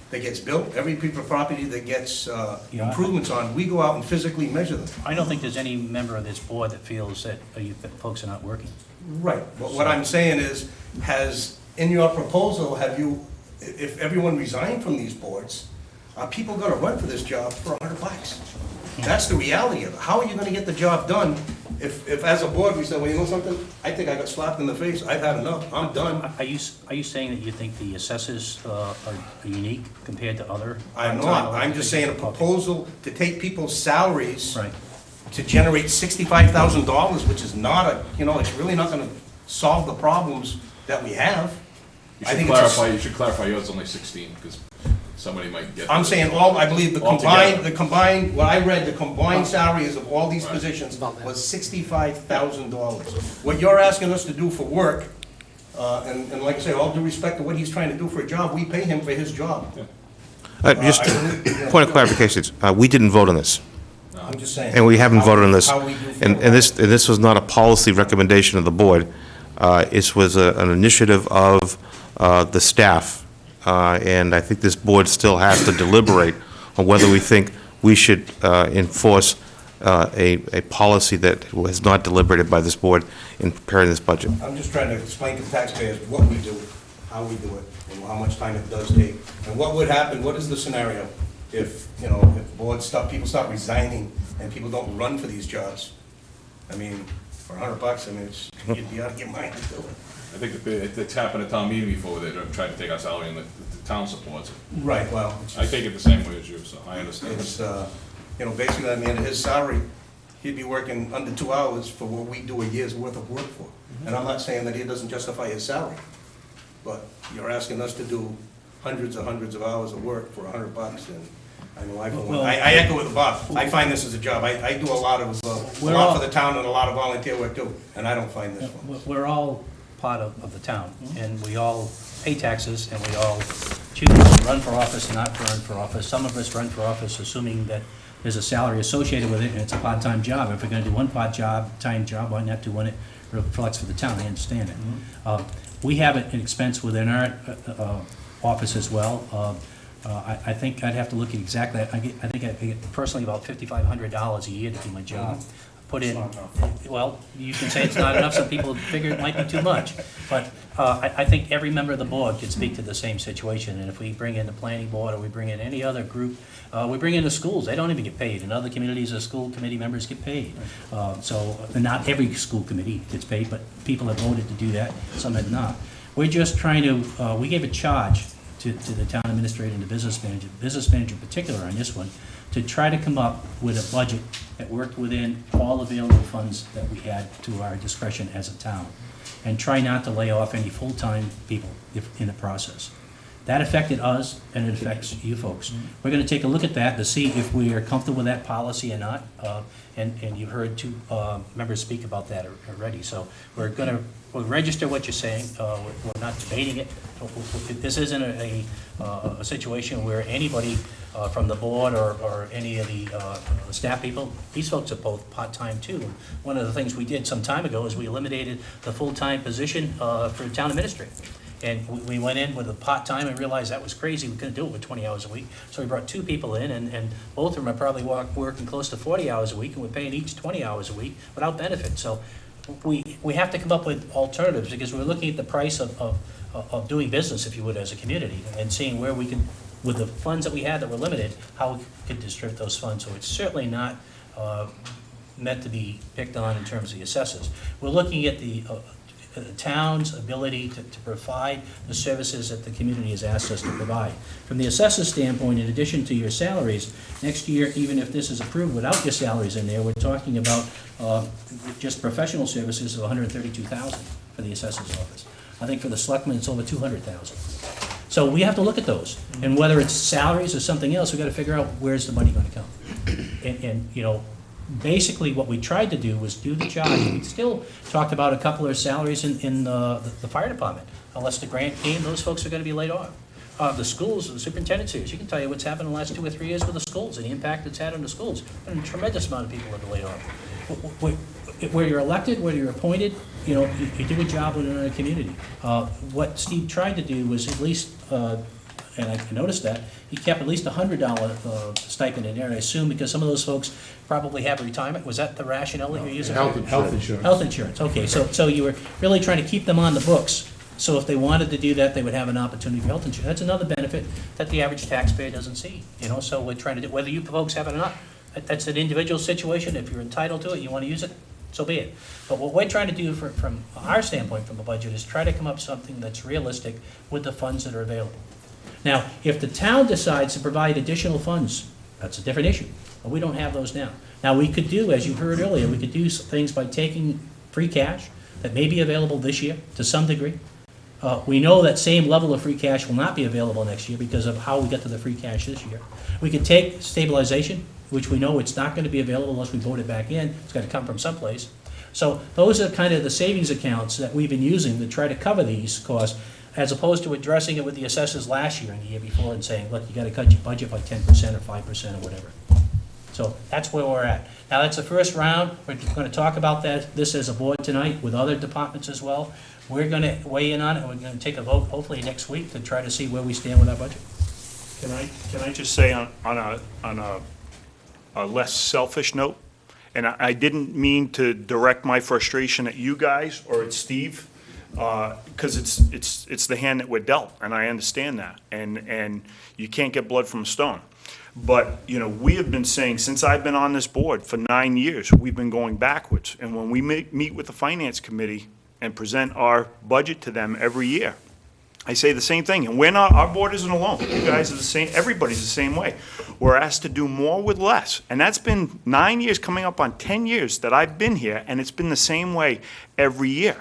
that gets built, every piece of property that gets improvements on. We go out and physically measure them. I don't think there's any member of this board that feels that you folks are not working. Right. But what I'm saying is, in your proposal, have you, if everyone resigned from these boards, are people gonna run for this job for $100? That's the reality of it. How are you gonna get the job done if as a board we say, well, you know something? I think I got slapped in the face. I've had enough. I'm done. Are you saying that you think the assessors are unique compared to other? I'm not. I'm just saying a proposal to take people's salaries to generate $65,000, which is not a, it's really not gonna solve the problems that we have. You should clarify yours only 16, because somebody might get. I'm saying I believe the combined, what I read, the combined salaries of all these positions was $65,000. What you're asking us to do for work, and like I say, all due respect to what he's trying to do for a job, we pay him for his job. Just point of clarification, we didn't vote on this. I'm just saying. And we haven't voted on this. How we do And this was not a policy recommendation of the board. It was an initiative of the staff. And I think this board still has to deliberate on whether we think we should enforce a policy that was not deliberated by this board in preparing this budget. I'm just trying to explain to taxpayers what we do, how we do it, and how much time it does take. And what would happen, what is the scenario if, if people stop resigning and people don't run for these jobs? I mean, for $100, I mean, you'd be out of your mind to do it. I think it's happened at town meeting before, they tried to take our salary and the town supports it. Right, well. I take it the same way as you, so I understand. It's, basically on the end of his salary, he'd be working under 2 hours for what we do a year's worth of work for. And I'm not saying that he doesn't justify his salary, but you're asking us to do hundreds of hours of work for $100, and I know I echo with Bob. I find this as a job. I do a lot for the town and a lot of volunteer work too, and I don't find this one. We're all part of the town, and we all pay taxes, and we all choose to run for office and not to run for office. Some of us run for office assuming that there's a salary associated with it, and it's a part-time job. If we're gonna do one part-time job, why not do one that reflects for the town? I understand it. We have an expense within our office as well. I think I'd have to look at exactly, I think I get personally about $5,500 a year to do my job. Put in, well, you can say it's not enough, some people figure it might be too much, but I think every member of the board could speak to the same situation, and if we bring in the planning board, or we bring in any other group, we bring in the schools, they don't even get paid. In other communities, the school committee members get paid. And not every school committee gets paid, but people have voted to do that, some have not. We're just trying to, we gave a charge to the town administrator and the business manager in particular on this one, to try to come up with a budget that worked within all available funds that we had to our discretion as a town, and try not to lay off any full-time people in the process. That affected us, and it affects you folks. We're going to take a look at that to see if we are comfortable with that policy or not, and you've heard two members speak about that already. So we're going to register what you're saying. We're not debating it. This isn't a situation where anybody from the board or any of the staff people, these folks are both part-time too. One of the things we did some time ago is we eliminated the full-time position for town administrator. And we went in with a part-time and realized that was crazy. We couldn't do it with 20 hours a week. So we brought two people in, and both of them are probably working close to 40 hours a week, and we're paying each 20 hours a week without benefit. So we have to come up with alternatives, because we're looking at the price of doing business, if you would, as a community, and seeing where we can, with the funds that we had that were limited, how we could distribute those funds. So it's certainly not meant to be picked on in terms of the assessors. We're looking at the town's ability to provide the services that the community has asked us to provide. From the assessor's standpoint, in addition to your salaries, next year, even if this is approved without your salaries in there, we're talking about just professional services of $132,000 for the assessor's office. I think for the selectmen, it's over $200,000. So we have to look at those, and whether it's salaries or something else, we've got to figure out where's the money going to come. And, you know, basically what we tried to do was do the job. We still talked about a couple of salaries in the fire department. Unless the grant came, those folks are going to be laid off. The schools, the superintendent's here, she can tell you what's happened in the last 2 or 3 years with the schools and the impact it's had on the schools. And a tremendous amount of people have been laid off. Where you're elected, where you're appointed, you know, you do a job within a community. What Steve tried to do was at least, and I noticed that, he kept at least $100 stipend in there, I assume because some of those folks probably have retirement. Was that the rationale that you're using? Health insurance. Health insurance, okay. So you were really trying to keep them on the books. So if they wanted to do that, they would have an opportunity for health insurance. That's another benefit that the average taxpayer doesn't see, you know, so we're trying to do, whether you folks have it or not, that's an individual situation. If you're entitled to it, you want to use it, so be it. But what we're trying to do from our standpoint from the budget is try to come up with something that's realistic with the funds that are available. Now, if the town decides to provide additional funds, that's a different issue, but we don't have those now. Now, we could do, as you heard earlier, we could do things by taking free cash that may be available this year to some degree. We know that same level of free cash will not be available next year because of how we got to the free cash this year. We could take stabilization, which we know it's not going to be available unless we vote it back in. It's got to come from someplace. So those are kind of the savings accounts that we've been using to try to cover these costs, as opposed to addressing it with the assessors last year and the year before and saying, look, you got to cut your budget by 10% or 5% or whatever. So that's where we're at. Now, that's the first round. We're going to talk about this as a board tonight with other departments as well. We're going to weigh in on it, and we're going to take a vote hopefully next week to try to see where we stand with our budget. Can I just say on a less selfish note, and I didn't mean to direct my frustration at you guys or at Steve, because it's the hand that we're dealt, and I understand that, and you can't get blood from a stone. But, you know, we have been saying, since I've been on this board for 9 years, we've been going backwards. And when we meet with the Finance Committee and present our budget to them every year, I say the same thing. And we're not, our board isn't alone. You guys are the same, everybody's the same way. We're asked to do more with less. And that's been 9 years, coming up on 10 years that I've been here, and it's been the same way every year.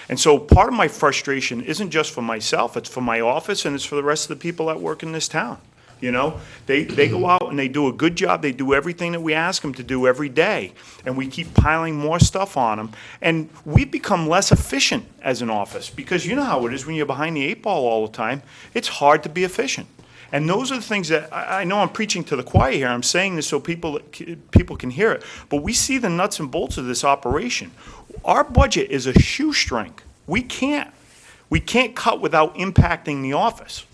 And so part of my frustration isn't just for myself, it's for my office and it's for the rest of the people that work in this town. You know, they go out and they do a good job. They do everything that we ask them to do every day. And we keep piling more stuff on them. And we become less efficient as an office because you know how it is when you're behind the 8 ball all the time. It's hard to be efficient. And those are the things that, I know I'm preaching to the choir here. I'm saying this so people can hear it. But we see the nuts and bolts of this operation. Our budget is a shoestring. We can't cut without impacting the office.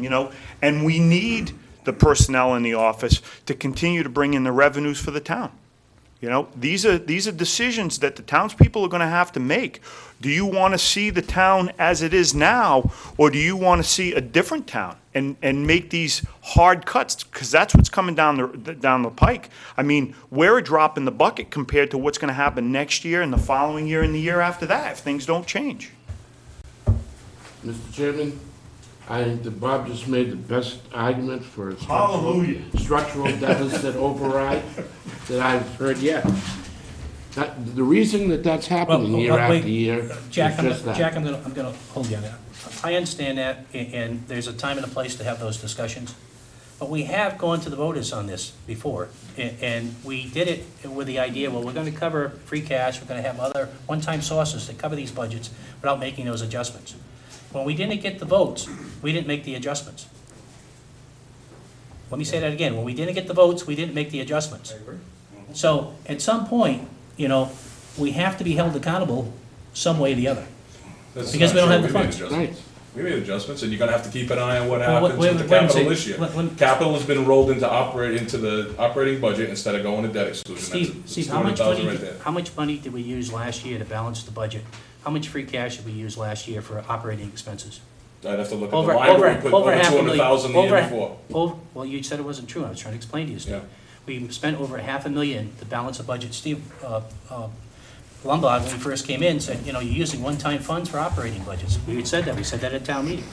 You know, and we need the personnel in the office to continue to bring in the revenues for the town. You know, these are decisions that the townspeople are going to have to make. Do you want to see the town as it is now, or do you want to see a different town and make these hard cuts? Because that's what's coming down the pike. I mean, we're a drop in the bucket compared to what's going to happen next year and the following year and the year after that if things don't change. Mr. Chairman, I think that Bob just made the best argument for a structural deficit override that I've heard yet. The reason that that's happening year after year is just that. Jack, I'm going to hold you on that. I understand that, and there's a time and a place to have those discussions. But we have gone to the voters on this before, and we did it with the idea, well, we're going to cover free cash, we're going to have other one-time sources to cover these budgets without making those adjustments. When we didn't get the votes, we didn't make the adjustments. Let me say that again. When we didn't get the votes, we didn't make the adjustments. So at some point, you know, we have to be held accountable some way or the other. Because we don't have the funds. We made adjustments, and you're going to have to keep an eye on what happens with the capital this year. Capital has been rolled into the operating budget instead of going to debt exclusion. Steve, how much money did we use last year to balance the budget? How much free cash did we use last year for operating expenses? I'd have to look at the line, but we put over 200,000 the year before. Well, you said it wasn't true. I was trying to explain to you, Steve. Yeah. We spent over $500,000 to balance the budget. Steve Lombard, when we first came in, said, you know, you're using one-time funds for operating budgets. We said that. We said that at town meeting.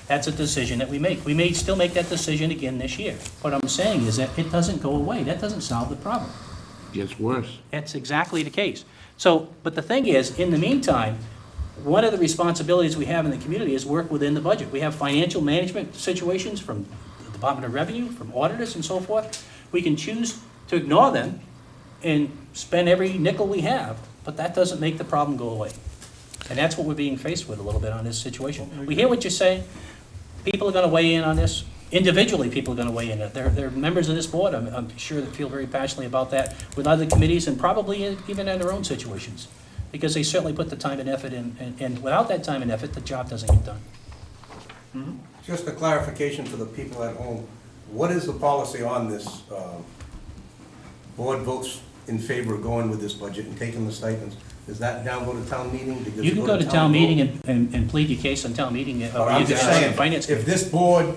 That's a decision that we make. We may still make that decision again this year. What I'm saying is that it doesn't go away. That doesn't solve the problem. It gets worse. That's exactly the case. So, but the thing is, in the meantime, one of the responsibilities we have in the community is work within the budget. We have financial management situations from the Department of Revenue, from auditors and so forth. We can choose to ignore them and spend every nickel we have, but that doesn't make the problem go away. And that's what we're being faced with a little bit on this situation. We hear what you're saying. People are going to weigh in on this. Individually, people are going to weigh in. They're members of this board, I'm sure, that feel very passionately about that with other committees and probably even in their own situations, because they certainly put the time and effort in, and without that time and effort, the job doesn't get done. Just a clarification for the people at home. What is the policy on this? Board votes in favor of going with this budget and taking the stipends. Does that now go to town meeting? You can go to town meeting and plead your case on town meeting, or I'm you can just ask the saying, finance if committee. this board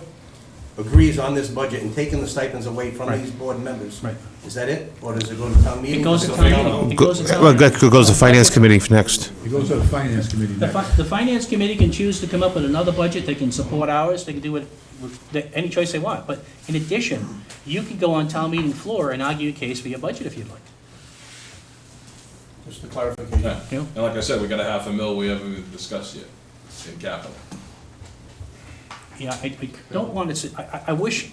agrees on this budget and taking the stipends away from these board members, is that it? Or does it go to town meeting? It goes to town meeting. It goes to town Well, meeting. that goes to Finance Committee next. It goes to the Finance Committee The next. the finance committee can choose to come up with another budget, they can support ours, they can do it with any choice they want. But in addition, you can go on town meeting floor and argue a case for your budget if you'd like. Just a clarification. Yeah. And like I said, we got a $500,000 we haven't even discussed yet in capital. Yeah, I don't want to say, I wish.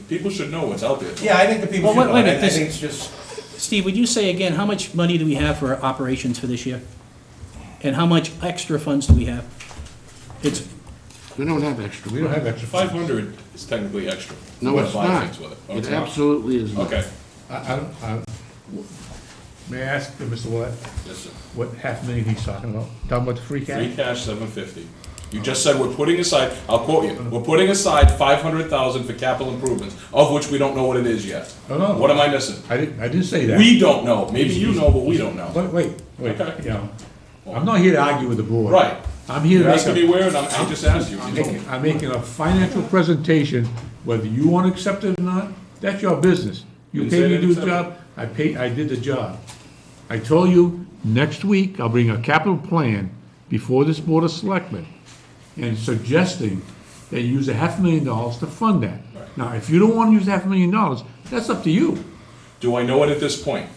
People should know what's out there. Yeah, I think the people Well, should know. wait a I minute, think it's just, Steve, would you say again, how much money do we have for operations for this year? And how much extra funds do we have? It's, We don't have extra. We don't have extra. 500 is technically extra. No, We're it's buying not. things with it. Oh, It it's not? absolutely is not. Okay. May I ask Mr. Willett, Yes, sir. what $500,000 he's talking about? Talking about the free cash? Free cash, 750. You just said we're putting aside, I'll quote you, we're putting aside 500,000 for capital improvements, of which we don't know what it is yet. No. What am I missing? I didn't say that. We don't know. Maybe you know, but we don't know. Wait, Okay. you know, I'm not here to argue with the board. Right. I'm here to You're make asking me a, where, and I just asked you. You told me. I'm making a financial presentation, whether you want to accept it or not, that's your business. You Didn't paid say me I to do didn't the job, I did the job. I told you, next week, I'll bring a capital plan before this Board of Selectmen and suggesting that you use $500,000 to fund that. Now, if you don't want to use $500,000, that's up to you. Do I know it at this point?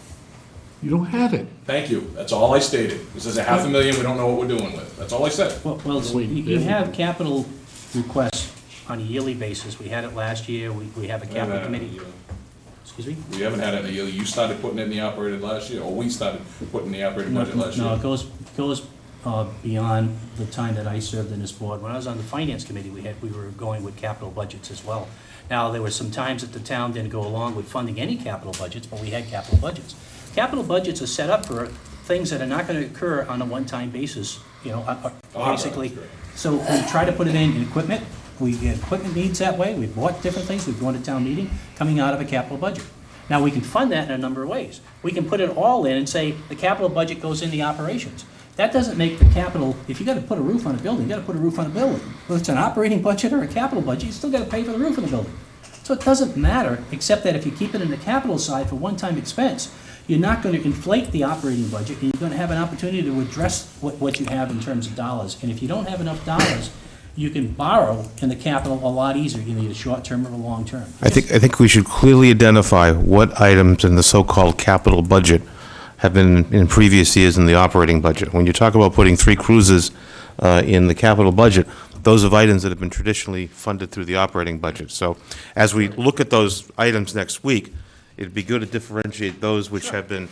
You don't have it. Thank you. That's all I stated. This is $500,000, we don't know what we're doing with it. That's all I said. well, you have capital requests on a yearly basis. We had it last year, we have a capital committee. Excuse me? We haven't had it in a year. You started putting it in the operated last year, or we started putting in the operating budget last year? No, it goes beyond the time that I served in this board. When I was on the finance committee, we were going with capital budgets as well. Now, there were some times that the town didn't go along with funding any capital budgets, but we had capital budgets. Capital budgets are set up for things that are not going to occur on a one-time basis, you know, basically. So we try to put it in equipment. We get equipment needs that way. We've bought different things. We've gone to town meeting coming out of a capital budget. Now, we can fund that in a number of ways. We can put it all in and say the capital budget goes in the operations. That doesn't make the capital, if you got to put a roof on a building, you got to put a roof on a building. Whether it's an operating budget or a capital budget, you still got to pay for the roof of the building. So it doesn't matter, except that if you keep it in the capital side for one-time expense, you're not going to inflate the operating budget, and you're going to have an opportunity to address what you have in terms of dollars. And if you don't have enough dollars, you can borrow in the capital a lot easier, either short-term or long-term. I think we should clearly identify what items in the so-called capital budget have been in previous years in the operating budget. When you talk about putting 3 cruises in the capital budget, those are items that have been traditionally funded through the operating budget. So as we look at those items next week, it'd be good to differentiate those which have been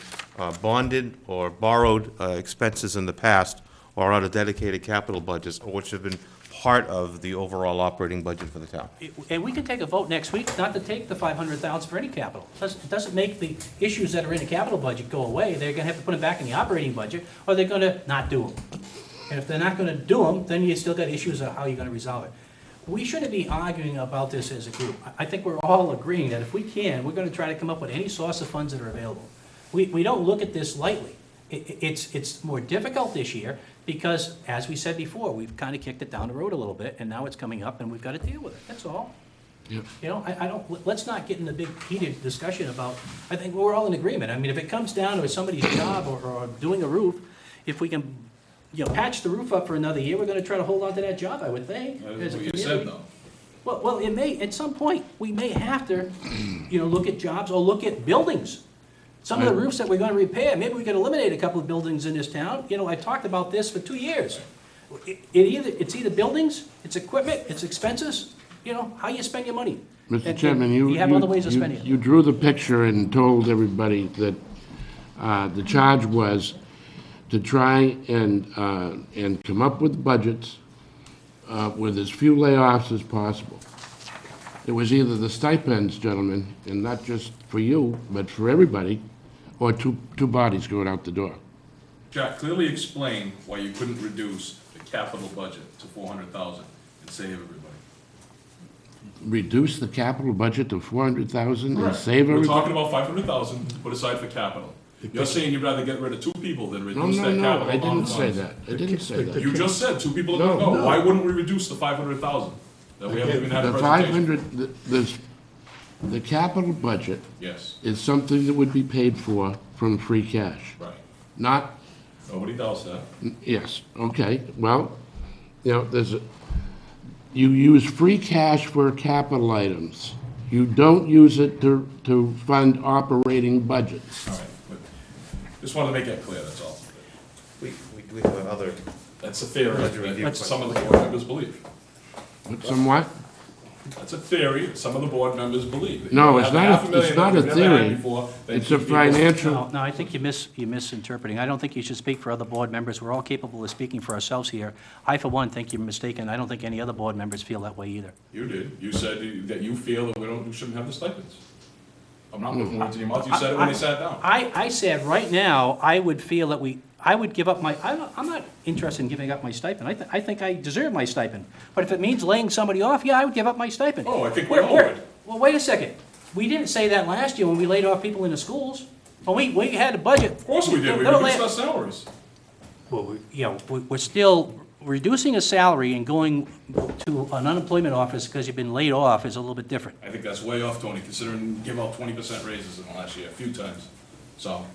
bonded or borrowed expenses in the past or out of dedicated capital budgets, or which have been part of the overall operating budget for the town. And we can take a vote next week not to take the $500,000 for any capital. It doesn't make the issues that are in the capital budget go away. They're going to have to put them back in the operating budget, or they're going to not do them. And if they're not going to do them, then you still got issues of how you're going to resolve it. We shouldn't be arguing about this as a group. I think we're all agreeing that if we can, we're going to try to come up with any source of funds that are available. We don't look at this lightly. It's more difficult this year because, as we said before, we've kind of kicked it down the road a little bit, and now it's coming up, and we've got to deal with it. That's all. Yep. You know, I don't, let's not get in a big heated discussion about, I think we're all in agreement. I mean, if it comes down to somebody's job or doing a roof, if we can, you know, patch the roof up for another year, we're going to try to hold on to that job, I would think. That as is a what you community. said, though. Well, it may, at some point, we may have to, you know, look at jobs or look at buildings. Some of the roofs that we're going to repair, maybe we could eliminate a couple of buildings in this town. You know, I talked about this for 2 years. it's either buildings, it's equipment, it's expenses, how you spend your money. Mr. And Chairman, you have other ways of spending it. you drew the picture and told everybody that the charge was to try and come up with budgets with as few layoffs as possible. It was either the stipends, gentlemen, and not just for you, but for everybody, or two bodies going out the door. Jack, clearly explain why you couldn't reduce the capital budget to 400,000 and save everybody. Reduce the capital budget to 400,000 and Correct. save We're everybody? talking about 500,000 to put aside for capital. You're saying you'd rather get rid of 2 people than reduce No, that no, capital. no, I didn't amount of say funds. that. I didn't say that. You just said 2 people are No, gonna go. no. Why wouldn't we reduce the 500,000 that we haven't even had a The presentation? 500, the capital budget Yes, is something that would be paid for from free cash. right. Not, Nobody doubts that. yes, okay, well, you use free cash for capital items. You don't use it to fund operating budgets. All right, but just wanted to make that clear, that's all. We have other. That's a theory Budget review that some of the board members believe. Somewhat? That's a theory that some of the board members believe. No, You it's have not half a- million it's not that a we've never had theory. before, then It's a keep people- financial- No, I think you're misinterpreting. I don't think you should speak for other board members. We're all capable of speaking for ourselves here. I, for one, think you're mistaken. I don't think any other board members feel that way either. You did. You said that you feel that we shouldn't have the stipends. I'm not putting words in your mouth. You said it when they sat down. I said, right now, I would feel that I would give up I'm not interested in giving up my stipend. I think I deserve my stipend. But if it means laying somebody off, yeah, I would give up my stipend. Oh, I think we all would. Well, wait a second. We didn't say that last year when we laid off people in the schools. When we had a budget. Of course we did. We reduced our salaries. Well, we're still reducing a salary and going to an unemployment office because you've been laid off is a little bit different. I think that's way off, Tony, considering give out 20% raises in the last year, a few times. So,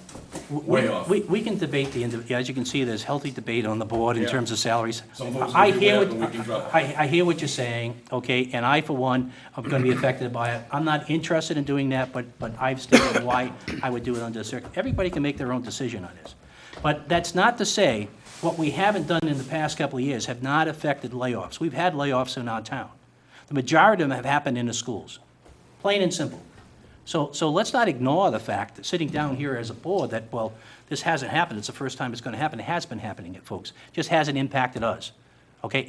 way off. We can debate as you can see, there's healthy debate on the board in Yeah. terms of salaries. Some folks I will do hear that, what, but we can drop it. I hear what you're saying, okay, and I, for one, am going to be affected by it. I'm not interested in doing that, but I've stated why I would do it under the circumstances. Everybody can make their own decision on this. But that's not to say what we haven't done in the past couple of years have not affected layoffs. We've had layoffs in our town. The majority of them have happened in the schools, plain and simple. So let's not ignore the fact that sitting down here as a board that, well, this hasn't happened, it's the first time it's going to happen. It has been happening, folks. Just hasn't impacted us. Okay,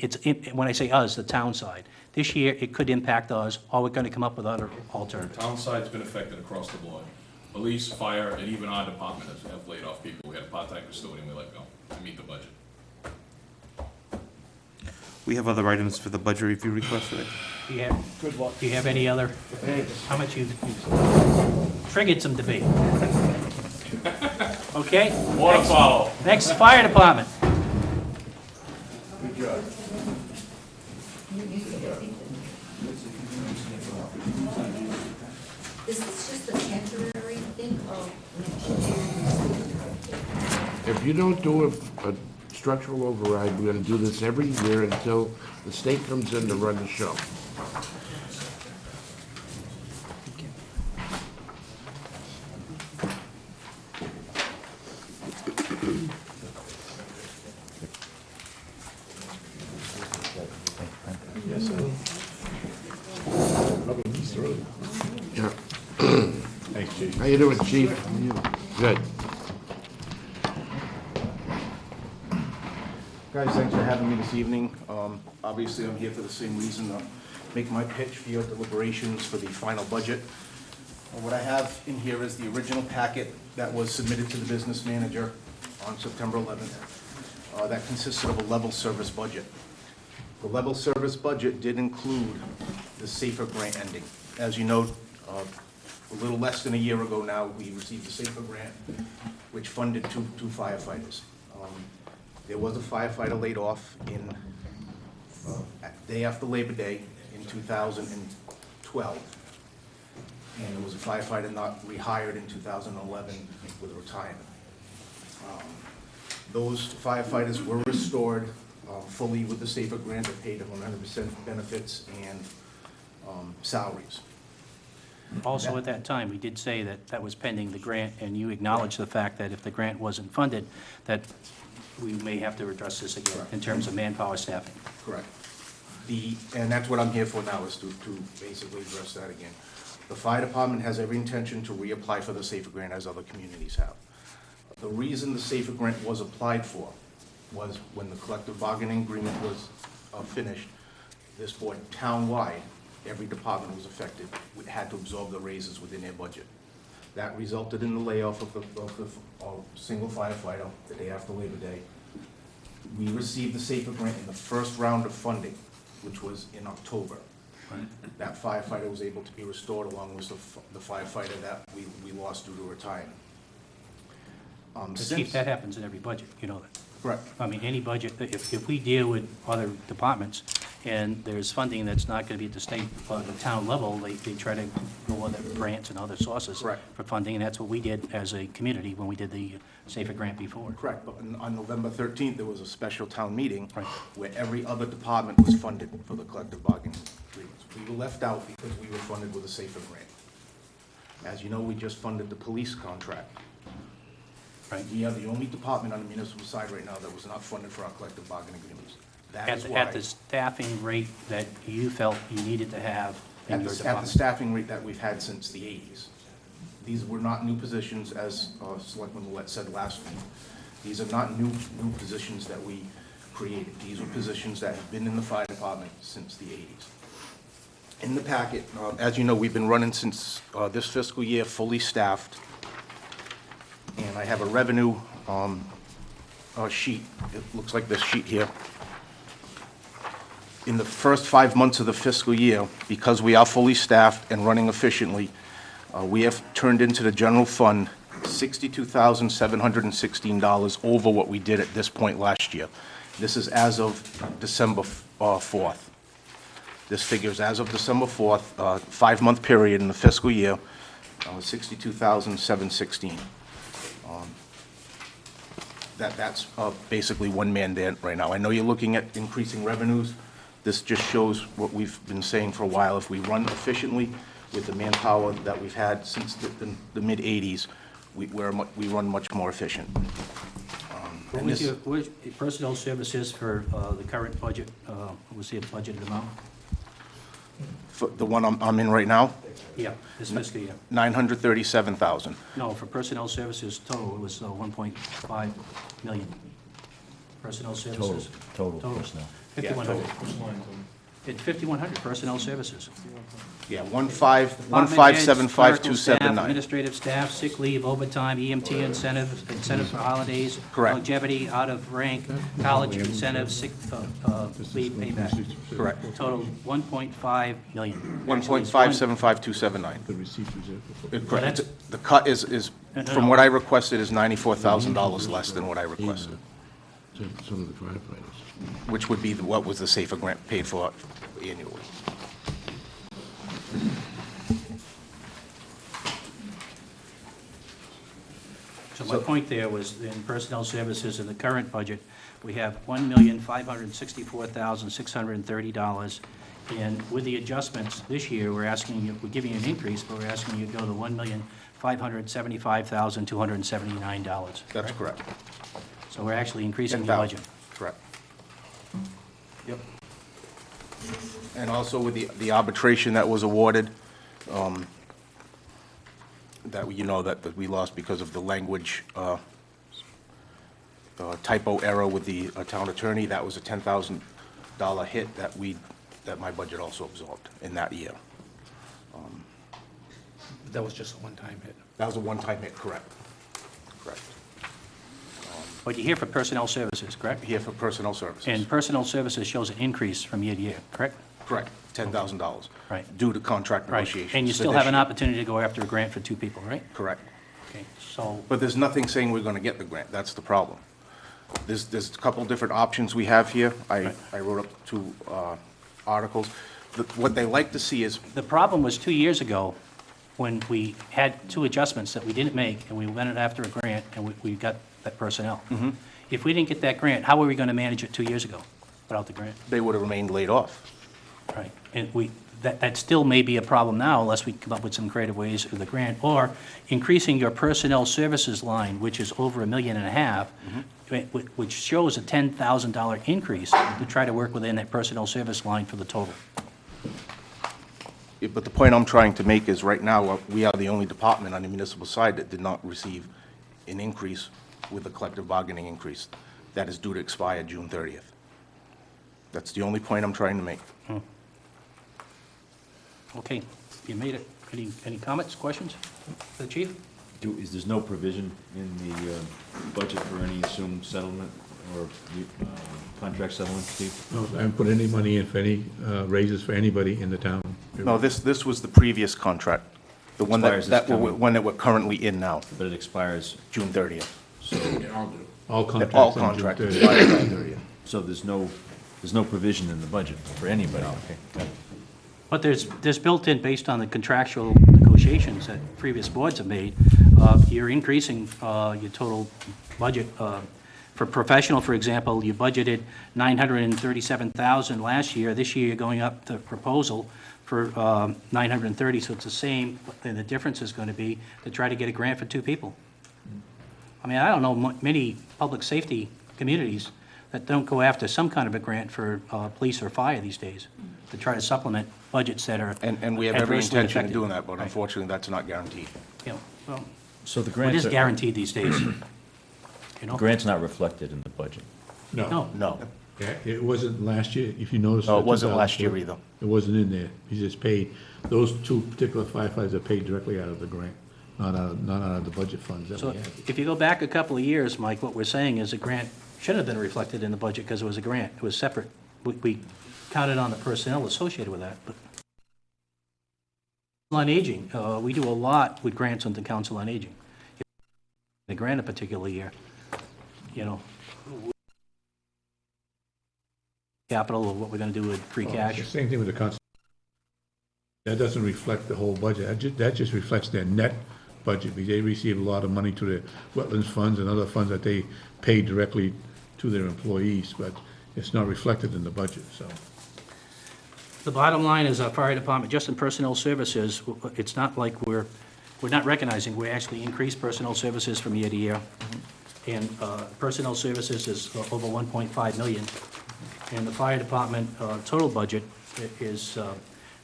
when I say us, the town side. This year, it could impact us, or we're going to come up with other alternatives. Town side's been affected across the board. Police, fire, and even our department have laid off people. We had a part-time custodian we let go to meet the budget. We have other items for the budget review request today. Do you have any other? How much you've triggered some debate? Okay? More to follow. Next, fire department. Good job. Is this just a temporary thing or next year? If you don't do a structural override, we're gonna do this every year until the state comes in to run the show. Yeah. Thanks, Chief. How you doing, Chief? Good. Guys, thanks for having me this evening. Obviously, I'm here for the same reason, to make my pitch for your deliberations for the final budget. What I have in here is the original packet that was submitted to the business manager on September 11th. That consisted of a level service budget. The level service budget did include the SAFER grant ending. As you know, a little less than a year ago now, we received the SAFER grant, which funded two firefighters. There was a firefighter laid off day after Labor Day in 2012. And there was a firefighter not rehired in 2011 with retirement. Those firefighters were restored fully with the SAFER grant. They paid 100% benefits and salaries. Also, at that time, we did say that that was pending the grant, and you acknowledged the fact that if the grant wasn't funded, that we may have to address this again in terms of manpower staffing. Correct. And that's what I'm here for now, is to basically address that again. The fire department has every intention to reapply for the SAFER grant as other communities have. The reason the SAFER grant was applied for was when the collective bargaining agreement was finished, this board townwide, every department was affected, had to absorb the raises within their budget. That resulted in the layoff of the single firefighter the day after Labor Day. We received the SAFER grant in the first round of funding, which was in October. That firefighter was able to be restored along with the firefighter that we lost due to retirement. Chief, that happens in every budget, you know that. Correct. I mean, any budget, if we deal with other departments and there's funding that's not going to be at the state or the town level, they try to go other grants and other sources for funding, and that's what we did as a community when we did the SAFER grant before. Correct, but on November 13th, there was a special town meeting where every other department was funded for the collective bargaining agreements. We were left out because we were funded with a SAFER grant. As you know, we just funded the police contract. We are the only department on the municipal side right now that was not funded for our collective bargaining agreements. That is why. At the staffing rate that you felt you needed to have in your At department. the staffing rate that we've had since the 80s. These were not new positions, as Selectman Willett said last week. These are not new positions that we created. These are positions that have been in the fire department since the 80s. In the packet, as you know, we've been running since this fiscal year fully staffed. And I have a revenue sheet. It looks like this sheet here. In the first 5 months of the fiscal year, because we are fully staffed and running efficiently, we have turned into the general fund $62,716 over what we did at this point last year. This is as of December 4th. This figure is as of December 4th, 5-month period in the fiscal year, $62,716. That's basically one man there right now. I know you're looking at increasing revenues. This just shows what we've been saying for a while. If we run efficiently with the manpower that we've had since the mid-'80s, we run much more efficient. What was your personnel services for the current budget? What was the budgeted amount? For the one I'm in right now? Yeah, this fiscal year. $937,000. No, for personnel services total, it was 1.5 million. Personnel services. Total personnel. 5,100. It's 5,100 personnel services. Yeah, 1575279. Administrative staff, sick leave, overtime, EMT incentive for holidays. Correct. Longevity, out of rank, college incentive, sick leave payback. Correct. Total 1.5 million. 1.575,279. Correct. The cut is, from what I requested, is $94,000 less than what I requested. Some of the firefighters. Which would be what was the SAFER grant paid for annually. So my point there was, in personnel services in the current budget, we have $1,564,630. And with the adjustments this year, we're giving you an increase, but we're asking you to go to $1,575,279. That's correct. So we're actually increasing the budget. Correct. Yep. And also with the arbitration that was awarded, that we lost because of the language typo error with the town attorney, that was a $10,000 hit that my budget also absorbed in that year. That was just a one-time hit. That was a one-time hit, correct. Correct. But you're here for personnel services, correct? Here for personnel services. And personnel services shows an increase from year to year, correct? Correct, $10,000. Right. Due to contract Right. negotiations. And you still have an opportunity to go after a grant for 2 people, right? Correct. Okay, so, But there's nothing saying we're going to get the grant. That's the problem. There's a couple different options we have here. I wrote up 2 articles. What they like to see is... the problem was 2 years ago, when we had 2 adjustments that we didn't make, and we went after a grant, and we got that personnel. Mm-hmm. If we didn't get that grant, how were we going to manage it 2 years ago without the grant? They would have remained laid off. Right, and that still may be a problem now unless we come up with some creative ways for the grant, or increasing your personnel services line, which is over $1.5 million, which shows a $10,000 increase to try to work within that personnel service line for the total. Yeah, but the point I'm trying to make is, right now, we are the only department on the municipal side that did not receive an increase with the collective bargaining increase. That is due to expire June 30th. That's the only point I'm trying to make. Okay, you made it. Any comments, questions for the chief? There's no provision in the budget for any assumed settlement or contract settlement, Steve? No, I haven't put any money in for any raises for anybody in the town. No, this was the previous contract, the one Expires that this coming- one that we're currently in now, But it expires, June 30th. so, All contracts All on June contracts 30th. expire June 30th. so there's no provision in the budget for anybody? Okay, got it. But there's built in, based on the contractual negotiations that previous boards have made, you're increasing your total budget. For professional, for example, you budgeted $937,000 last year. This year, you're going up the proposal for $930, so it's the same, and the difference is going to be to try to get a grant for two people. I mean, I don't know many public safety communities that don't go after some kind of a grant for police or fire these days, to try to supplement budgets that are And we have every adversely intention of affected. doing that, but unfortunately, that's not guaranteed. You know, well, So the it grants is are... guaranteed these days. You know? Grant's not reflected in the budget. No. No. Yeah, it wasn't last year, if you notice. No, it wasn't last year either. It wasn't in there. He just paid, those two particular firefighters are paid directly out of the grant, not out of the budget funds that So we have. if you go back a couple of years, Mike, what we're saying is a grant should have been reflected in the budget because it was a grant. It was separate. We counted on the personnel associated with that, but on Aging, we do a lot with grants on the Council on Aging. The grant a particular year, you know, capital of what we're going to do with free cash. It's the same thing with the council. That doesn't reflect the whole budget. That just reflects their net budget, because they receive a lot of money to the wetlands funds and other funds that they pay directly to their employees, but it's not reflected in the budget, so. The bottom line is our fire department, just in personnel services, it's not like we're not recognizing, we actually increase personnel services from year to year. And personnel services is over 1.5 million. And the fire department total budget is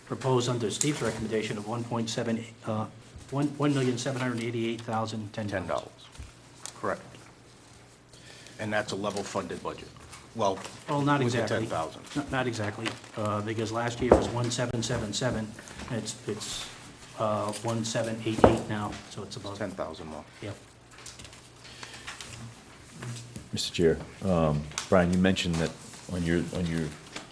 proposed under Steve's recommendation of $1,788,010. Correct. And that's a level funded budget. Well, Not with the exactly. 10,000. Not exactly, because last year was 1,777, and it's 1,788 now, so it's about 10,000 more. Yep. Mr. Chair, Brian, you mentioned that on your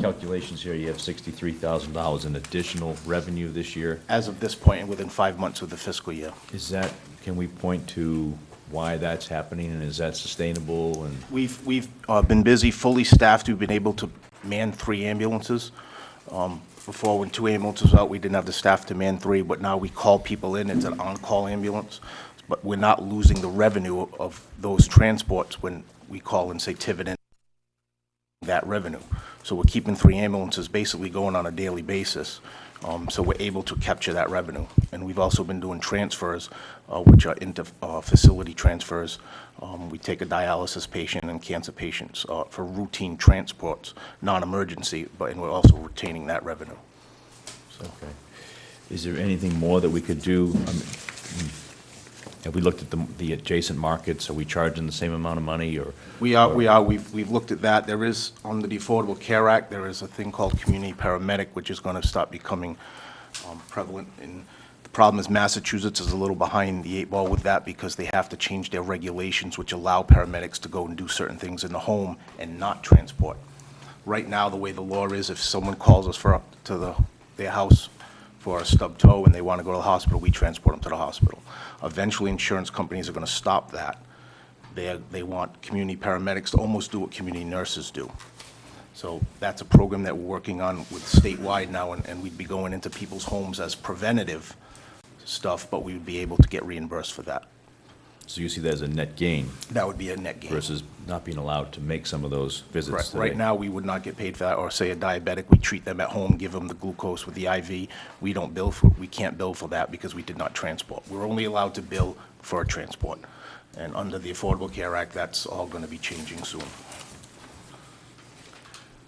calculations here, you have $63,000 in additional revenue this year. As of this point, and within 5 months of the fiscal year. Is that, can we point to why that's happening, and is that sustainable? And We've been busy, fully staffed. We've been able to man 3 ambulances. Before, when 2 ambulances were out, we didn't have the staff to man 3, but now we call people in. It's an on-call ambulance. But we're not losing the revenue of those transports when we call and say Tiverton, that revenue. So we're keeping 3 ambulances basically going on a daily basis. So we're able to capture that revenue. And we've also been doing transfers, which are inter-facility transfers. We take a dialysis patient and cancer patients for routine transports, non-emergency, and we're also retaining that revenue. So. Okay. Is there anything more that we could do? Have we looked at the adjacent markets? Are we charging the same amount of money, or? We are. We've looked at that. There is, under the Affordable Care Act, there is a thing called community paramedic, which is going to start becoming prevalent. And the problem is Massachusetts is a little behind the 8 ball with that, because they have to change their regulations, which allow paramedics to go and do certain things in the home and not transport. Right now, the way the law is, if someone calls us for up to their house for a stub toe and they want to go to the hospital, we transport them to the hospital. Eventually, insurance companies are going to stop that. They want community paramedics to almost do what community nurses do. So that's a program that we're working on with statewide now, and we'd be going into people's homes as preventative stuff, but we would be able to get reimbursed for that. So you see that as a net gain? That would be a net gain. Versus not being allowed to make some of those visits Correct. today. Right now, we would not get paid for that, or say a diabetic, we treat them at home, give them the glucose with the IV. We can't bill for that because we did not transport. We're only allowed to bill for a transport. And under the Affordable Care Act, that's all going to be changing soon.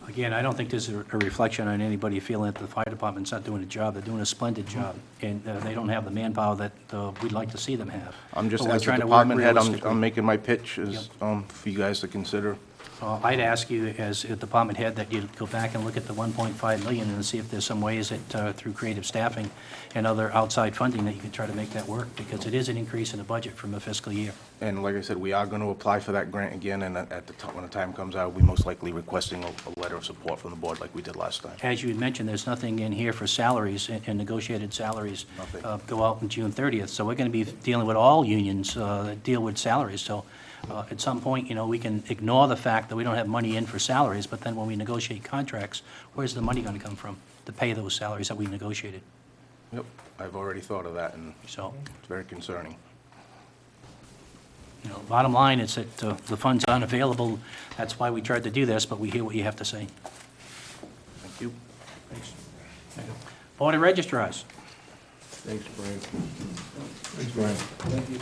Again, I don't think this is a reflection on anybody feeling that the fire department's not doing a job. They're doing a splendid job, and they don't have the manpower that we'd like to see them have. I'm just, But we're as a trying to work department head, realistically. I'm making my pitch for you guys to consider. I'd ask you, as a department head, that you go back and look at the 1.5 million and see if there's some ways that, through creative staffing and other outside funding, that you could try to make that work, because it is an increase in the budget from a fiscal year. And like I said, we are going to apply for that grant again, and at the time, when the time comes out, we'll be most likely requesting a letter of support from the board like we did last time. As you had mentioned, there's nothing in here for salaries, and negotiated salaries go out on June 30th, so we're going to be dealing with all unions that deal with salaries. So at some point, we can ignore the fact that we don't have money in for salaries, but then when we negotiate contracts, where's the money going to come from to pay those salaries that we negotiated? Yep, I've already thought of that, and so it's very concerning. Bottom line is that the funds aren't available. That's why we tried to do this, but we hear what you have to say. Thank you. Board of Registrars. Thanks, Brian. Thanks, Brian. Thank you.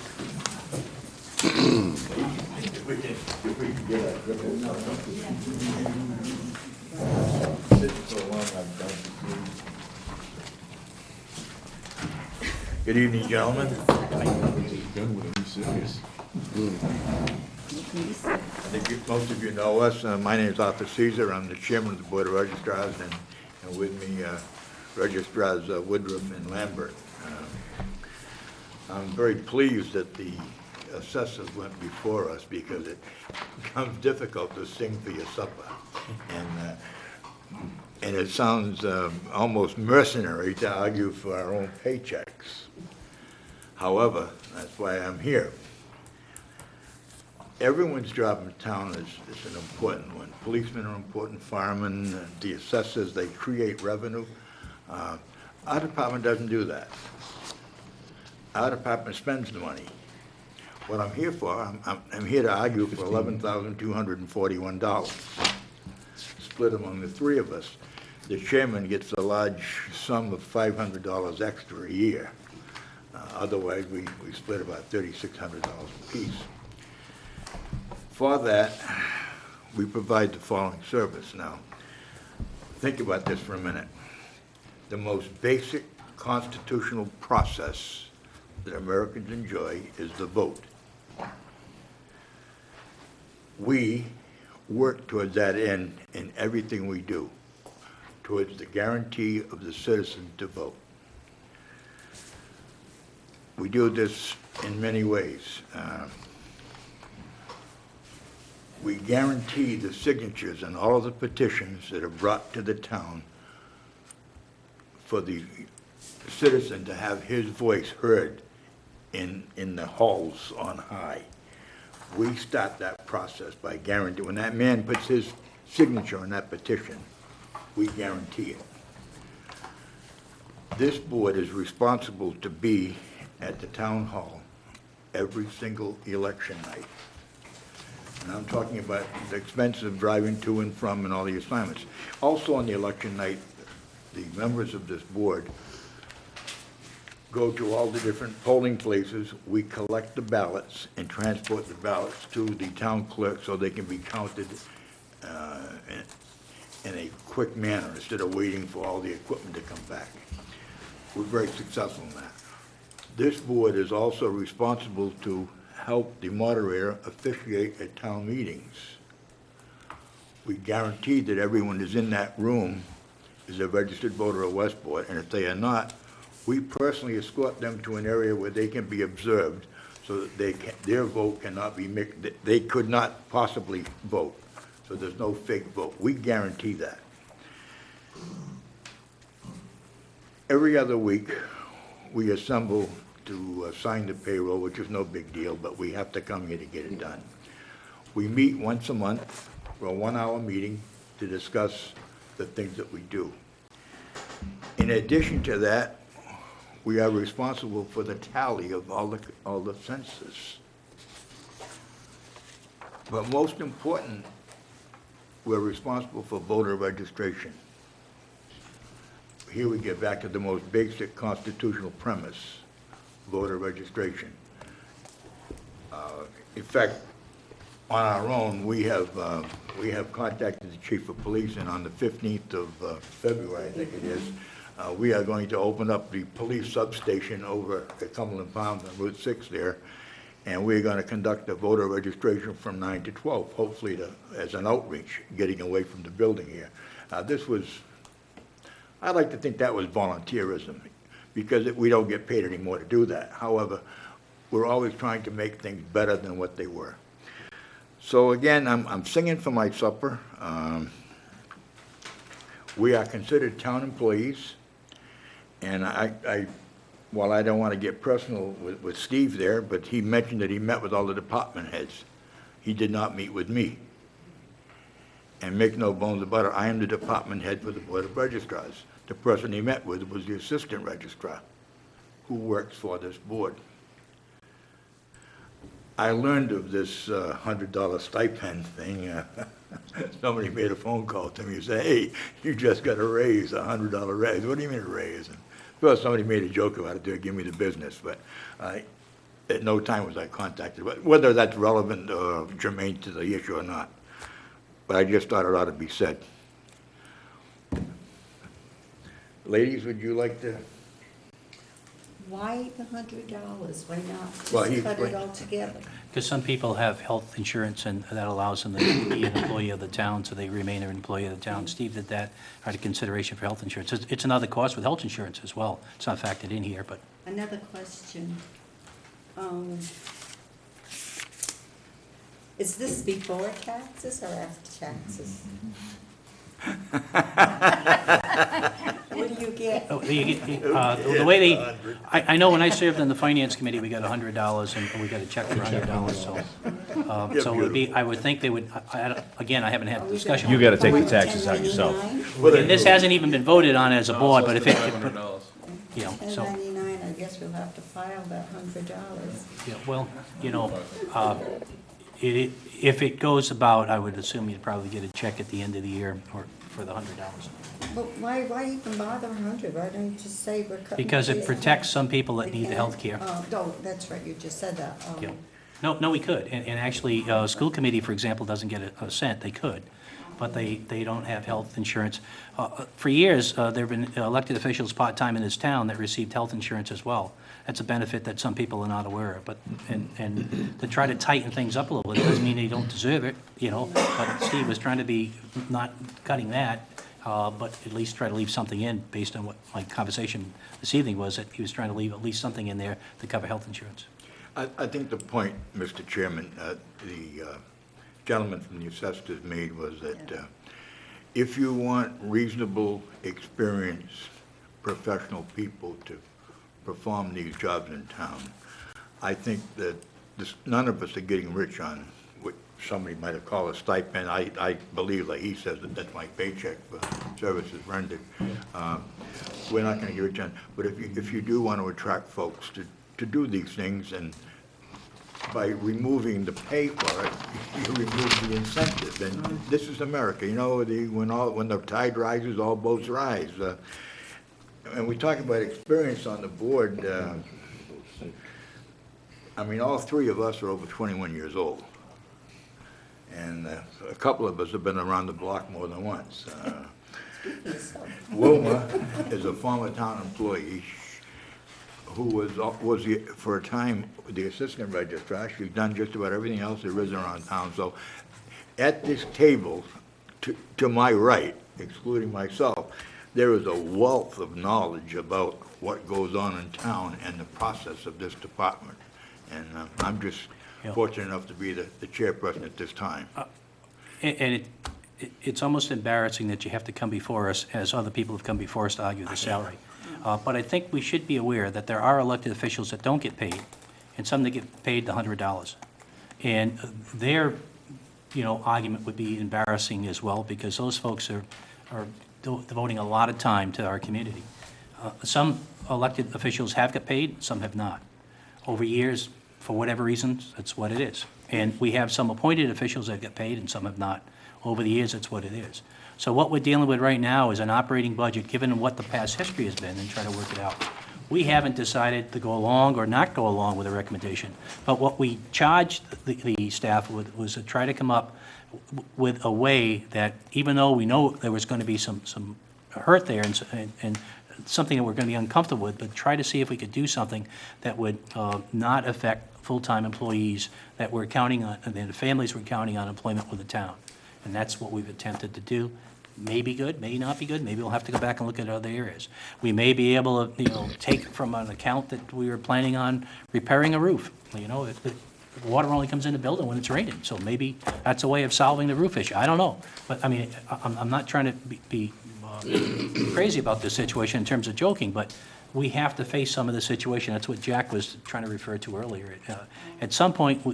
If we can get a grip on that. Sitting so long, I've done it. Good evening, gentlemen. I think most of you know us. My name is Arthur Caesar. I'm the chairman of the Board of Registrars, and with me, Registrars Woodruff and Lambert. I'm very pleased that the assessors went before us, because it becomes difficult to sing for your supper. And it sounds almost mercenary to argue for our own paychecks. However, that's why I'm here. Everyone's job in town is an important one. Policemen are important, firemen, the assessors, they create revenue. Our department doesn't do that. Our department spends the money. What I'm here for, I'm here to argue for $11,241, split among the three of us. The chairman gets a large sum of $500 extra a year. Otherwise, we split about $3,600 apiece. For that, we provide the following service. Now, think about this for a minute. The most basic constitutional process that Americans enjoy is the vote. We work towards that end in everything we do, towards the guarantee of the citizen to vote. We do this in many ways. We guarantee the signatures on all of the petitions that are brought to the town for the citizen to have his voice heard in the halls on high. We start that process by guaranteeing, when that man puts his signature on that petition, we guarantee it. This board is responsible to be at the town hall every single election night. And I'm talking about the expense of driving to and from and all the assignments. Also on the election night, the members of this board go to all the different polling places. We collect the ballots and transport the ballots to the town clerk so they can be counted in a quick manner instead of waiting for all the equipment to come back. We're very successful in that. This board is also responsible to help the moderator officiate at town meetings. We guarantee that everyone is in that room is a registered voter of Westport, and if they are not, we personally escort them to an area where they can be observed so that their vote cannot be mixed. They could not possibly vote, so there's no fake vote. We guarantee that. Every other week, we assemble to sign the payroll, which is no big deal, but we have to come here to get it done. We meet once a month for a 1-hour meeting to discuss the things that we do. In addition to that, we are responsible for the tally of all the census. But most important, we're responsible for voter registration. Here we get back to the most basic constitutional premise, voter registration. In fact, on our own, we have contacted the chief of police, and on the 15th of February, I think it is, we are going to open up the police substation over at Cumberland Farms on Route 6 there, and we're going to conduct a voter registration from 9 to 12, hopefully as an outreach, getting away from the building here. I'd like to think that was volunteerism, because we don't get paid anymore to do that. However, we're always trying to make things better than what they were. So again, I'm singing for my supper. We are considered town employees, and while I don't want to get personal with Steve there, but he mentioned that he met with all the department heads. He did not meet with me. And make no bones about it, I am the department head for the Board of Registrars. The person he met with was the assistant registrar who works for this board. I learned of this $100 stipend thing. Somebody made a phone call to me and said, hey, you just got a raise, a $100 raise. What do you mean a raise? And first somebody made a joke about it to give me the business, but at no time was I contacted. But whether that's relevant or germane to the issue or not, but I just thought it ought to be said. Ladies, would you like to? Why the $100? Why not Well, just cut it all together? Because some people have health insurance, and that allows them to be an employee of the town, so they remain an employee of the town. Steve did that out of consideration for health insurance. It's another cost with health insurance as well. It's not factored in here, but Another question. Is this before taxes or after taxes? What do you get? the way they, I know when I served on the finance committee, we got $100, and we got a check for $100, so it would be, I would think they would, again, I haven't had the discussion. You got to take the taxes out yourself. And this hasn't even been voted on as a board, but if it, you know, so. 1099, I guess we'll have to file that $100. Yeah, well, you know, if it goes about, I would assume you'd probably get a check at the end of the year or for the $100. But why even bother 100? Why don't you just say we're cutting? Because it protects some people that need the health care. Oh, that's right, you just said that. Yeah. No, we could, and actually, school committee, for example, doesn't get a cent, they could, but they don't have health insurance. For years, there have been elected officials part-time in this town that received health insurance as well. That's a benefit that some people are not aware of, but, and to try to tighten things up a little bit doesn't mean they don't deserve it, you know, but Steve was trying to be, not cutting that, but at least try to leave something in, based on what my conversation this evening was, that he was trying to leave at least something in there to cover health insurance. I think the point, Mr. Chairman, the gentleman from the assessors made was that if you want reasonable, experienced, professional people to perform these jobs in town, I think that none of us are getting rich on what somebody might have called a stipend. I believe, like he says, that that's my paycheck for services rendered. We're not going to get rich on, but if you do want to attract folks to do these things, and by removing the pay for it, you remove the incentive. And this is America, you know. When the tide rises, all boats rise. And we talk about experience on the board. I mean, all three of us are over 21 years old, and a couple of us have been around the block more than once. Wilma is a former town employee who was for a time the assistant registrar. She's done just about everything else there is around town. So at this table, to my right, excluding myself, there is a wealth of knowledge about what goes on in town and the process of this department. And I'm just fortunate enough to be the chairperson at this time. And it's almost embarrassing that you have to come before us, as other people have come before us, to argue the salary. But I think we should be aware that there are elected officials that don't get paid, and some that get paid the $100. And their, argument would be embarrassing as well, because those folks are devoting a lot of time to our community. Some elected officials have got paid, some have not. Over years, for whatever reasons, that's what it is. And we have some appointed officials that get paid and some have not. Over the years, that's what it is. So what we're dealing with right now is an operating budget, given what the past history has been, and try to work it out. We haven't decided to go along or not go along with a recommendation. But what we charged the staff with was to try to come up with a way that, even though we know there was going to be some hurt there and something that we're going to be uncomfortable with, but try to see if we could do something that would not affect full-time employees that we're counting on, and the families were counting on employment with the town. And that's what we've attempted to do. May be good, may not be good, maybe we'll have to go back and look at other areas. We may be able to, take from an account that we were planning on repairing a roof. If the water only comes in the building when it's raining, so maybe that's a way of solving the roof issue. I don't know. But, I mean, I'm not trying to be crazy about this situation in terms of joking, but we have to face some of the situation. That's what Jack was trying to refer to earlier. At some point,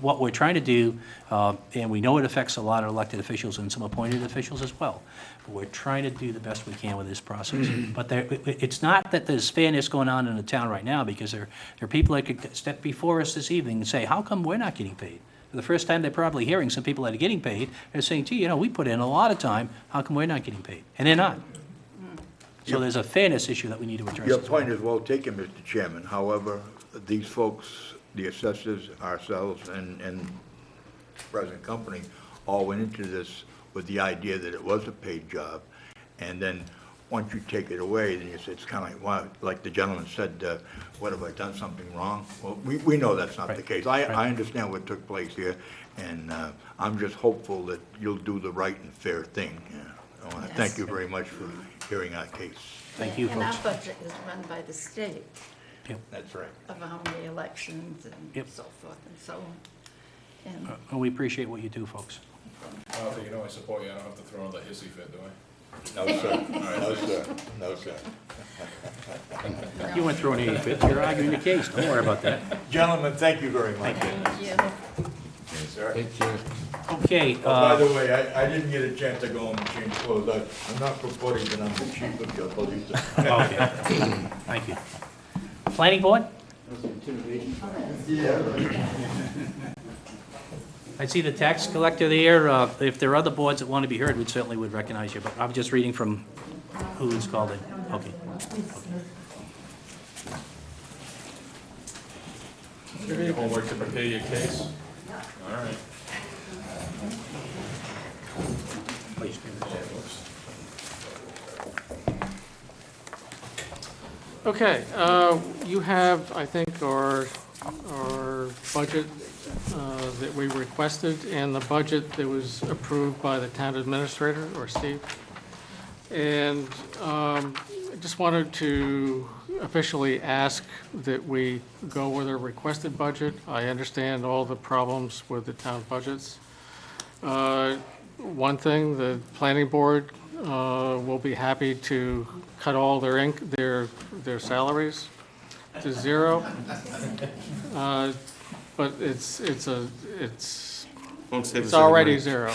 what we're trying to do, and we know it affects a lot of elected officials and some appointed officials as well, but we're trying to do the best we can with this process. But it's not that there's fairness going on in the town right now, because there are people that could step before us this evening and say, how come we're not getting paid? For the first time, they're probably hearing some people that are getting paid. They're saying, gee, we put in a lot of time. How come we're not getting paid? And they're not. So there's a fairness issue that we need to address. Your point is well taken, Mr. Chairman. However, these folks, the assessors, ourselves, and present company, all went into this with the idea that it was a paid job. And then once you take it away, then it's kind of like, wow, like the gentleman said, what, have I done something wrong? Well, we know that's not the case. I understand what took place here, and I'm just hopeful that you'll do the right and fair thing. I want to thank you very much for hearing our case. Thank you, And our folks. budget is run by the state. Yep. That's right. Of how many elections and Yep. so forth and so on. And And we appreciate what you do, folks. Arthur, I support you. I don't have to throw another hissy fit, do I? No, sir. No, sir. No, sir. You went through an 80 fit. You're arguing the case. Don't worry about that. Gentlemen, thank you very much. thank you. Yes, sir. Okay. By the way, I didn't get a chance to go home and change clothes. I'm not purporting that I'm the chief of your police. Okay. Thank you. Planning board? I see the tax collector there. If there are other boards that want to be heard, we certainly would recognize you, but I'm just reading from who's called in. Okay. Give me your homework to prepare your case. All right. Please. Okay, you have, I think, our budget that we requested and the budget that was approved by the town administrator, or Steve. And I just wanted to officially ask that we go with our requested budget. I understand all the problems with the town budgets. One thing, the planning board will be happy to cut all their salaries to zero. But it's already zero.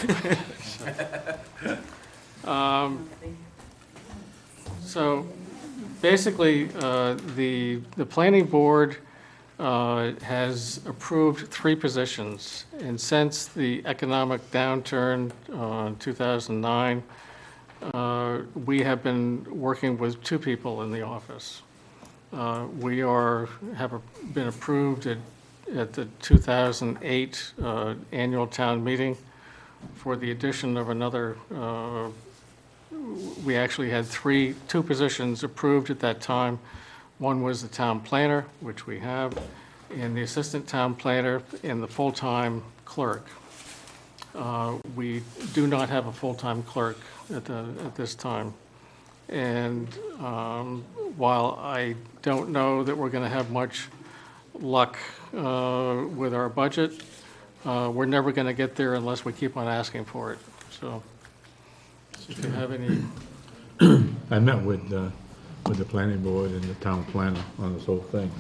So basically, the planning board has approved 3 positions, and since the economic downturn in 2009, we have been working with 2 people in the office. We have been approved at the 2008 annual town meeting for the addition of another. We actually had 2 positions approved at that time. One was the town planner, which we have, and the assistant town planner, and the full-time clerk. We do not have a full-time clerk at this time. And while I don't know that we're going to have much luck with our budget, we're never going to get there unless we keep on asking for it. So if you have any... I met with the planning board and the town planner on this whole thing.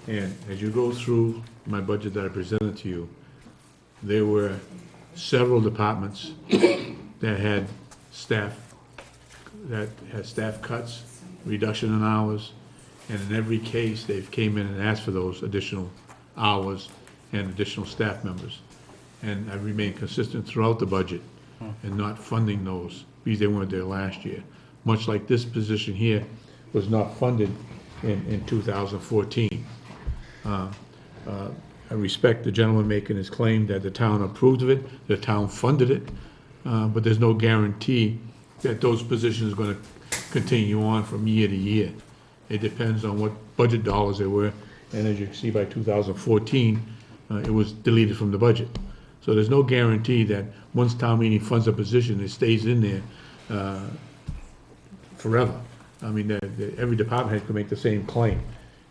And as you go through my budget that I presented to you, there were several departments that had staff cuts, reduction in hours, and in every case, they've came in and asked for those additional hours and additional staff members. And I remained consistent throughout the budget and not funding those because they weren't there last year. Much like this position here was not funded in 2014. I respect the gentleman making his claim that the town approved of it, the town funded it, but there's no guarantee that those positions are going to continue on from year to year. It depends on what budget dollars there were, and as you can see, by 2014, it was deleted from the budget. So there's no guarantee that once town meeting funds a position, it stays in there forever. I mean, every department head could make the same claim,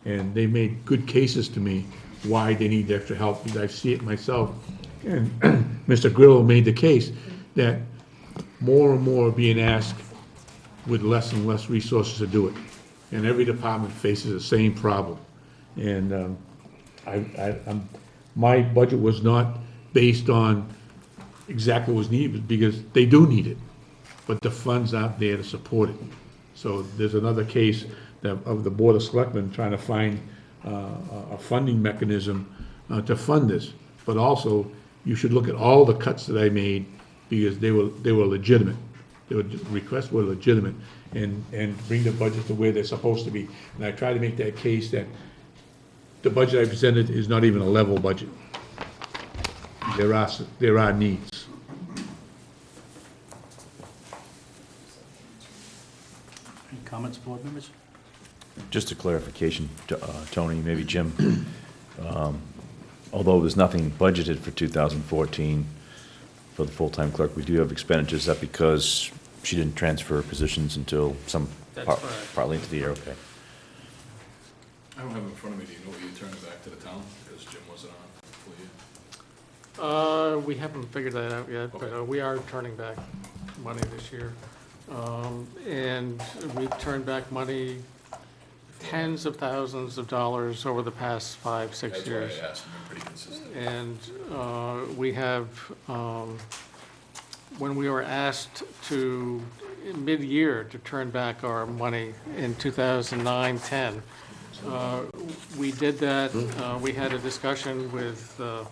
and they made good cases to me why they need extra help, because I see it myself. And Mr. Grillo made the case that more and more are being asked with less and less resources to do it. And every department faces the same problem. And my budget was not based on exactly what was needed, because they do need it, but the funds aren't there to support it. So there's another case of the Board of Selectmen trying to find a funding mechanism to fund this. But also, you should look at all the cuts that I made, because they were legitimate. The requests were legitimate, and bring the budget to where they're supposed to be. And I try to make that case that the budget I presented is not even a level budget. There are needs. Any comments, board members? Just a clarification, Tony, maybe Jim. Although there's nothing budgeted for 2014 for the full-time clerk, we do have expenditures. Is that because she didn't transfer positions until partly into the year? Okay. I don't have it in front of me. Do you know what you turned back to the town? Because Jim wasn't on full year. We haven't figured that out yet, but we are turning back money this year. And we've turned back money, tens of thousands of dollars over the past 5-6 years. That's why I asked. You've been pretty consistent. And we have, when we were asked to, mid-year, to turn back our money in 2009-10, we did that. We had a discussion with the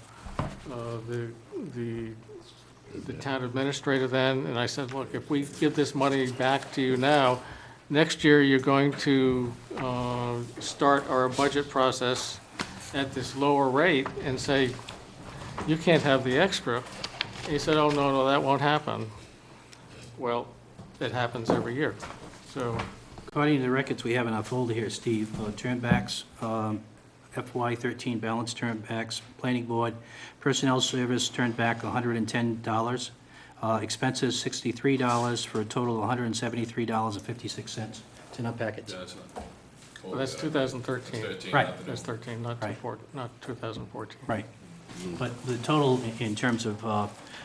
town administrator then, and I said, look, if we give this money back to you now, next year you're going to start our budget process at this lower rate and say, you can't have the extra. And he said, oh, no, that won't happen. Well, it happens every year. So, According to the records we have in our folder here, Steve, turnbacks, FY13 balance turnbacks, planning board, personnel service turned back $110, expenses $63 for a total of $173.56. It's in our packets. Yeah, that's not. well, that's 2013. 13, Right. not the new That's 13, not Right. 2014. Right. But the total in terms of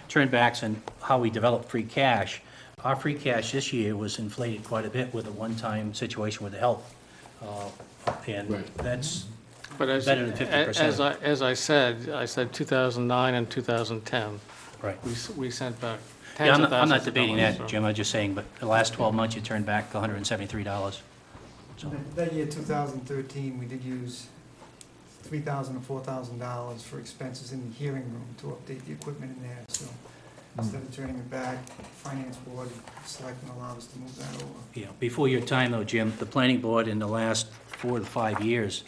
turnbacks and how we develop free cash, our free cash this year was inflated quite a bit with a one-time situation with the health. And that's But as, better than 50%. as I said 2009 and 2010. Right. We sent back Yeah, tens I'm of not thousands of debating dollars, that, so. Jim, I'm just saying, but the last 12 months, you turned back $173. So, That year, 2013, we did use $3,000 or $4,000 for expenses in the hearing room to update the equipment in there, so instead of turning it back, finance board, selectmen allowed us to move that over. yeah, before your time though, Jim, the planning board in the last 4 to 5 years,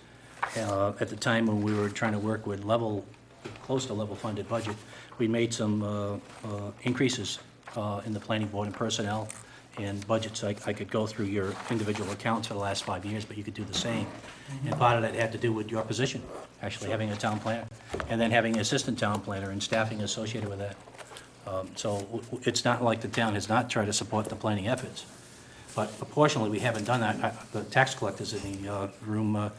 at the time when we were trying to work with close to level funded budget, we made some increases in the planning board and personnel and budgets. I could go through your individual accounts for the last 5 years, but you could do the same. And part of that had to do with your position, actually having a town planner, and then having an assistant town planner and staffing associated with that. So it's not like the town has not tried to support the planning efforts. But proportionally, we haven't done that. The tax collector's in the room,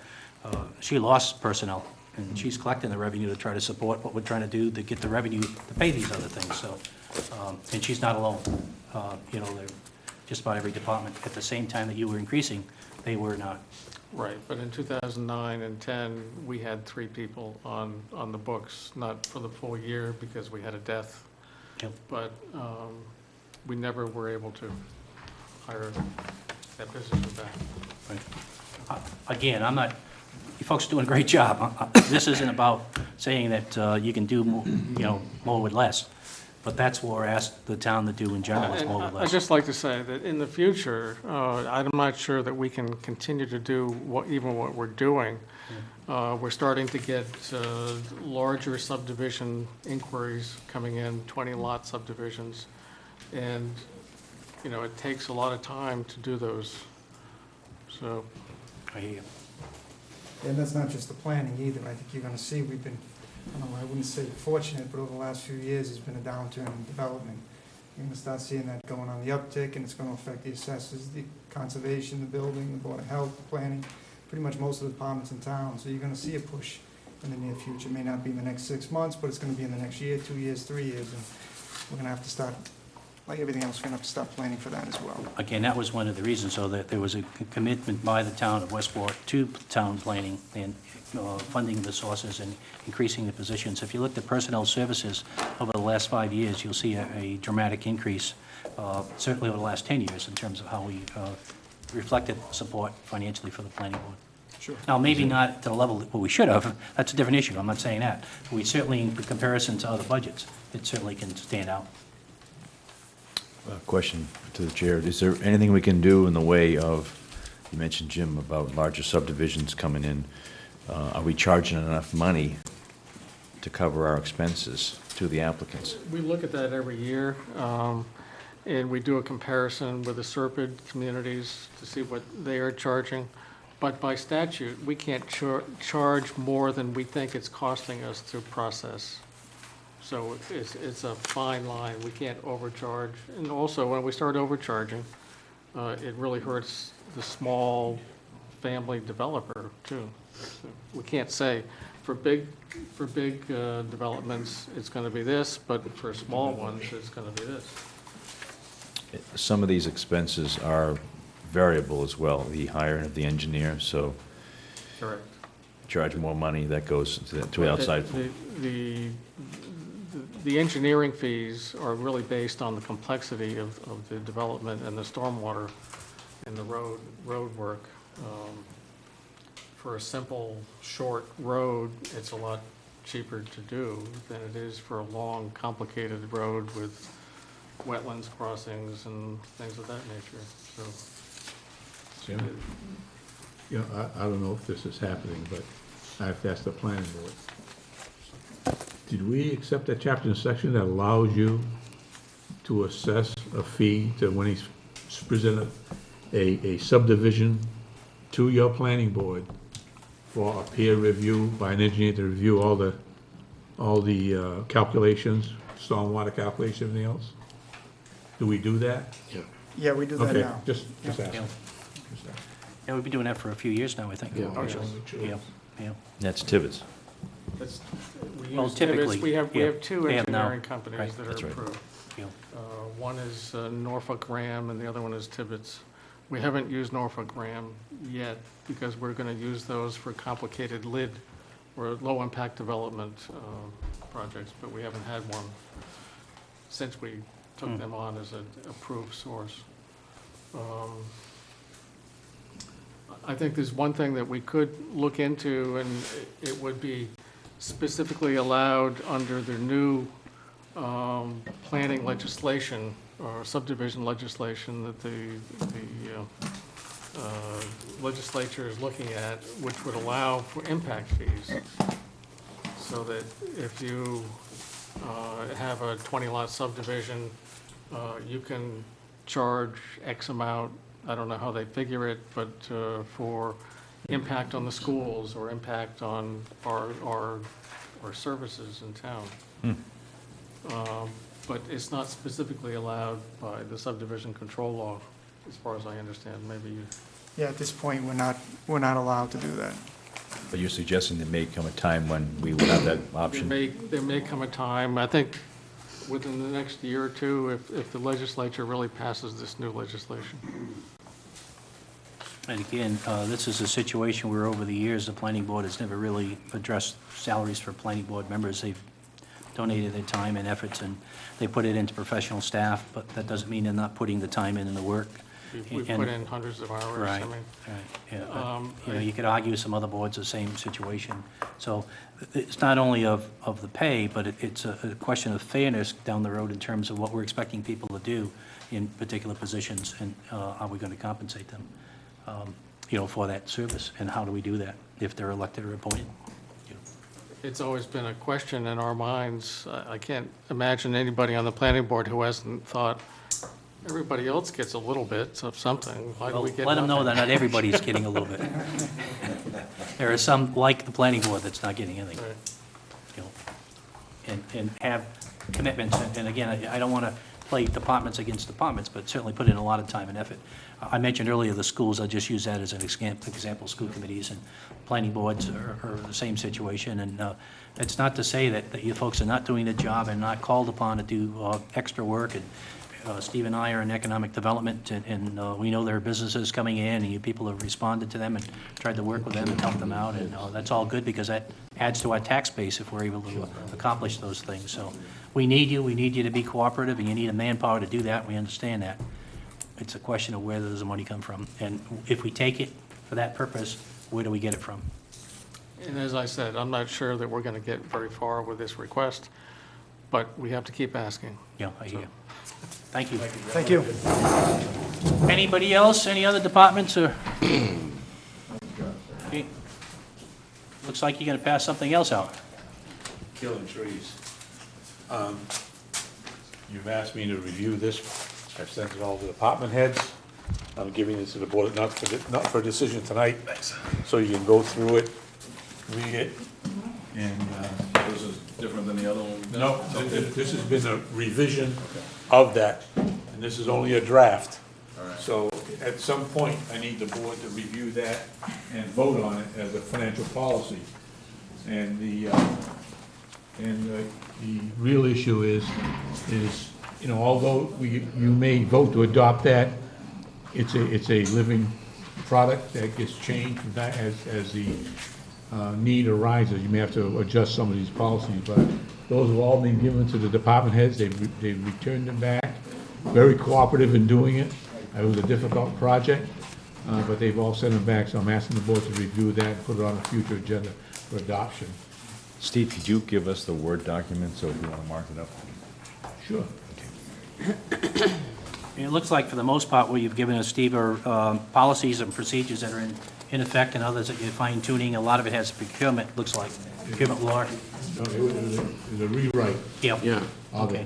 she lost personnel, and she's collecting the revenue to try to support what we're trying to do to get the revenue to pay these other things, so. And she's not alone. They're just about every department, at the same time that you were increasing, they were not. Right, but in 2009 and 10, we had 3 people on the books, not for the full year because we had a death. Yep. But we never were able to hire that businessman back. Again, I'm not, you folks are doing a great job. This isn't about saying that you can do more with less. But that's what we're asked the town to do in general, is And more or I'd less. just like to say that in the future, I'm not sure that we can continue to do even what we're doing. We're starting to get larger subdivision inquiries coming in, 20-lot subdivisions, and, it takes a lot of time to do those. So, I hear you. And that's not just the planning either. I think you're gonna see, we've been, I wouldn't say fortunate, but over the last few years, there's been a downturn in development. You're gonna start seeing that going on the uptick, and it's gonna affect the assessors, the conservation, the building, the board of health, the planning, pretty much most of the departments in town. So you're gonna see a push in the near future. It may not be in the next 6 months, but it's gonna be in the next year, 2 years, 3 years, and we're gonna have to start, like everything else, we're gonna have to start planning for that as well. Again, that was one of the reasons, so that there was a commitment by the town of Westport to town planning and funding the sources and increasing the positions. If you look at personnel services over the last 5 years, you'll see a dramatic increase, certainly over the last 10 years, in terms of how we reflected support financially for the planning board. Sure. Now, maybe not to the level that we should have. That's a different issue. I'm not saying that. But we certainly, in comparison to other budgets, it certainly can stand out. Question to the chair. Is there anything we can do in the way of, you mentioned, Jim, about larger subdivisions coming in? Are we charging enough money to cover our expenses to the applicants? we look at that every year, and we do a comparison with the SERPID communities to see what they are charging. But by statute, we can't charge more than we think it's costing us to process. So it's a fine line. We can't overcharge. And also, when we start overcharging, it really hurts the small family developer, too. So we can't say, for big developments, it's going to be this, but for small ones, it's going to be this. Some of these expenses are variable as well, the hiring of the engineer, so Correct. charge more money, that goes to outside. The engineering fees are really based on the complexity of the development and the stormwater and the road work. For a simple, short road, it's a lot cheaper to do than it is for a long, complicated road with wetlands crossings and things of that nature, so. Jim? I don't know if this is happening, but I have to ask the planning board. Did we accept that chapter and section that allows you to assess a fee to when he's presented a subdivision to your planning board for a peer review by an engineer to review all the calculations, stormwater calculation, everything else? Do we do that? Yeah. Yeah, we do that Okay, now. just Yeah. asking. Yeah, we've been doing that for a few years now, I think. Yeah. Actually. Yeah, yeah. That's Tibbetts. We Well, use typically, Tibbetts. We yeah, have two they have now. engineering companies Right, that that's are right. approved. Yeah. One is Norfolk Graham, and the other one is Tibbetts. We haven't used Norfolk Graham yet, because we're going to use those for complicated lid or low-impact development projects, but we haven't had one since we took them on as an approved source. I think there's one thing that we could look into, and it would be specifically allowed under the new planning legislation or subdivision legislation that the legislature is looking at, which would allow for impact fees. So that if you have a 20-lot subdivision, you can charge X amount, I don't know how they figure it, but for impact on the schools or impact on our services in town. But it's not specifically allowed by the subdivision control law, as far as I understand. Maybe you... Yeah, at this point, we're not allowed to do that. But you're suggesting there may come a time when we will have that option? There may come a time, I think, within the next year or two, if the legislature really passes this new legislation. And again, this is a situation where over the years, the planning board has never really addressed salaries for planning board members. They've donated their time and efforts, and they put it into professional staff, but that doesn't mean they're not putting the time in and the work. We've And- put in hundreds of hours. I Right, mean, right, yeah. You know, you could argue some other boards the same situation. So it's not only of the pay, but it's a question of fairness down the road in terms of what we're expecting people to do in particular positions, and are we going to compensate them, you know, for that service, and how do we do that if they're elected or appointed? It's always been a question in our minds. I can't imagine anybody on the planning board who hasn't thought, everybody else gets a little bit of something. Why do Well, we get let them know that nothing? not everybody's getting a little bit. There are some, like the planning board, that's not getting anything. Right. You know, and have commitments, and again, I don't want to play departments against departments, but certainly put in a lot of time and effort. I mentioned earlier the schools, I just use that as an example, school committees and planning boards are the same situation, and it's not to say that you folks are not doing the job and not called upon to do extra work, and Steve and I are in economic development, and we know there are businesses coming in, and you people have responded to them and tried to work with them and help them out, and that's all good, because that adds to our tax base if we're able to accomplish those things. So we need you to be cooperative, and you need a manpower to do that, we understand that. It's a question of where does the money come from, and if we take it for that purpose, where do we get it from? And as I said, I'm not sure that we're going to get very far with this request, but we have to keep asking. Yeah, I hear you. Thank you. Thank you. Anybody else, any other departments, or? Okay. Looks like you're going to pass something else out. Killing trees. You've asked me to review this. I've sent it all to the department heads. I'm giving this to the board, not for a decision tonight, so you can go through it, read it, and, This is different than the other one? no, this has been a revision of that, and this is only a draft. All right. So at some point, I need the board to review that and vote on it as a financial policy. And the real issue is, you know, although you may vote to adopt that, it's a living product that gets changed from that as the need arises. You may have to adjust some of these policies, but those have all been given to the department heads. They've returned them back, very cooperative in doing it. It was a difficult project, but they've all sent them back, so I'm asking the board to review that and put it on a future agenda for adoption. Steve, could you give us the Word document, so if you want to mark it up? Sure. It looks like, for the most part, what you've given us, Steve, are policies and procedures that are in effect, and others that you're fine tuning. A lot of it has procurement, looks like, procurement law. No, it was a rewrite. Yeah. Yeah. Okay.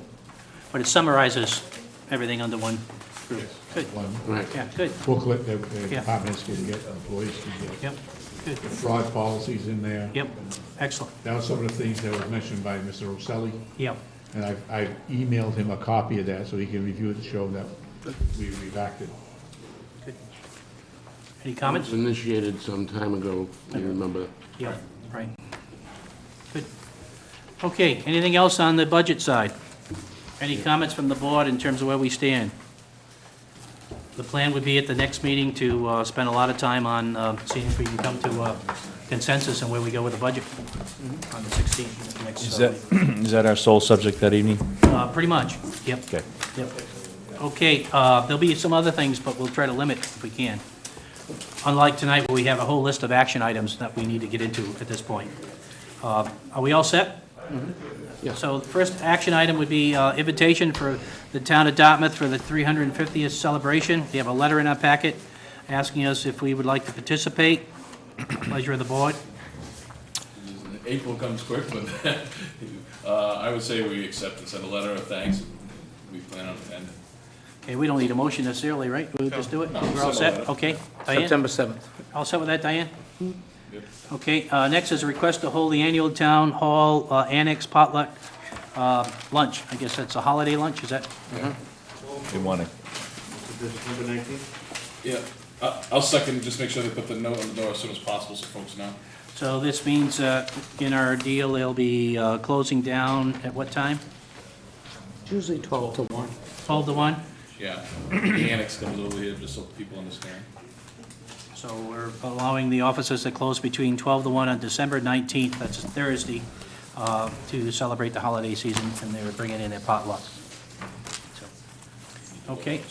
But it summarizes everything under one group. Good. Right. Yeah, good. Booklet that the Yeah. departments can get, employees can get. Yep, good. The fraud policies in there. Yep, excellent. That was some of the things that was mentioned by Mr. Roselli. Yep. And I've emailed him a copy of that so he can review it to show that we've acted. Any It comments? was initiated some time ago, I remember. Yep, right. Good. Okay, anything else on the budget side? Any comments from the board in terms of where we stand? The plan would be at the next meeting to spend a lot of time on seeing if we can come to consensus on where we go with the budget on the 16th. Next, Is that our sole subject that evening? pretty much, yep. Okay. Yep. Okay, there'll be some other things, but we'll try to limit if we can. Unlike tonight, where we have a whole list of action items that we need to get into at this point. Are we all set? Yeah. So the first action item would be invitation for the town of Dartmouth for the 350th celebration. We have a letter in our packet asking us if we would like to participate. Pleasure of the board. April comes quick, but I would say we accept and send a letter of thanks. We plan on attending. Okay, we don't need a motion necessarily, right? We'll just do it? No, We're all send a set? letter. Okay. Diane? September 7th. All set with that, Diane? Yep. Okay, next is a request to hold the annual town hall annex potluck lunch. I guess that's a holiday lunch, is that? We want to, September 19th? Yeah, I'll second, just make sure they put the note on the door as soon as possible so folks know. So this means in our deal, they'll be closing down at what time? Usually 12 to 1. 12 to 1? Yeah, the annex comes over here, just so people understand. So we're allowing the offices to close between 12 to 1 on December 19th, that's a Thursday, to celebrate the holiday season, and they were bringing in their potluck. So, okay.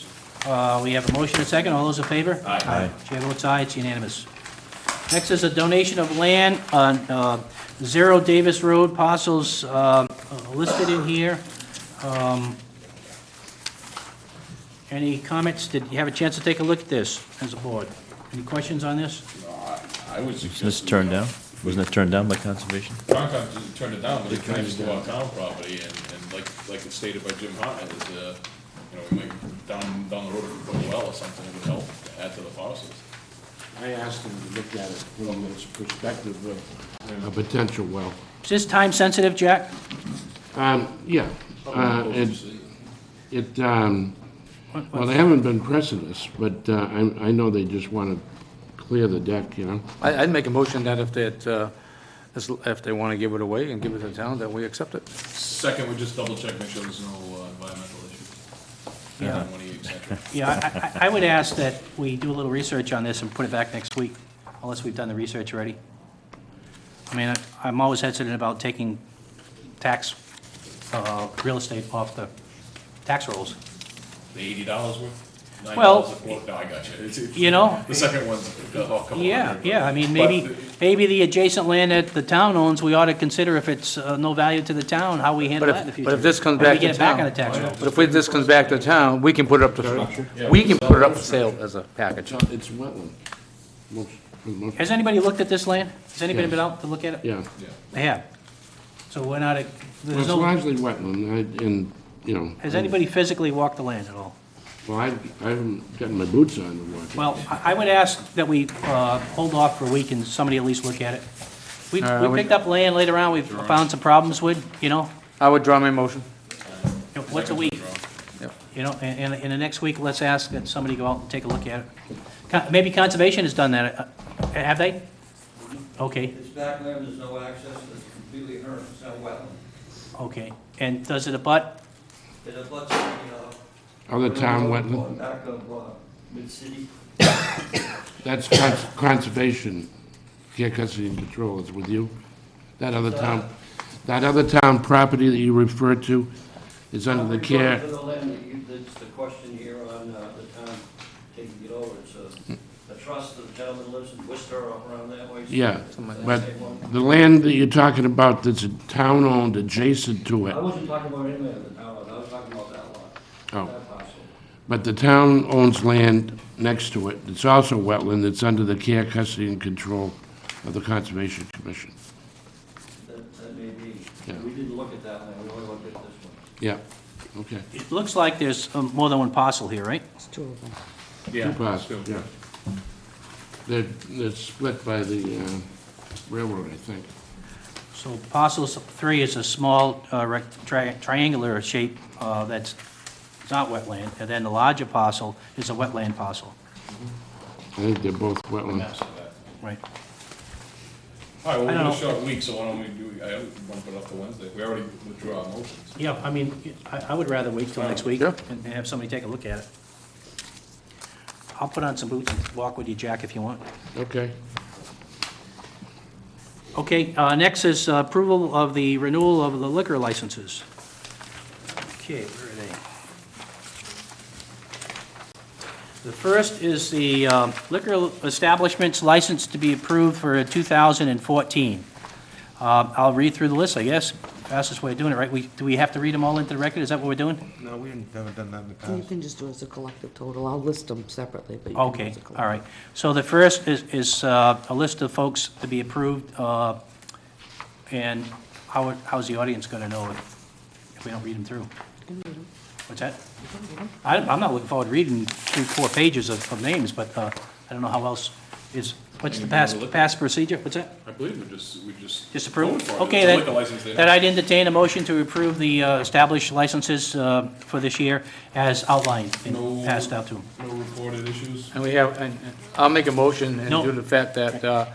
We have a motion and a second. All those in favor? Aye. Chair votes aye, it's unanimous. Next is a donation of land on 0 Davis Road, parcels listed in here. Any comments? Did you have a chance to take a look at this as a board? Any questions on this? I would Wasn't this suggest. turned down? Wasn't it turned down by conservation? Concom turned it down, but it connects to our town property, and like it's stated by Jim Hartnett, is, we might, down the road, if we put a well or something, it would help to add to the parcels. I asked him to look at it from this perspective of a potential well. Is this time sensitive, Jack? Yeah. Well, they haven't been pressing us, but I know they just want to clear the deck, you know? I'd make a motion that if they want to give it away and give it to the town, that we accept it. Second, we just double check, make sure there's no environmental issues. Yeah. et cetera. Yeah, I would ask that we do a little research on this and put it back next week, unless we've done the research already. I mean, I'm always hesitant about taking tax, real estate off the tax rolls. The $80 worth? Well, $9 a quote? No, I got you. You know? The second one's a couple Yeah, hundred. yeah, I mean, But maybe the adjacent land that the town owns, we ought to consider if it's no value to the town, how we handle that in the future. But if this comes Maybe back to get it back on town, the tax roll. but if this comes back to town, we can put it up for sale as a package. It's wetland. Has anybody looked at this land? Has anybody been out to look at it? Yeah. They have. So we're not, Well, there's it's no, largely wetland, and, you know. has anybody physically walked the land at all? Well, I haven't gotten my boots on to walk it. Well, I would ask that we hold off for a week and somebody at least look at it. We picked up land later on, we've found some problems with, you know. I would draw my motion. What's a week? Yep. You know, and in the next week, let's ask that somebody go out and take a look at it. Maybe Conservation has done that. Have they? Okay, It's backland, there's no access, it's completely 100% wetland. okay. And does it abut? It abuts Other town wetland? back of Mid-City. That's conservation, care, custody, and control is with you? That other town property that you referred to is under the care? To the land, that's the question here on the town taking it over. It's a trust, the gentleman lives in Worcester or around that way. Yeah, but the land that you're talking about that's town-owned adjacent to it. I wasn't talking about any land in the town, I was talking about that lot. Oh. That parcel. But the town owns land next to it. It's also wetland. It's under the care, custody, and control of the Conservation Commission. That may be. Yeah. We didn't look at that land, we only looked at this one. Yeah, okay. It looks like there's more than one parcel here, right? It's two of them. Two parcels, yeah. They're split by the railroad, I think. So parcel 3 is a small triangular shape that's not wetland, and then the larger parcel is a wetland parcel. I think they're both wetland. Right. All right, well, I we're don't in a know. short week, so why don't we do, I want to put it off to Wednesday. We already withdrew our motions. Yeah, I mean, I would rather wait till next week Yeah. and have somebody take a look at it. I'll put on some boots and walk with you, Jack, if you want. Okay. Okay, next is approval of the renewal of the liquor licenses. Okay, where are they? The first is the liquor establishment's license to be approved for 2014. I'll read through the list, I guess. Fastest way of doing it, right? Do we have to read them all into the record? Is that what we're doing? No, we haven't done that in the You past. can just do it as a collective total. I'll list them separately, but you can do it Okay, as a collective. all right. So the first is a list of folks to be approved, and how's the audience going to know if we don't read them through? You can read them. What's that? You can read them. I'm not looking forward to reading 3-4 pages of names, but I don't know how else is, what's the past procedure? What's that? I believe we just. Just approve? voted for it. Okay, It's a then, liquor license they then have. I'd entertain a motion to approve the established licenses for this year as outlined and passed out to them. No reported issues? And we have, and I'll make a motion and No. due to the fact that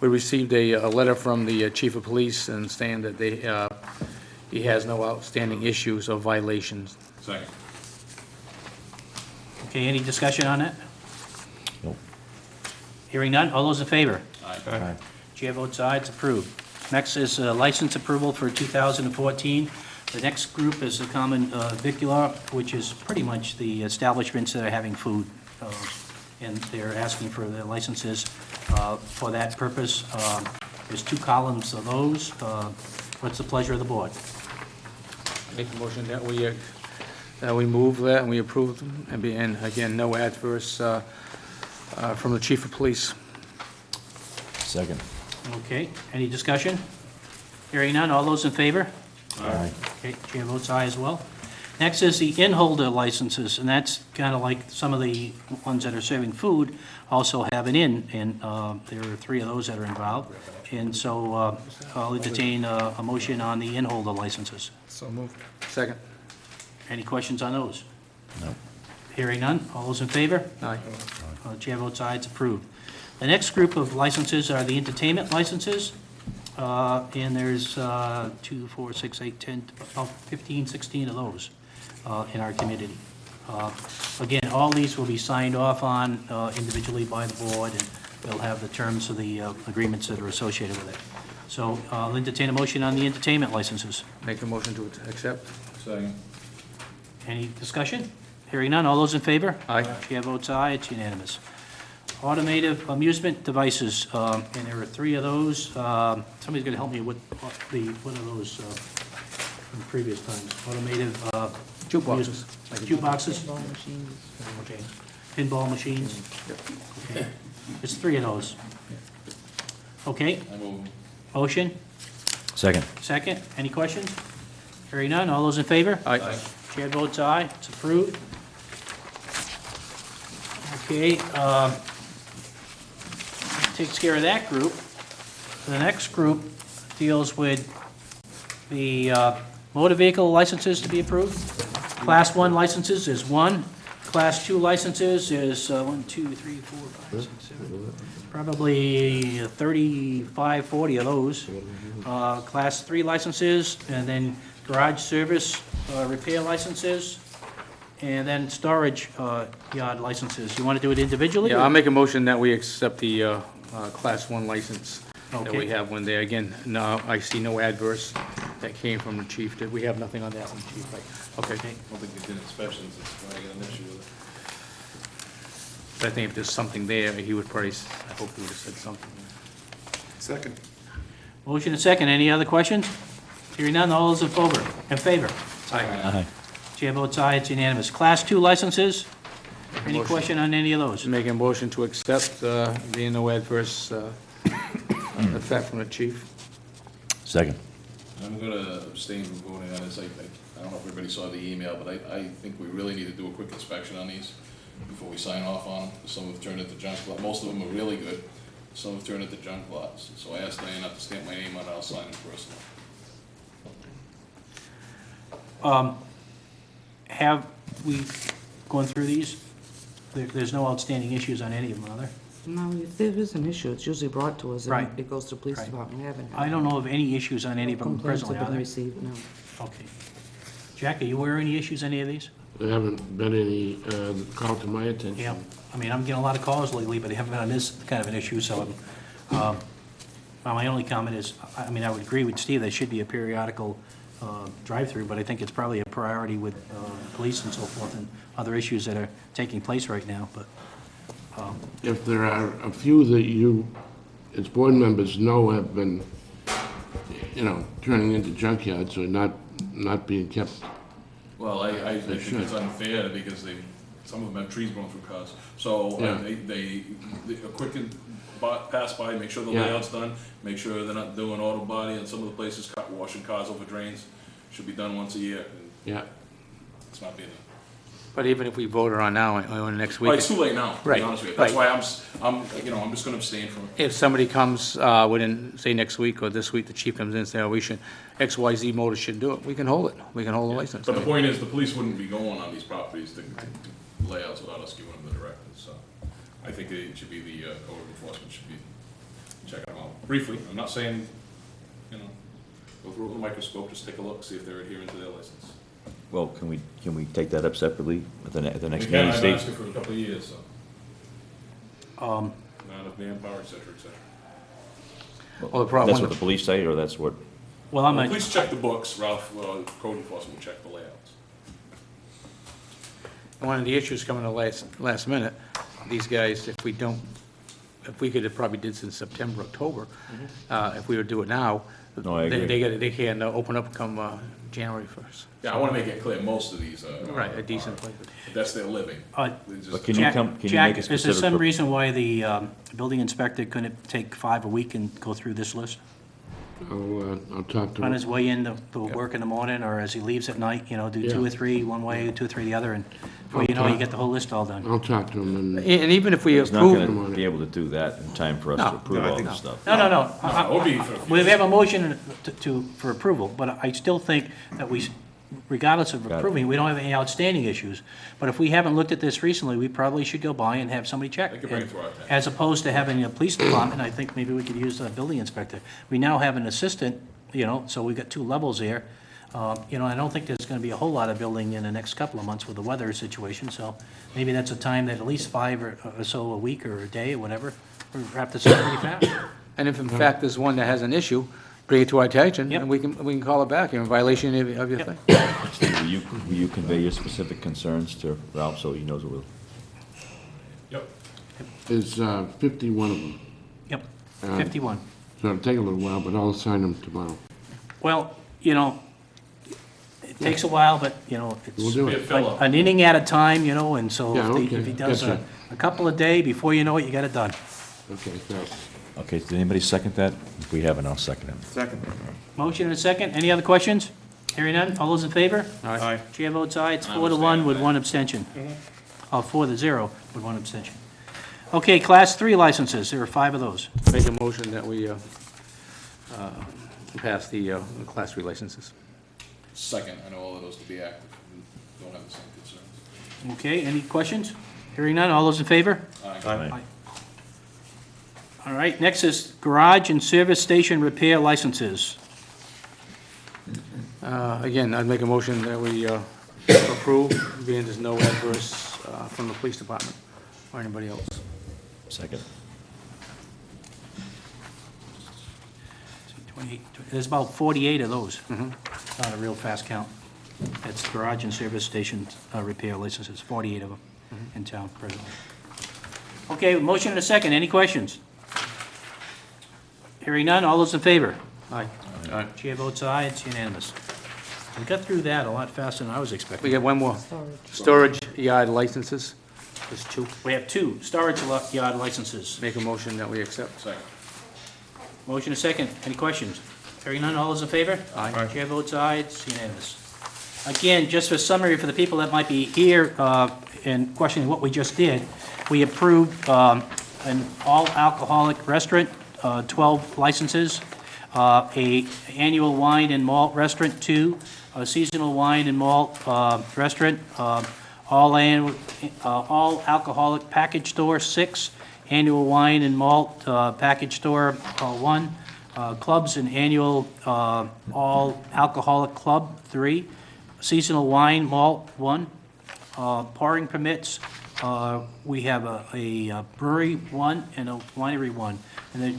we received a letter from the chief of police and saying that he has no outstanding issues or violations. Second. Okay, any discussion on that? Nope. Hearing none, all those in favor? Aye. Chair votes aye, it's approved. Next is license approval for 2014 The next group is the common vicular, which is pretty much the establishments that are having food, and they're asking for their licenses for that purpose. There's 2 columns of those. What's the pleasure of the board? Make a motion that we move that and we approve them, and again, no adverse from the chief of police. Second. Okay, any discussion? Hearing none, all those in favor? Aye. Okay, chair votes aye as well. Next is the inn-holder licenses, and that's kind of like some of the ones that are serving food also have an inn, and there are 3 of those that are involved. And so I'll entertain a motion on the inn-holder licenses. So moved. Second. Any questions on those? No. Hearing none, all those in favor? Aye. Chair votes aye, it's approved. The next group of licenses are the entertainment licenses, and there's 2, 4, 6, 8, 10, about 15, 16 of those in our community. Again, all these will be signed off on individually by the board, and they'll have the terms of the agreements that are associated with it. So I'll entertain a motion on the entertainment licenses. Make a motion to accept. Second. Any discussion? Hearing none, all those in favor? Aye. Chair votes aye, it's unanimous. Automated amusement devices, and there are 3 of those. Somebody's going to help me with what are those from previous times? Automated Jukeboxes. jukeboxes? Pinball machines. Okay. Pinball machines? Okay. It's 3 of those. Okay, I move. motion, Second. second. Any questions? Hearing none, all those in favor? Aye. Chair votes aye, it's approved. Okay, takes care of that group. The next group deals with the motor vehicle licenses to be approved. Class 1 licenses is 1. Class 2 licenses is 1, 2, 3, 4, 5, 6, 7, probably 35, 40 of those. Class 3 licenses, and then garage service repair licenses, and then storage yard licenses. You want to do it individually? Yeah, I'll make a motion that we accept the Class 1 license that Okay. we have one there. Again, no, I see no adverse that came from the chief. Did we have nothing on that one, chief? Right. Okay. I don't think they did inspections, that's why I got an issue with it. But I think if there's something there, he would probably, I hope he would have said something. Second. Motion and second. Any other questions? Hearing none, all those in favor? In favor? Aye. Chair votes aye, it's unanimous. Class 2 licenses? Any Motion. question on any of those? Make a motion to accept, being no adverse effect from the chief. Second. I'm gonna abstain from voting on this. I don't know if everybody saw the email, but I think we really need to do a quick inspection on these before we sign off on them. Some have turned into junk lots. Most of them are really good. Some have turned into junk lots. So I asked Diane not to stamp my name on it, I'll sign it personally. Have we gone through these? There's no outstanding issues on any of them, are there? No, if there is an issue, it's usually brought to us, Right. and it goes to the police Right. department. We haven't had I don't know of any issues on any of them complaints presently, have are been there? received, no. Okay. Jack, are you aware of any issues on any of these? There haven't been any called to my attention. Yeah, I mean, I'm getting a lot of calls lately, but they haven't been on this kind of an issue, so, my only comment is, I mean, I would agree with Steve, there should be a periodical, drive-through, but I think it's probably a priority with, police and so forth, and other issues that are taking place right now, but, If there are a few that you, as board members, know have been, turning into junkyards or not being kept. Well, I They think should. it's unfair because some of them have trees growing through cars. So Yeah. they a quick pass by, make sure the Yeah. layout's done, make sure they're not doing auto body, and some of the places washing cars over drains should be done once a year. And Yeah. it's not being done. But even if we voted on now, or next week. Well, it's too late now, to be Right, honest with you. That's right. why I'm just gonna abstain from it. If somebody comes within, say, next week or this week, the chief comes in and says, oh, we should, XYZ Motors should do it, we can hold it. We can hold the license. But the point is, the police wouldn't be going on these properties to layouts without us giving them the directives, so. I think it should be the code enforcement should be checking them out briefly. I'm not saying, go through it with a microscope, just take a look, see if they're adhering to their license. Well, can we take that up separately at the next We meeting? can, I've Steve? asked it for a couple of years, so. Not enough manpower, et cetera, et cetera. Well, the problem- That's what the police say, or that's what? Well, I'm a- Please check the books, Ralph, code enforcement will check the layouts. One of the issues coming to last minute, these guys, if we could have probably did this in September, October, if we would do it now, No, I agree. they can open up come January 1st. Yeah, I want to make it clear, most of these are. Right, a decent place. That's their living. They just- But can you make a Jack, is there specific? some reason why the building inspector couldn't take 5 a week and go through this list? I'll talk to On him. his way in to work in the morning, or as he leaves at night, you know, do 2 Yeah. or 3 one way, 2 or 3 the other, and before you know it, you get the whole list all done. I'll talk to him and. And even if we He's not approve, going to be able to do that in time for us No. to approve all this stuff. No. it would be for- We have a motion for approval, but I still think that regardless of Got it. approving, we don't have any outstanding issues. But if we haven't looked at this recently, we probably should go by and have somebody check. They could bring it to our attention. As opposed to having a police department, I think maybe we could use a building inspector. We now have an assistant, you know, so we've got 2 levels there. You know, I don't think there's gonna be a whole lot of building in the next couple of months with the weather situation, so maybe that's a time that at least 5 or so a week or a day or whatever, we wrap this up pretty fast. and if in fact there's one that has an issue, bring it to our attention, Yep. and we can call it back, you're in violation of your Yep. thing. Steve, will you convey your specific concerns to Ralph so he knows what we'll... Yep. There's 51 of them. Yep, Uh, 51. So it'll take a little while, but I'll sign them tomorrow. Well, you know, it takes a while, but, you know, We'll do Be a it. fill-up. an inning at a time, you know, and so Yeah, if okay, he does gotcha. a couple a day, before you know it, you got it done. Okay, thanks. Okay, did anybody second that? If we haven't, I'll second it. Second. Motion and a second. Any other questions? Hearing none. All those in favor? Aye. Chair votes aye. It's I'm 4-1 with abstaining. 1 abstention. 4-0 with 1 abstention. Okay, Class 3 licenses. There are 5 of those. Make a motion that we pass the Class 3 licenses. Second, I know all of those to be active, and don't have the same concerns. Okay, any questions? Hearing none. All those in favor? Aye. All right, next is garage and service station repair licenses. Again, I'd make a motion that we approve, being there's no adverse from the police department or anybody else. Second. 28, there's about 48 of those. Not a real fast count. That's garage and service station repair licenses, 48 of them in town presently. Okay, motion and a second. Any questions? Hearing none. All those in favor? Aye. Chair votes aye. It's unanimous. We got through that a lot faster than I was We expecting. got one more. Storage yard licenses. There's 2. We have 2 storage yard licenses. Make a motion that we accept. Second. Motion and a second. Any questions? Hearing none. All those in favor? Aye. Chair votes aye. It's unanimous. Again, just for summary for the people that might be here and questioning what we just did, we approved an all-alcoholic restaurant, 12 licenses, a annual wine and malt restaurant, 2, a seasonal wine and malt restaurant, all alcoholic package store, 6, annual wine and malt package store, 1, clubs and annual all alcoholic club, 3, seasonal wine malt, 1, pouring permits, we have a brewery, 1, and a winery, 1. And the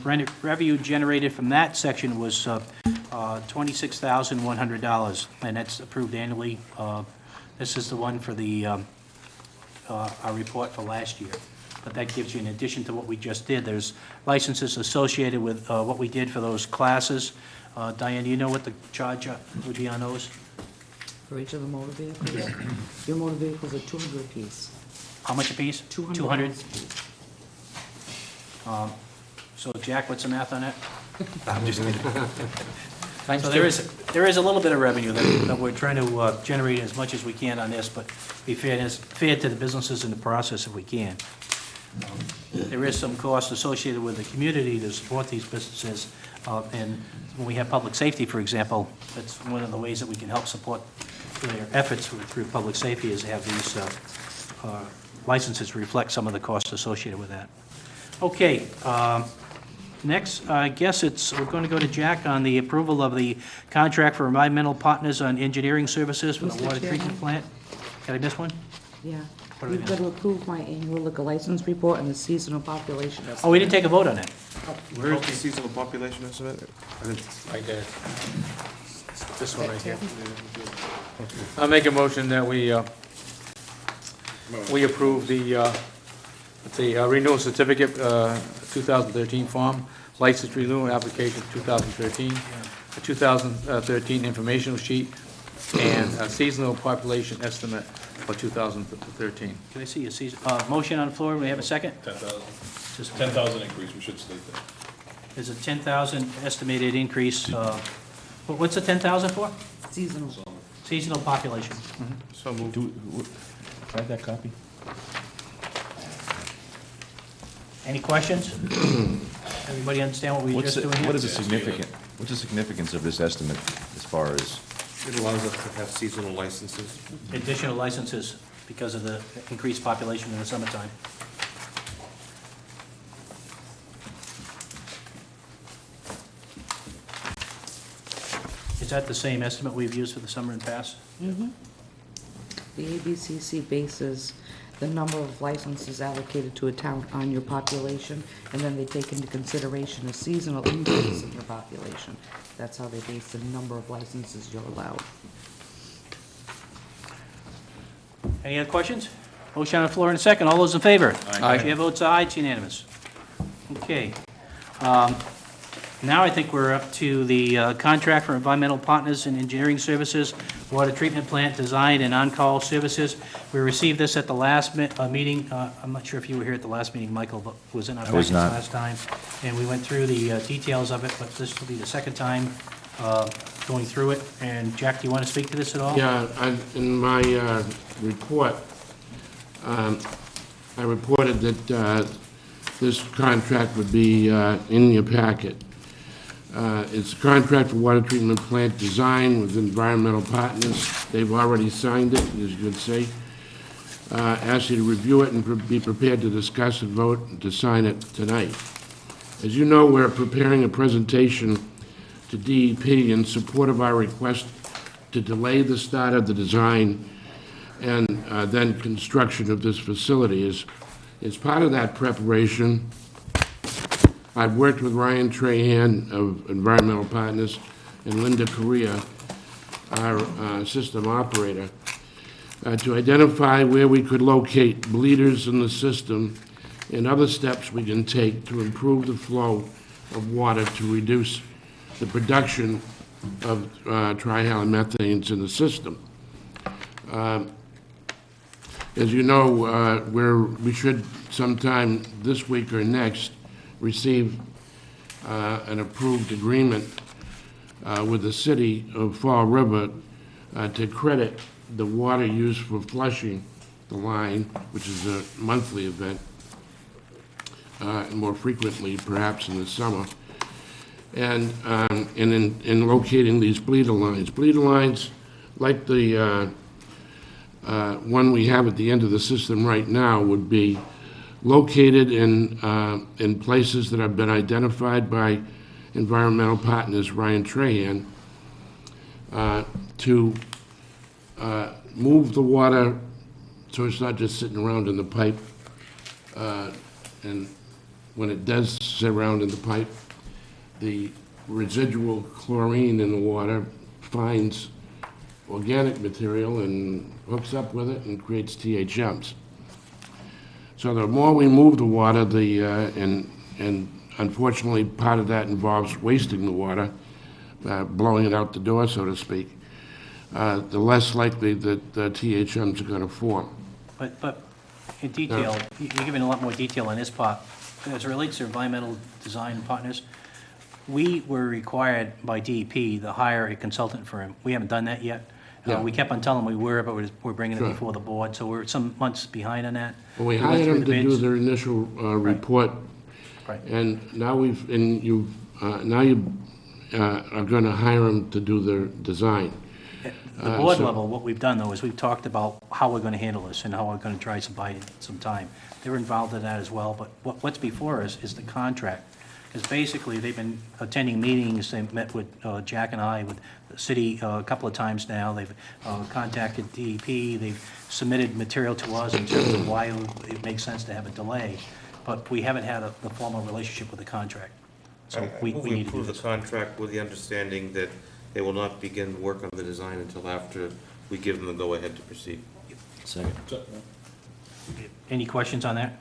revenue generated from that section was $26,100, and that's approved annually. This is the one for the, our report for last year. But that gives you, in addition to what we just did, there's licenses associated with what we did for those classes. Diane, do you know what the charge would be on those? For each of the motor vehicles? Your motor vehicles are 200 apiece. How much apiece? 200. So Jack, what's the math on that? I'm just kidding. Thanks, So Jim. there is a little bit of revenue that we're trying to generate as much as we can on this, but be fair to the businesses in the process if we can. There is some cost associated with the community to support these businesses, and when we have public safety, for example, that's one of the ways that we can help support their efforts through public safety, is to have these licenses reflect some of the costs associated with that. Okay, next, I guess we're going to go to Jack on the approval of the contract for environmental partners on engineering services for the Mr. water Chairman? treatment plant. Did I miss one? Yeah. What do we You've got to approve my annual liquor license report and the seasonal population. Oh, we didn't take a vote on that. Where's the seasonal population estimate? Right there. This one right here. I'll make a motion that we approve the, let's see, renewal certificate, 2013 form, license renewal application 2013, a 2013 informational sheet, and a seasonal population estimate for 2013. Can I see a motion on the floor? We have a second? 10,000. Just 10,000 increase, we should state that. There's a 10,000 estimated increase. What's the 10,000 for? Seasonal. Seasonal population. So moved. Have that copy? Any questions? Everybody understand what we just doing here? What is the what's the significance of this estimate as far as? It allows us to have seasonal licenses. Additional licenses because of the increased population in the summertime. Is that the same estimate we've used for the summer and past? Mm-hmm. The ABCC bases the number of licenses allocated to a town on your population, and then they take into consideration a seasonal increase in your population. That's how they base the number of licenses you're allowed. Any other questions? Motion on the floor in a second. All those in favor? Aye. Chair votes aye, it's unanimous. Okay. Now I think we're up to the contract for environmental partners and engineering services, water treatment plant design and on-call services. We received this at the last meeting. I'm not sure if you were here at the last meeting, Michael, but was in our package last time. And we went through the details of it, but this will be the second time going through it. And Jack, do you want to speak to this at all? Yeah, in my report, I reported that this contract would be in your packet. It's a contract for water treatment plant design with environmental partners. They've already signed it, as you can see. Ask you to review it and be prepared to discuss and vote and to sign it tonight. As you know, we're preparing a presentation to DEP in support of our request to delay the start of the design and then construction of this facility. As part of that preparation, I've worked with Ryan Trahan of Environmental Partners and Linda Correa, our system operator, to identify where we could locate bleeders in the system and other steps we can take to improve the flow of water to reduce the production of trihalomethanes in the system. As you know, we should sometime this week or next receive an approved agreement with the city of Fall River to credit the water used for flushing the line, which is a monthly event, and more frequently perhaps in the summer, and in locating these bleeder lines. Bleeder lines, like the one we have at the end of the system right now, would be located in places that have been identified by environmental partners, Ryan Trahan, to move the water so it's not just sitting around in the pipe. And when it does sit around in the pipe, the residual chlorine in the water finds organic material and hooks up with it and creates THMs. So the more we move the water, and unfortunately part of that involves wasting the water, blowing it out the door, so to speak, the less likely that the THMs are going to form. But in detail, you're giving a lot more detail on this part. As it relates to environmental design partners, we were required by DEP to hire a consultant firm. We haven't done that yet. Yeah. We kept on telling them we were, but we're bringing it Sure. before the board, so we're some months behind on that. Well, we went hired through them the to do bids. their initial report, Right. and now you are going to hire them to do their design. At the board so- level, what we've done, though, is we've talked about how we're going to handle this and how we're going to try to buy some time. They were involved in that as well, but what's before us is the contract. Because basically, they've been attending meetings, they met with Jack and I, with the city a couple of times now. They've contacted DEP, they've submitted material to us in terms of why it makes sense to have a delay. but we haven't had the formal relationship with the contract. So we move need to do approve the this. contract with the understanding that they will not begin work on the design until after we give them the go-ahead to proceed. Second. Any questions on that?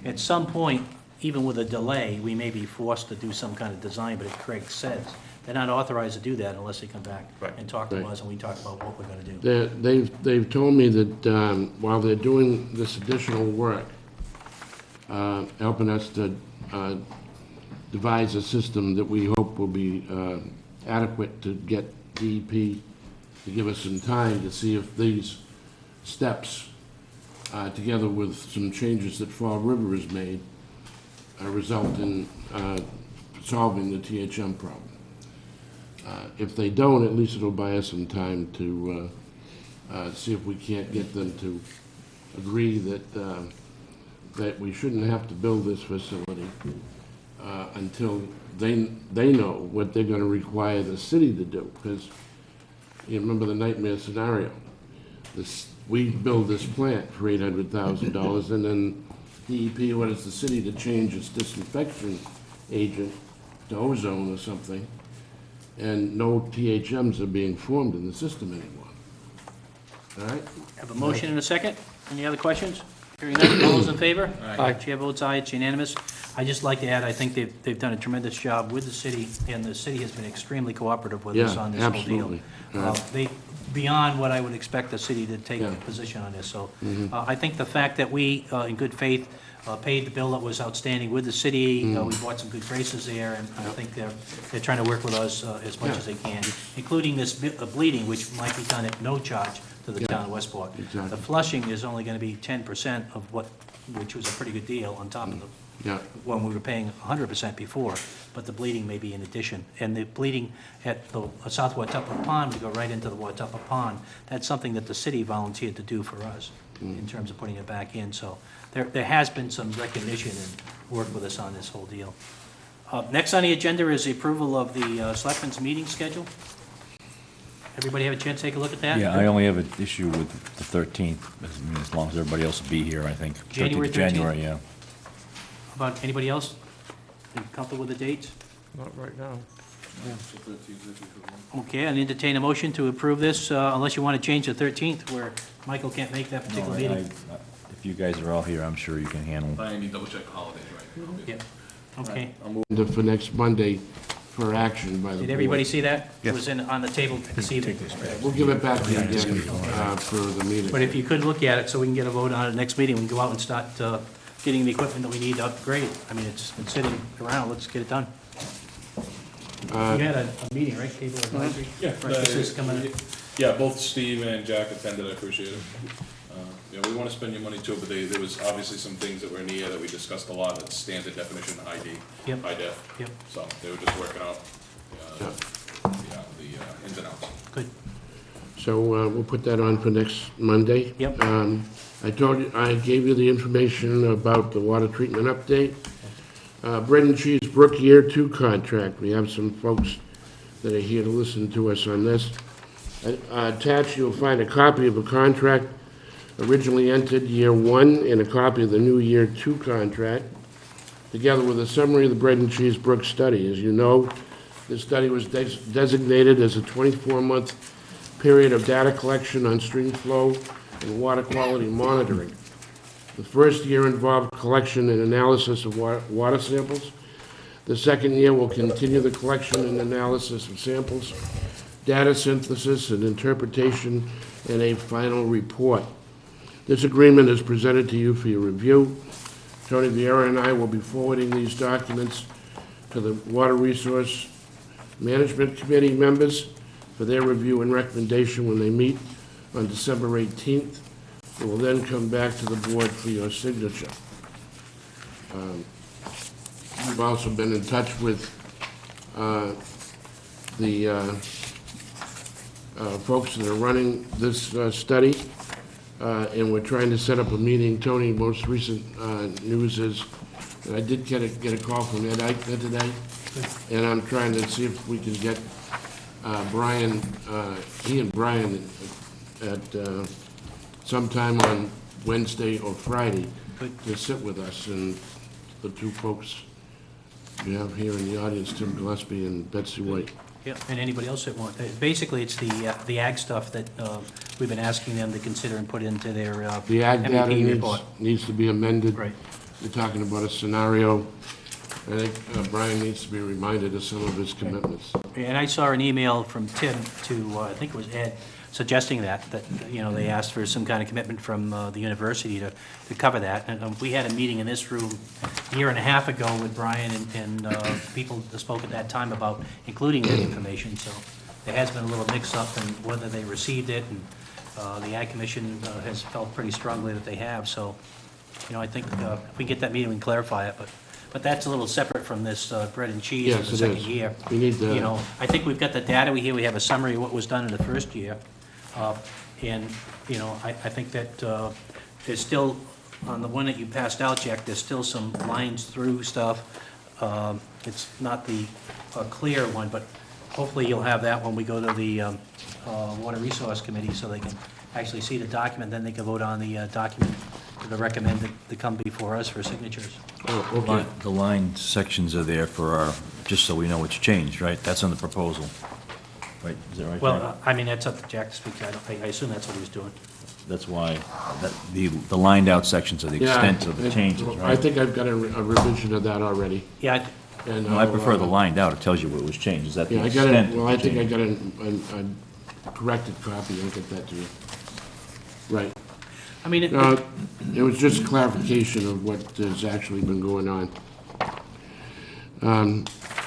At some point, even with a delay, we may be forced to do some kind of design, but as Craig says, they're not authorized to do that unless they come back and talk to Right. us and we talk about what we're gonna do. They've told me that while they're doing this additional work, helping us to devise a system that we hope will be adequate to get DEP to give us some time to see if these steps, together with some changes that Fall River has made, result in solving the THM problem. If they don't, at least it'll buy us some time to see if we can't get them to agree that we shouldn't have to build this facility until they know what they're gonna require the city to do. Because you remember the nightmare scenario. We build this plant for $800,000, and then DEP orders the city to change its disinfection agent to ozone or something, and no THMs are being formed in the system anymore. All right? Have a motion and a second. Any other questions? Hearing none, all those in favor? Aye. Chair votes aye, it's unanimous. I'd just like to add, I think they've done a tremendous job with the city, and the city has been extremely cooperative with us Yeah, on this whole deal. absolutely. They, beyond what I would expect the city to take a Yeah. position on this, so. Mhm. I think the fact that we, in good faith, paid the bill that was outstanding with the city, Mm. we bought some good graces there, and I think they're trying to work with us as much Yeah. as they can, including this bleeding, which might be done at no charge to the Yeah, town of Westport. exactly. The flushing is only gonna be 10% of what, which was a pretty good deal on top of the, Yeah. when we were paying 100% before, but the bleeding may be in addition. And the bleeding at the South Watuppa Pond, we go right into the Watuppa Pond, that's something that the city volunteered to do for us in terms of putting it back in, so there has been some recognition and work with us on this whole deal. Next on the agenda is the approval of the Selectmen's meeting schedule. Everybody have a chance to take a look at that? Yeah, I only have an issue with the 13th, as long as everybody else will be here, I think. January 13th of January, 13th? yeah. How about anybody else? You comfortable with the dates? Not right now. Okay, and entertain a motion to approve this, unless you want to change the 13th, where Michael can't make that No, particular meeting. If you guys are all here, I'm sure you can handle it. I need to double check the holidays, right? Yep, okay. For next Monday for action by the board. Did everybody see that? It Yes. was on the table this evening. We'll give it back to you again for the meeting. But if you could look at it, so we can get a vote on it next meeting, we can go out and start getting the equipment that we need to upgrade. I mean, it's been sitting around, let's get it done. You had a meeting, right, cable advisory? Yeah. Breakfast is coming in. Yeah, both Steve and Jack attended, I appreciate it. Yeah, we want to spend your money too, but there was obviously some things that were in the air that we discussed a lot, that's standard definition ID, Yep. high def. Yep. So they were just working out the ins and outs. Good. So we'll put that on for next Monday. Yep. I gave you the information about the water treatment update. Bread and Cheese Brook Year 2 contract. We have some folks that are here to listen to us on this. Attached, you'll find a copy of a contract originally entered Year 1 and a copy of the new Year 2 contract, together with a summary of the Bread and Cheese Brook study. As you know, this study was designated as a 24-month period of data collection on stream flow and water quality monitoring. The first year involved collection and analysis of water samples. The second year will continue the collection and analysis of samples, data synthesis and interpretation, and a final report. This agreement is presented to you for your review. Tony Vieira and I will be forwarding these documents to the Water Resource Management Committee members for their review and recommendation when they meet on December 18th. It will then come back to the board for your signature. We've also been in touch with the folks that are running this study, and we're trying to set up a meeting. Tony, most recent news is that I did get a call from Ed Eichner today, and I'm trying to see if we can get Brian, he and Brian at sometime on Wednesday or Friday to sit with us, and the two folks you have here in the audience, Tim Gillespie and Betsy White. Yeah, and anybody else that want, basically, it's the ag stuff that we've been asking them to consider and put into their The ag data MEP report. needs to be amended. Right. We're talking about a scenario. I think Brian needs to be reminded of some of his commitments. And I saw an email from Tim to, I think it was Ed, suggesting that, you know, they asked for some kind of commitment from the university to cover that. And we had a meeting in this room a year and a half ago with Brian and people that spoke at that time about including that information. So there has been a little mix-up in whether they received it, and the Ag Commission has felt pretty strongly that they have. So, you know, I think if we get that meeting, we can clarify it. But that's a little separate from this bread and cheese Yes, for the it second is. year. We need the- You know, I think we've got the data here. We have a summary of what was done in the first year. And, you know, I think that there's still, on the one that you passed out, Jack, there's still some lines through stuff. It's not the clear one, but hopefully you'll have that when we go to the Water Resource Committee, so they can actually see the document, then they can vote on the document that are recommended to come before us for signatures. Oh, okay. The line sections are there for our, just so we know what's changed, right? That's on the proposal, right? Is that right, Jack? Well, I mean, that's up to Jack to speak to. I assume that's what he was doing. That's why, the lined out sections are the extent of the changes, right? I think I've got a revision of that already. Yeah. And No, I prefer the lined out. It tells you what was changed. Is that the Yeah, I got extent? it, well, of I the think I change? got a corrected copy, I'll get that to you. Right. I mean, No, it was just clarification of what has actually been going on.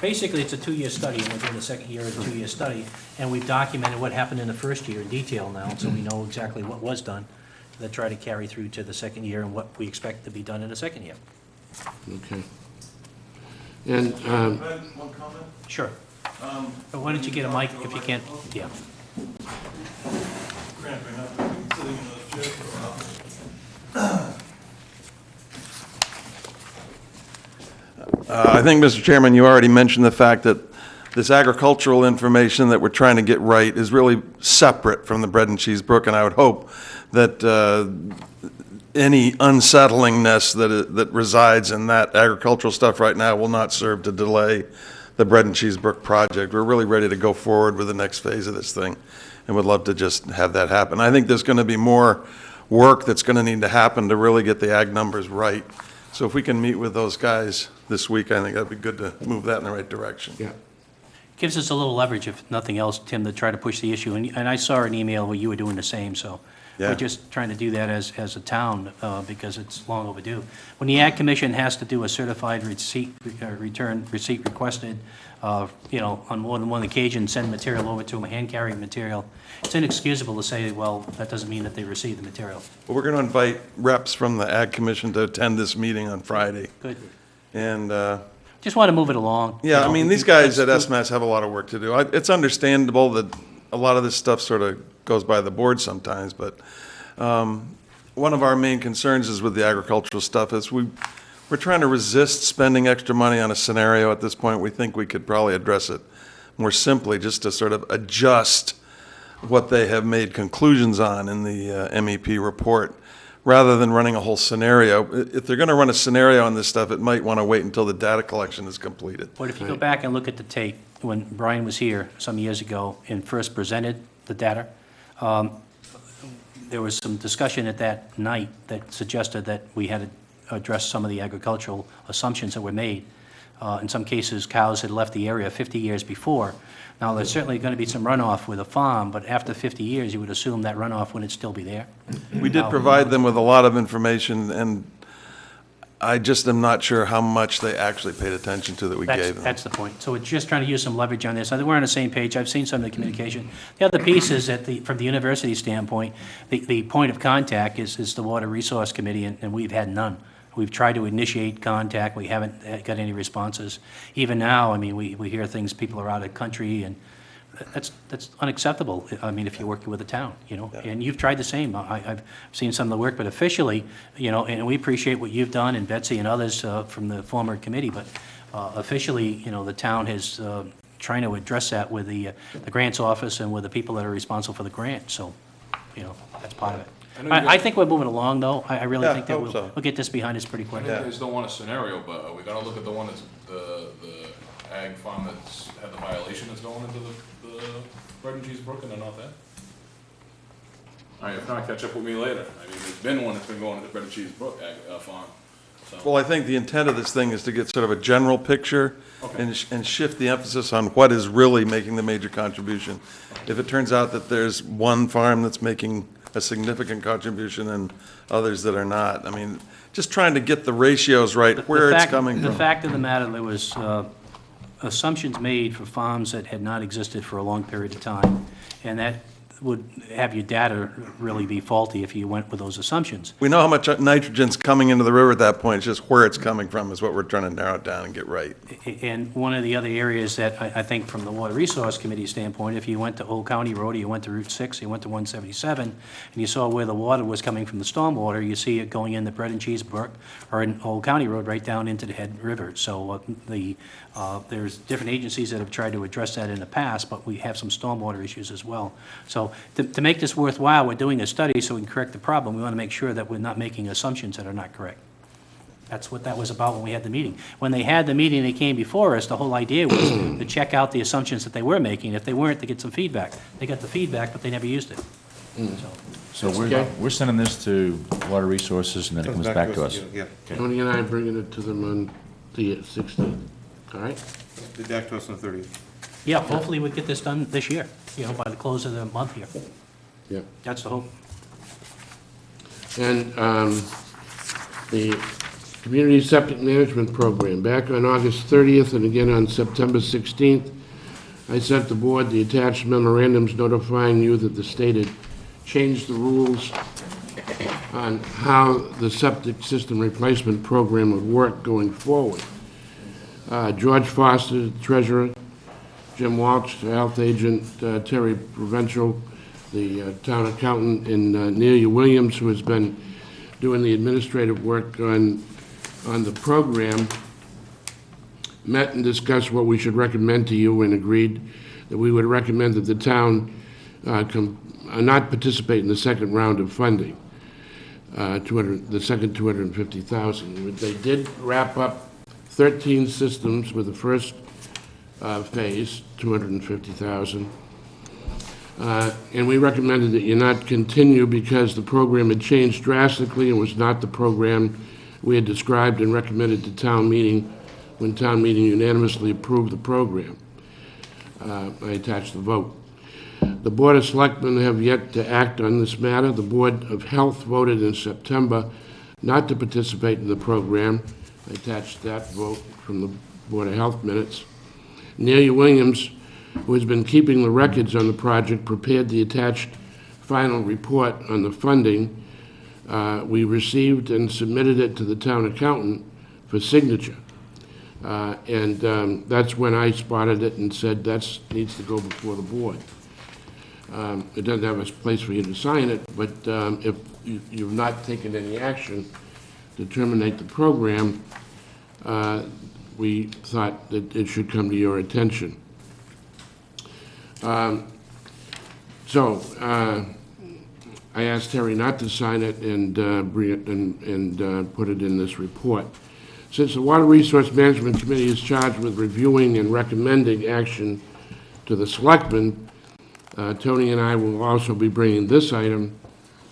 basically, it's a two-year study, and we're doing the second year of a two-year study, and we've documented what happened in the first year in detail now, so we know exactly what was done, then try to carry through to the second year and what we expect to be done in the second year. Okay. And, One comment? Sure. But why don't you get a mic if you can't? Yeah. Cramping up, I've been sitting in those chairs for a while. I think, Mr. Chairman, you already mentioned the fact that this agricultural information that we're trying to get right is really separate from the bread and cheese book, and I would hope that any unsettlingness that resides in that agricultural stuff right now will not serve to delay the bread and cheese book project. We're really ready to go forward with the next phase of this thing, and would love to just have that happen. I think there's going to be more work that's going to need to happen to really get the ag numbers right. So if we can meet with those guys this week, I think that'd be good to move that in the right direction. yeah. Gives us a little leverage, if nothing else, Tim, to try to push the issue. And I saw an email where you were doing the same, so Yeah. we're just trying to do that as a town, because it's long overdue. When the Ag Commission has to do a certified receipt, receipt requested, you know, on more than one occasion, send material over to them, hand-carrying material, it's inexcusable to say, well, that doesn't mean that they received the material. Well, we're going to invite reps from the Ag Commission to attend this meeting on Friday. Good. And, Just want to move it along. yeah, you I know. mean, these guys at SMAS have a lot of work to do. It's understandable that a lot of this stuff sort of goes by the board sometimes, but one of our main concerns is with the agricultural stuff is we're trying to resist spending extra money on a scenario at this point. We think we could probably address it more simply, just to sort of adjust what they have made conclusions on in the MEP report, rather than running a whole scenario. If they're going to run a scenario on this stuff, it might want to wait until the data collection is completed. But if you go back and look at the tape, when Brian was here some years ago and first presented the data, there was some discussion at that night that suggested that we had to address some of the agricultural assumptions that were made. In some cases, cows had left the area 50 years before. Now, there's certainly going to be some runoff with a farm, but after 50 years, you would assume that runoff wouldn't still be there. We did provide them with a lot of information, and I just am not sure how much they actually paid attention to that we gave them. That's the point. So we're just trying to use some leverage on this. I think we're on the same page. I've seen some of the communication. The other piece is that from the university standpoint, the point of contact is the Water Resource Committee, and we've had none. We've tried to initiate contact. We haven't got any responses. Even now, I mean, we hear things, people are out of the country, and that's unacceptable. I mean, if you're working with a town, you know, and you've tried the same. I've seen some of the work, but officially, you know, and we appreciate what you've done, and Betsy and others from the former committee, but officially, you know, the town is trying to address that with the grants office and with the people that are responsible for the grant. So, you know, that's part of it. I think we're moving along, though. I really Yeah, think I that hope we'll so. we'll get this behind us pretty I quick. know you guys don't want a scenario, but are we gonna look at the one that's, the ag farm that's had the violation that's going into the bread and cheese brook, and they're not there? All right, if not, catch up with me later. I mean, there's been one that's been going into bread and cheese brook, farm, so. Well, I think the intent of this thing is to get sort of a general picture and shift the emphasis on what is really making the major contribution. If it turns out that there's one farm that's making a significant contribution and others that are not, I mean, just trying to get the ratios right, where it's coming The from. fact of the matter, there was assumptions made for farms that had not existed for a long period of time, and that would have your data really be faulty if you went with those assumptions. We know how much nitrogen's coming into the river at that point, it's just where it's coming from is what we're trying to narrow it down and get right. And one of the other areas that I think from the Water Resource Committee standpoint, if you went to Old County Road, or you went to Route 6, you went to 177, and you saw where the water was coming from the stormwater, you see it going in the Bread and Cheese Brook, or in Old County Road, right down into the head river. So there's different agencies that have tried to address that in the past, but we have some stormwater issues as well. So to make this worthwhile, we're doing a study so we can correct the problem. We want to make sure that we're not making assumptions that are not correct. That's what that was about when we had the meeting. When they had the meeting, they came before us, the whole idea was to check out the assumptions that they were making. If they weren't, to get some feedback. They got the feedback, but they never used it. So we're sending this to Water Resources, and then it comes back to us. Yeah. Tony and I are bringing it to them on the 16th, all right? Back to us on the 30th. Yeah, hopefully we'll get this done this year, by the close of the month here. Yeah. That's the hope. And the Community Septic Management Program, back on August 30th and again on September 16th, I sent the board the attached memorandums notifying you that the state had changed the rules on how the septic system replacement program would work going forward. George Foster, the treasurer, Jim Walsh, the health agent, Terry Provencio, the town accountant, and Nelia Williams, who has been doing the administrative work on the program, met and discussed what we should recommend to you and agreed that we would recommend that the town not participate in the second round of funding, the second $250,000. They did wrap up 13 systems with the first phase, $250,000. And we recommended that you not continue because the program had changed drastically and was not the program we had described and recommended to town meeting when town meeting unanimously approved the program. I attached the vote. The Board of Selectmen have yet to act on this matter. The Board of Health voted in September not to participate in the program. I attached that vote from the Board of Health minutes. Nelia Williams, who has been keeping the records on the project, prepared the attached final report on the funding. We received and submitted it to the town accountant for signature. And that's when I spotted it and said that needs to go before the board. It doesn't have a place for you to sign it, but if you've not taken any action to terminate the program, we thought that it should come to your attention. So I asked Terry not to sign it and put it in this report. Since the Water Resource Management Committee is charged with reviewing and recommending action to the selectmen, Tony and I will also be bringing this item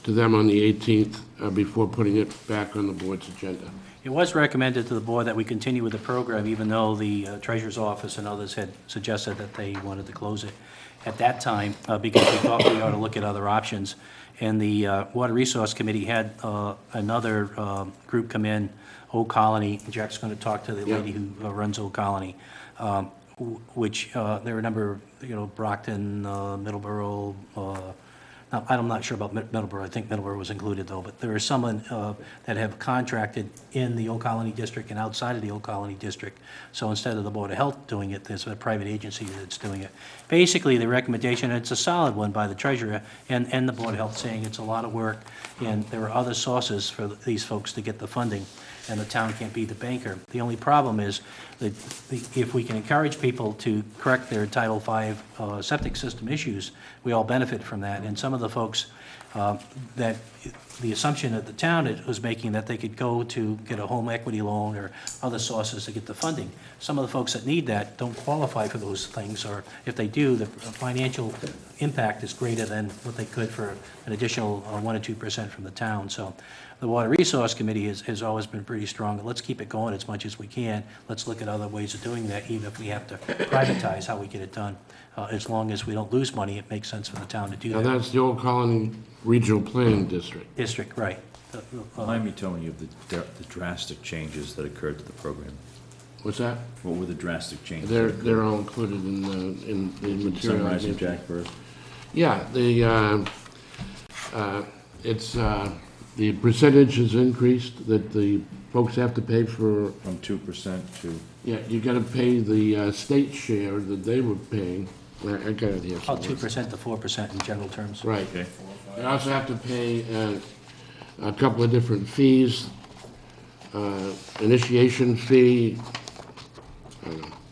to them on the 18th before putting it back on the board's agenda. It was recommended to the board that we continue with the program, even though the treasurer's office and others had suggested that they wanted to close it at that time, because we thought we ought to look at other options. And the Water Resource Committee had another group come in, Old Colony. Jack's going to talk to the lady who runs Old Colony, which there are a number of, Brockton, Middleborough, I'm not sure about Middleborough. I think Middleborough was included, though. But there are some that have contracted in the Old Colony District and outside of the Old Colony District. So instead of the Board of Health doing it, there's a private agency that's doing it. Basically, the recommendation, and it's a solid one by the treasurer and the Board of Health, saying it's a lot of work, and there are other sources for these folks to get the funding. and the town can't be the banker. The only problem is that if we can encourage people to correct their Title V septic system issues, we all benefit from that. And some of the folks that the assumption that the town was making that they could go to get a home equity loan or other sources to get the funding. Some of the folks that need that don't qualify for those things, or if they do, the financial impact is greater than what they could for an additional 1 or 2% from the town. So the Water Resource Committee has always been pretty strong. Let's keep it going as much as we can. Let's look at other ways of doing that, even if we have to privatize how we get it done. As long as we don't lose money, it makes sense for the town to do Now, that. that's the Old Colony Regional Planning District. District, right. Remind me, Tony, of the drastic changes that occurred to the program. What's that? What were the drastic changes? They're all included in the material. Summarize it, Jack, first. Yeah, it's, the percentage has increased that the folks have to pay for. From 2% to? Yeah, you gotta pay the state share that they were paying. I got it here. About 2% to 4% in general terms. Right. They also have to pay a couple of different fees, initiation fee.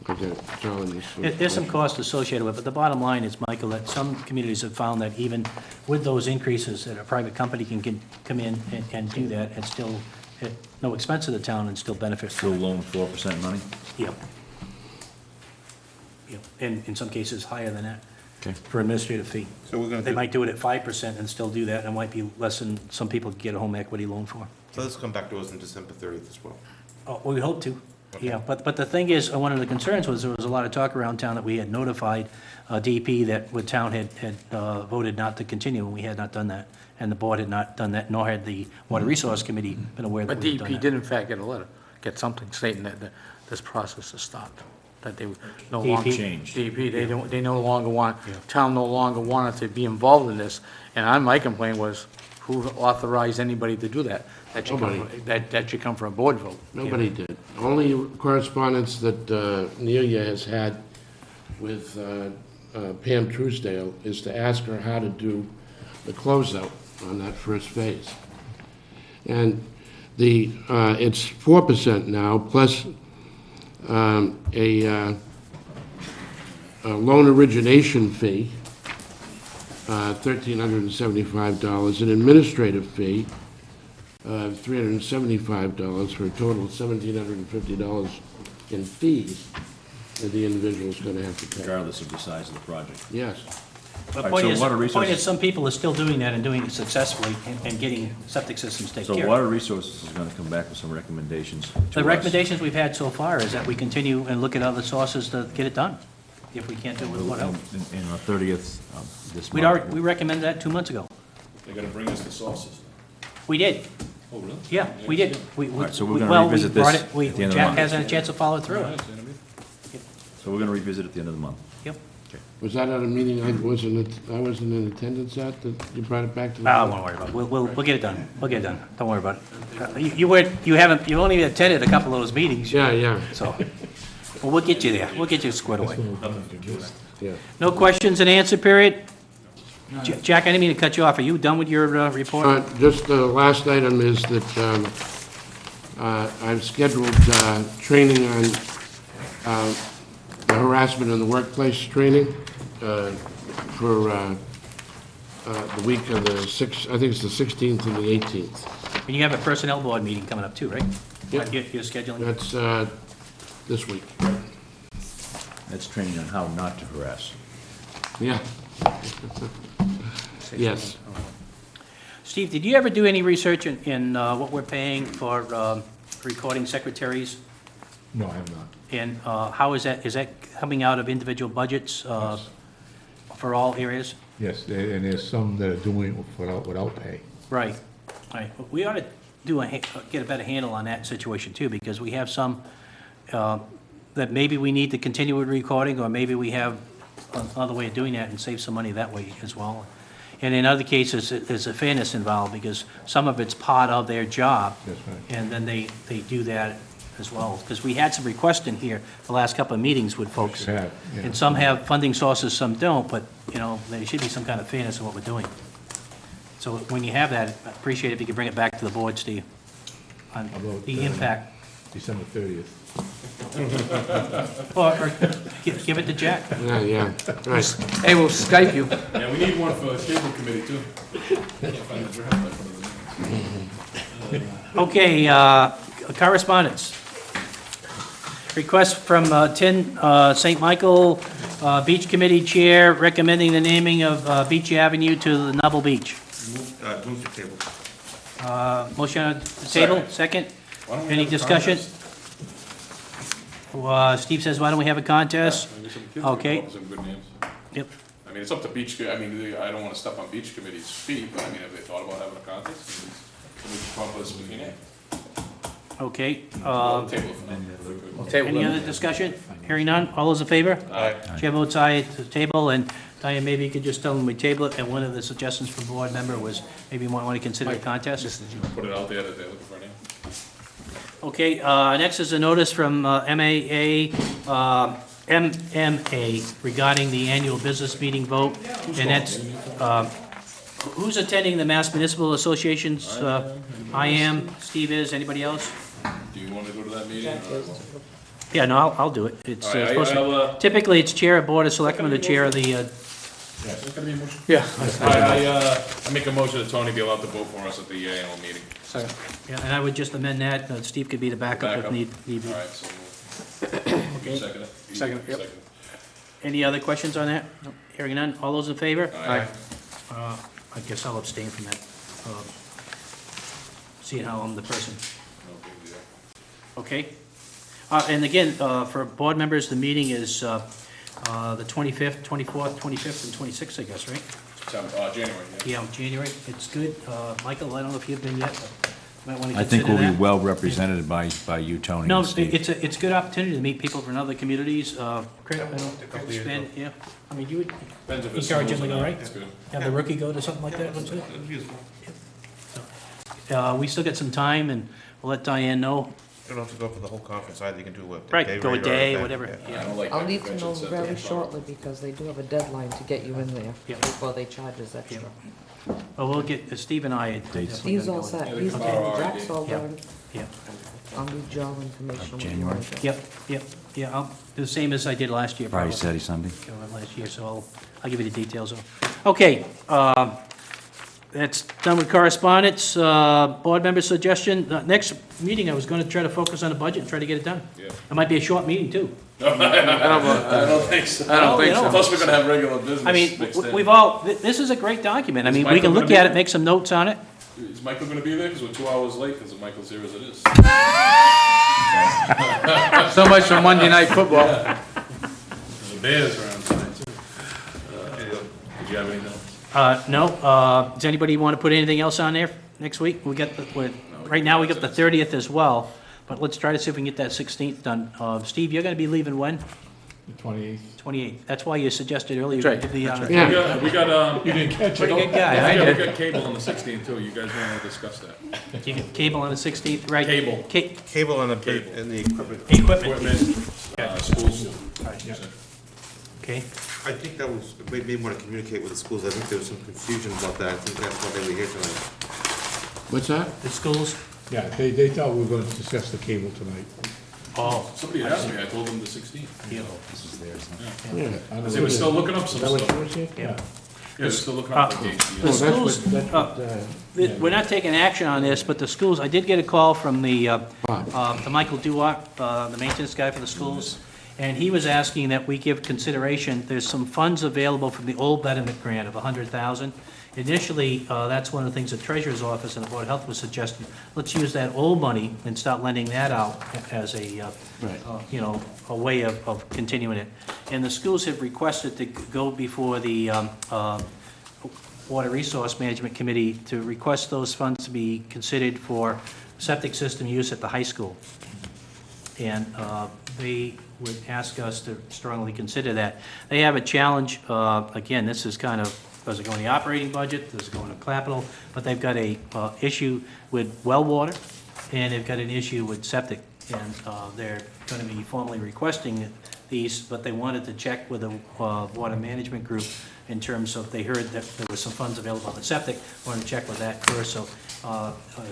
It's all in this. There's some cost associated with it, but the bottom line is, Michael, that some communities have found that even with those increases, that a private company can come in and do that and still, at no expense to the town, and still benefit from Still it. loan 4% money? Yep. Yep, and in some cases, higher than that. Okay. For administrative fee. So we're gonna They do- might do it at 5% and still do that, and it might be less than some people get a home equity loan for. So this will come back to us on December 30th as well. Oh, we hope to, yeah, but the thing is, one of the concerns was, there was a lot of talk around town that we had notified DEP that the town had voted not to continue, and we had not done that, and the board had not done that, nor had the Water Resource Committee been aware that But we had done DEP that. did in fact get a letter, get something stating that this process has stopped, that they no DEP? longer. Changed. DEP, they no longer want, town no longer wanted to be involved in this, and my complaint was, who authorized anybody to do that? That should come, that should come from a board vote. Nobody did. Only correspondence that Nelia has had with Pam Truesdale is to ask her how to do the closeout on that first phase. And it's 4% now, plus a loan origination fee, $1,375, an administrative fee, $375, for a total of $1,750 in fees that the individual's gonna have to pay. Regardless of the size of the project. Yes. The All right, point so is, Water the point Resources- is, some people are still doing that and doing it successfully and getting septic systems taken So care of. Water Resources is going to come back with some recommendations to The us. recommendations we've had so far is that we continue and look at other sources to get it done, if we can't do it with what else. In the 30th of this We month. recommended that 2 months ago. They gotta bring us the sources. We did. Oh, really? Yeah, we did. All right, so we're gonna revisit this at the end of the Jack month. hasn't had a chance to follow it through. So we're going to revisit at the end of the month. Yep. Was that at a meeting I wasn't in attendance at, that you brought it back to the? I won't worry about it. We'll get it done. We'll get it done. Don't worry about it. You only attended a couple of those meetings. Yeah. So, well, we'll get you there. We'll get you squared away. Yeah. No questions and answer period? Jack, I didn't mean to cut you off. Are you done with your report? Just the last item is that I've scheduled training on the harassment in the workplace training for the week of the 6th, I think it's the 16th and the 18th. And you have a personnel board meeting coming up too, right? Yep. You're scheduling? That's this week. That's training on how not to harass. Yeah. Yes. Steve, did you ever do any research in what we're paying for recording secretaries? No, I have not. And how is that coming out of individual budgets for all areas? Yes, and there's some that are doing it without pay. Right. We ought to get a better handle on that situation too, because we have some that maybe we need to continue with recording, or maybe we have another way of doing that and save some money that way as well. And in other cases, there's a fairness involved, because some of it's part of their job. That's right. And then they do that as well. Because we had some requests in here the last couple of meetings with folks. Have, yeah. And some have funding sources, some don't, but, there should be some kind of fairness in what we're doing. So when you have that, I appreciate it if you could bring it back to the board, Steve. on About, the impact. December 30th. Or give it to Jack. Yeah, yeah, right. Hey, we'll Skype you. Yeah, we need one for cable committee too. Can't find the draft, I put it in there. Okay, correspondence. Request from Tin St. Michael Beach Committee Chair recommending the naming of Beach Avenue to the Novel Beach. Move to table. Motion on the table, second? Why don't we Any have a discussion? contest? Steve says, why don't we have a contest? Maybe some kids Okay. can come up with some good names. Yep. I mean, it's up to beach, I mean, I don't wanna step on beach committee's feet, but I mean, have they thought about having a contest? Can we come up with a spooky name? Okay. We'll table it for now. Any other discussion? Hearing none, all those in favor? Aye. Chair votes aye at the table, and Diane, maybe you could just tell them we table it, and one of the suggestions from board member was maybe you might want to consider a contest. Put it out there that they're looking for a name. Okay, next is a notice from MMA regarding the annual business meeting vote, and that's, who's attending the Mass Municipal Associations? I am, Steve is, anybody else? Do you wanna go to that meeting? Yeah, no, I'll do it. It's All right, supposed to, typically, it's chair of board of selectmen, the chair of the, Yeah, so it's gonna be a motion? Yeah. I make a motion that Tony be allowed to vote for us at the annual meeting. yeah, and I would just amend that, Steve could be the backup if need be. All right, so Okay. second it? Second, yep. Second. Any other questions on that? No. Hearing none, all those in favor? Aye. I guess I'll abstain from that, seeing how I'm the person. No big deal. Okay? And again, for board members, the meeting is the 25th, 24th, 25th, and 26th, I guess, right? January, yeah. Yeah, January, it's good. Michael, I don't know if you've been yet, but you might want to I think consider we'll be that. well represented by you, Tony No, and Steve. it's a good opportunity to meet people from other communities. Craig, I don't spend, yeah, I mean, you would Depends if it's encourage him snows to or go, not. right? That's good. Have the rookie go to something like that, what's it? We still got some time, and we'll let Diane know. You don't have to go for the whole conference either, you can do what? Right, go a rate or day, event, whatever, yeah. yeah. I don't like I'll my need to know convention center. very shortly because they do have a deadline to get you in there Yeah. before they charge us extra. Well, we'll get, Steve and I. Dates. Steve's all set, Yeah, he's, they can borrow our Jack's all Yeah. done. Yeah, I'll need your information. when you January. want it. yep, yeah, I'll, the same as I did last year. Friday, probably. Saturday, Sunday. Last year, so I'll give you the details. Okay, that's done with correspondence. Board member suggestion, next meeting, I was going to try to focus on the budget and try to get it done. Yeah. It might be a short meeting, too. I don't think so. I don't think so. Plus, we're gonna have regular business I mean, mixed in. we've all, this is a great document. I Is mean, we Michael can gonna look be at there? it, make some notes on it. Is Michael gonna be there? Because we're 2 hours late, because Michael's here as it is. So much for Monday Night Football. The Bears are on tonight, too. Did you have anything else? No, does anybody want to put anything else on there next week? We got, right now, we got the 30th as well, but let's try to see if we can get that 16th done. Steve, you're going to be leaving when? The 28th. 28th. That's why you suggested earlier. That's right. to be on That's the- right. Yeah. We got, You didn't catch Pretty it. good guy, I we did. got cable on the 16th, too. You guys want to discuss that? You get cable on the 16th, right? Cable. Cable and the equipment. Equipment. Schools. Okay. I think that was, we may want to communicate with the schools, I think there was some confusion about that, I think that's why they were here tonight. What's that? The schools? Yeah, they thought we were going to discuss the cable tonight. Oh. Somebody asked me, I told them the 16th. Yeah. I don't Because they know. were still looking up some Is that what stuff. you were saying? Yeah. Yeah, they're still looking up the dates. The Oh, that's schools, what- that's what, we're not taking action on this, but the schools, I did get a call from the Michael Duart, the maintenance guy for the schools, and he was asking that we give consideration, there's some funds available from the old betterment grant of $100,000. Initially, that's one of the things the treasurer's office and the Board of Health was suggesting, let's use that old money and start lending that out as a, you know, a way of continuing it. And the schools have requested to go before the Water Resource Management Committee to request those funds to be considered for septic system use at the high school. And they would ask us to strongly consider that. They have a challenge, again, this is kind of, does it go in the operating budget, does it go in the capital, but they've got a issue with well water, and they've got an issue with septic, and they're going to be formally requesting piece, but they wanted to check with the water management group in terms of, they heard that there was some funds available on the septic, wanted to check with that first. So,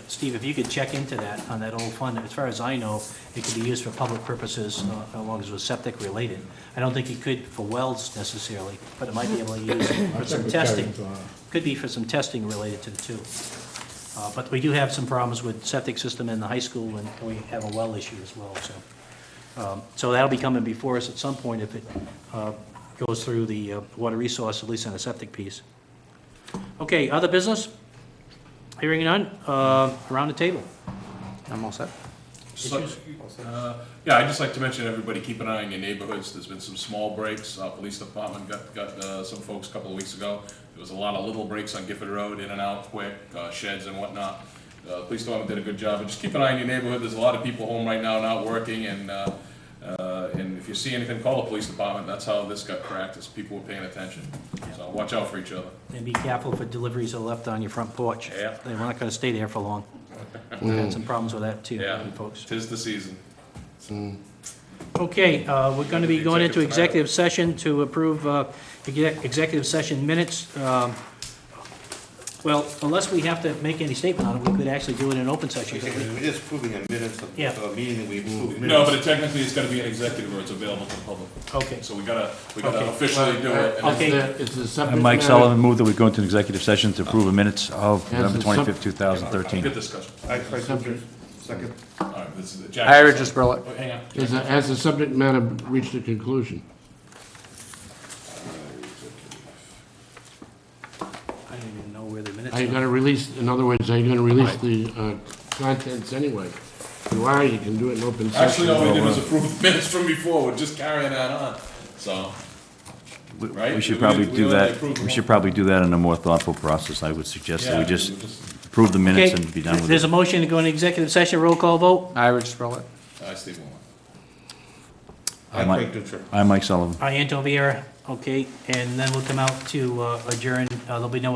Steve, if you could check into that, on that old fund, as far as I know, it could be used for public purposes, as long as it was septic related. I don't think it could for wells necessarily, but it might be able to use for some testing. Could be for some testing related to the two. But we do have some problems with septic system in the high school, and we have a well issue as well, so. So that'll be coming before us at some point if it goes through the water resource, at least on the septic piece. Okay, other business? Hearing none, around the table. I'm all set. Yeah, I'd just like to mention, everybody, keep an eye on your neighborhoods. There's been some small breaks. Police department got some folks a couple of weeks ago. There was a lot of little breaks on Gifford Road, in and out quick, sheds and whatnot. Police department did a good job. And just keep an eye on your neighborhood. There's a lot of people home right now not working, and if you see anything, call the police department. That's how this got cracked, is people were paying attention. So watch out for each other. And be careful for deliveries that are left on your front porch. Yeah. They're not gonna stay there for long. We've had some problems with that too, folks. 'Tis the season. Okay, we're gonna be going into executive session to approve executive session minutes. Well, unless we have to make any statement on it, we could actually do it in open session. We're just approving a minutes of Yeah. a meeting that we approved. No, but technically it's gotta be an executive, or it's available to the public. Okay. So we gotta Okay. officially do it. and Okay. It's the subject And Mike matter- Sullivan moved that we go into executive session to approve the minutes of As November the 25th, 2013. Good discussion. Second. All right, this is Jack. Ira just roll it. Oh, hang on. Has the subject matter reached a conclusion? I don't even know where the minutes Are you are. gonna release, in other words, are you gonna release the contents anyway? If you are, you can do it in open session. Actually, all we did was approve the minutes from before, we're just carrying that on, so. Right? We should probably do that, approved them we all. should probably do that in a more thoughtful process. I would suggest that we Yeah, just we'll just- approve the minutes Okay, and be done with there's a it. motion to go into executive session, roll call vote. Ira just roll it. Steve Wilmer. I'm Mike Sullivan. Anton Viera, okay, and then we'll come out to adjourn, there'll be no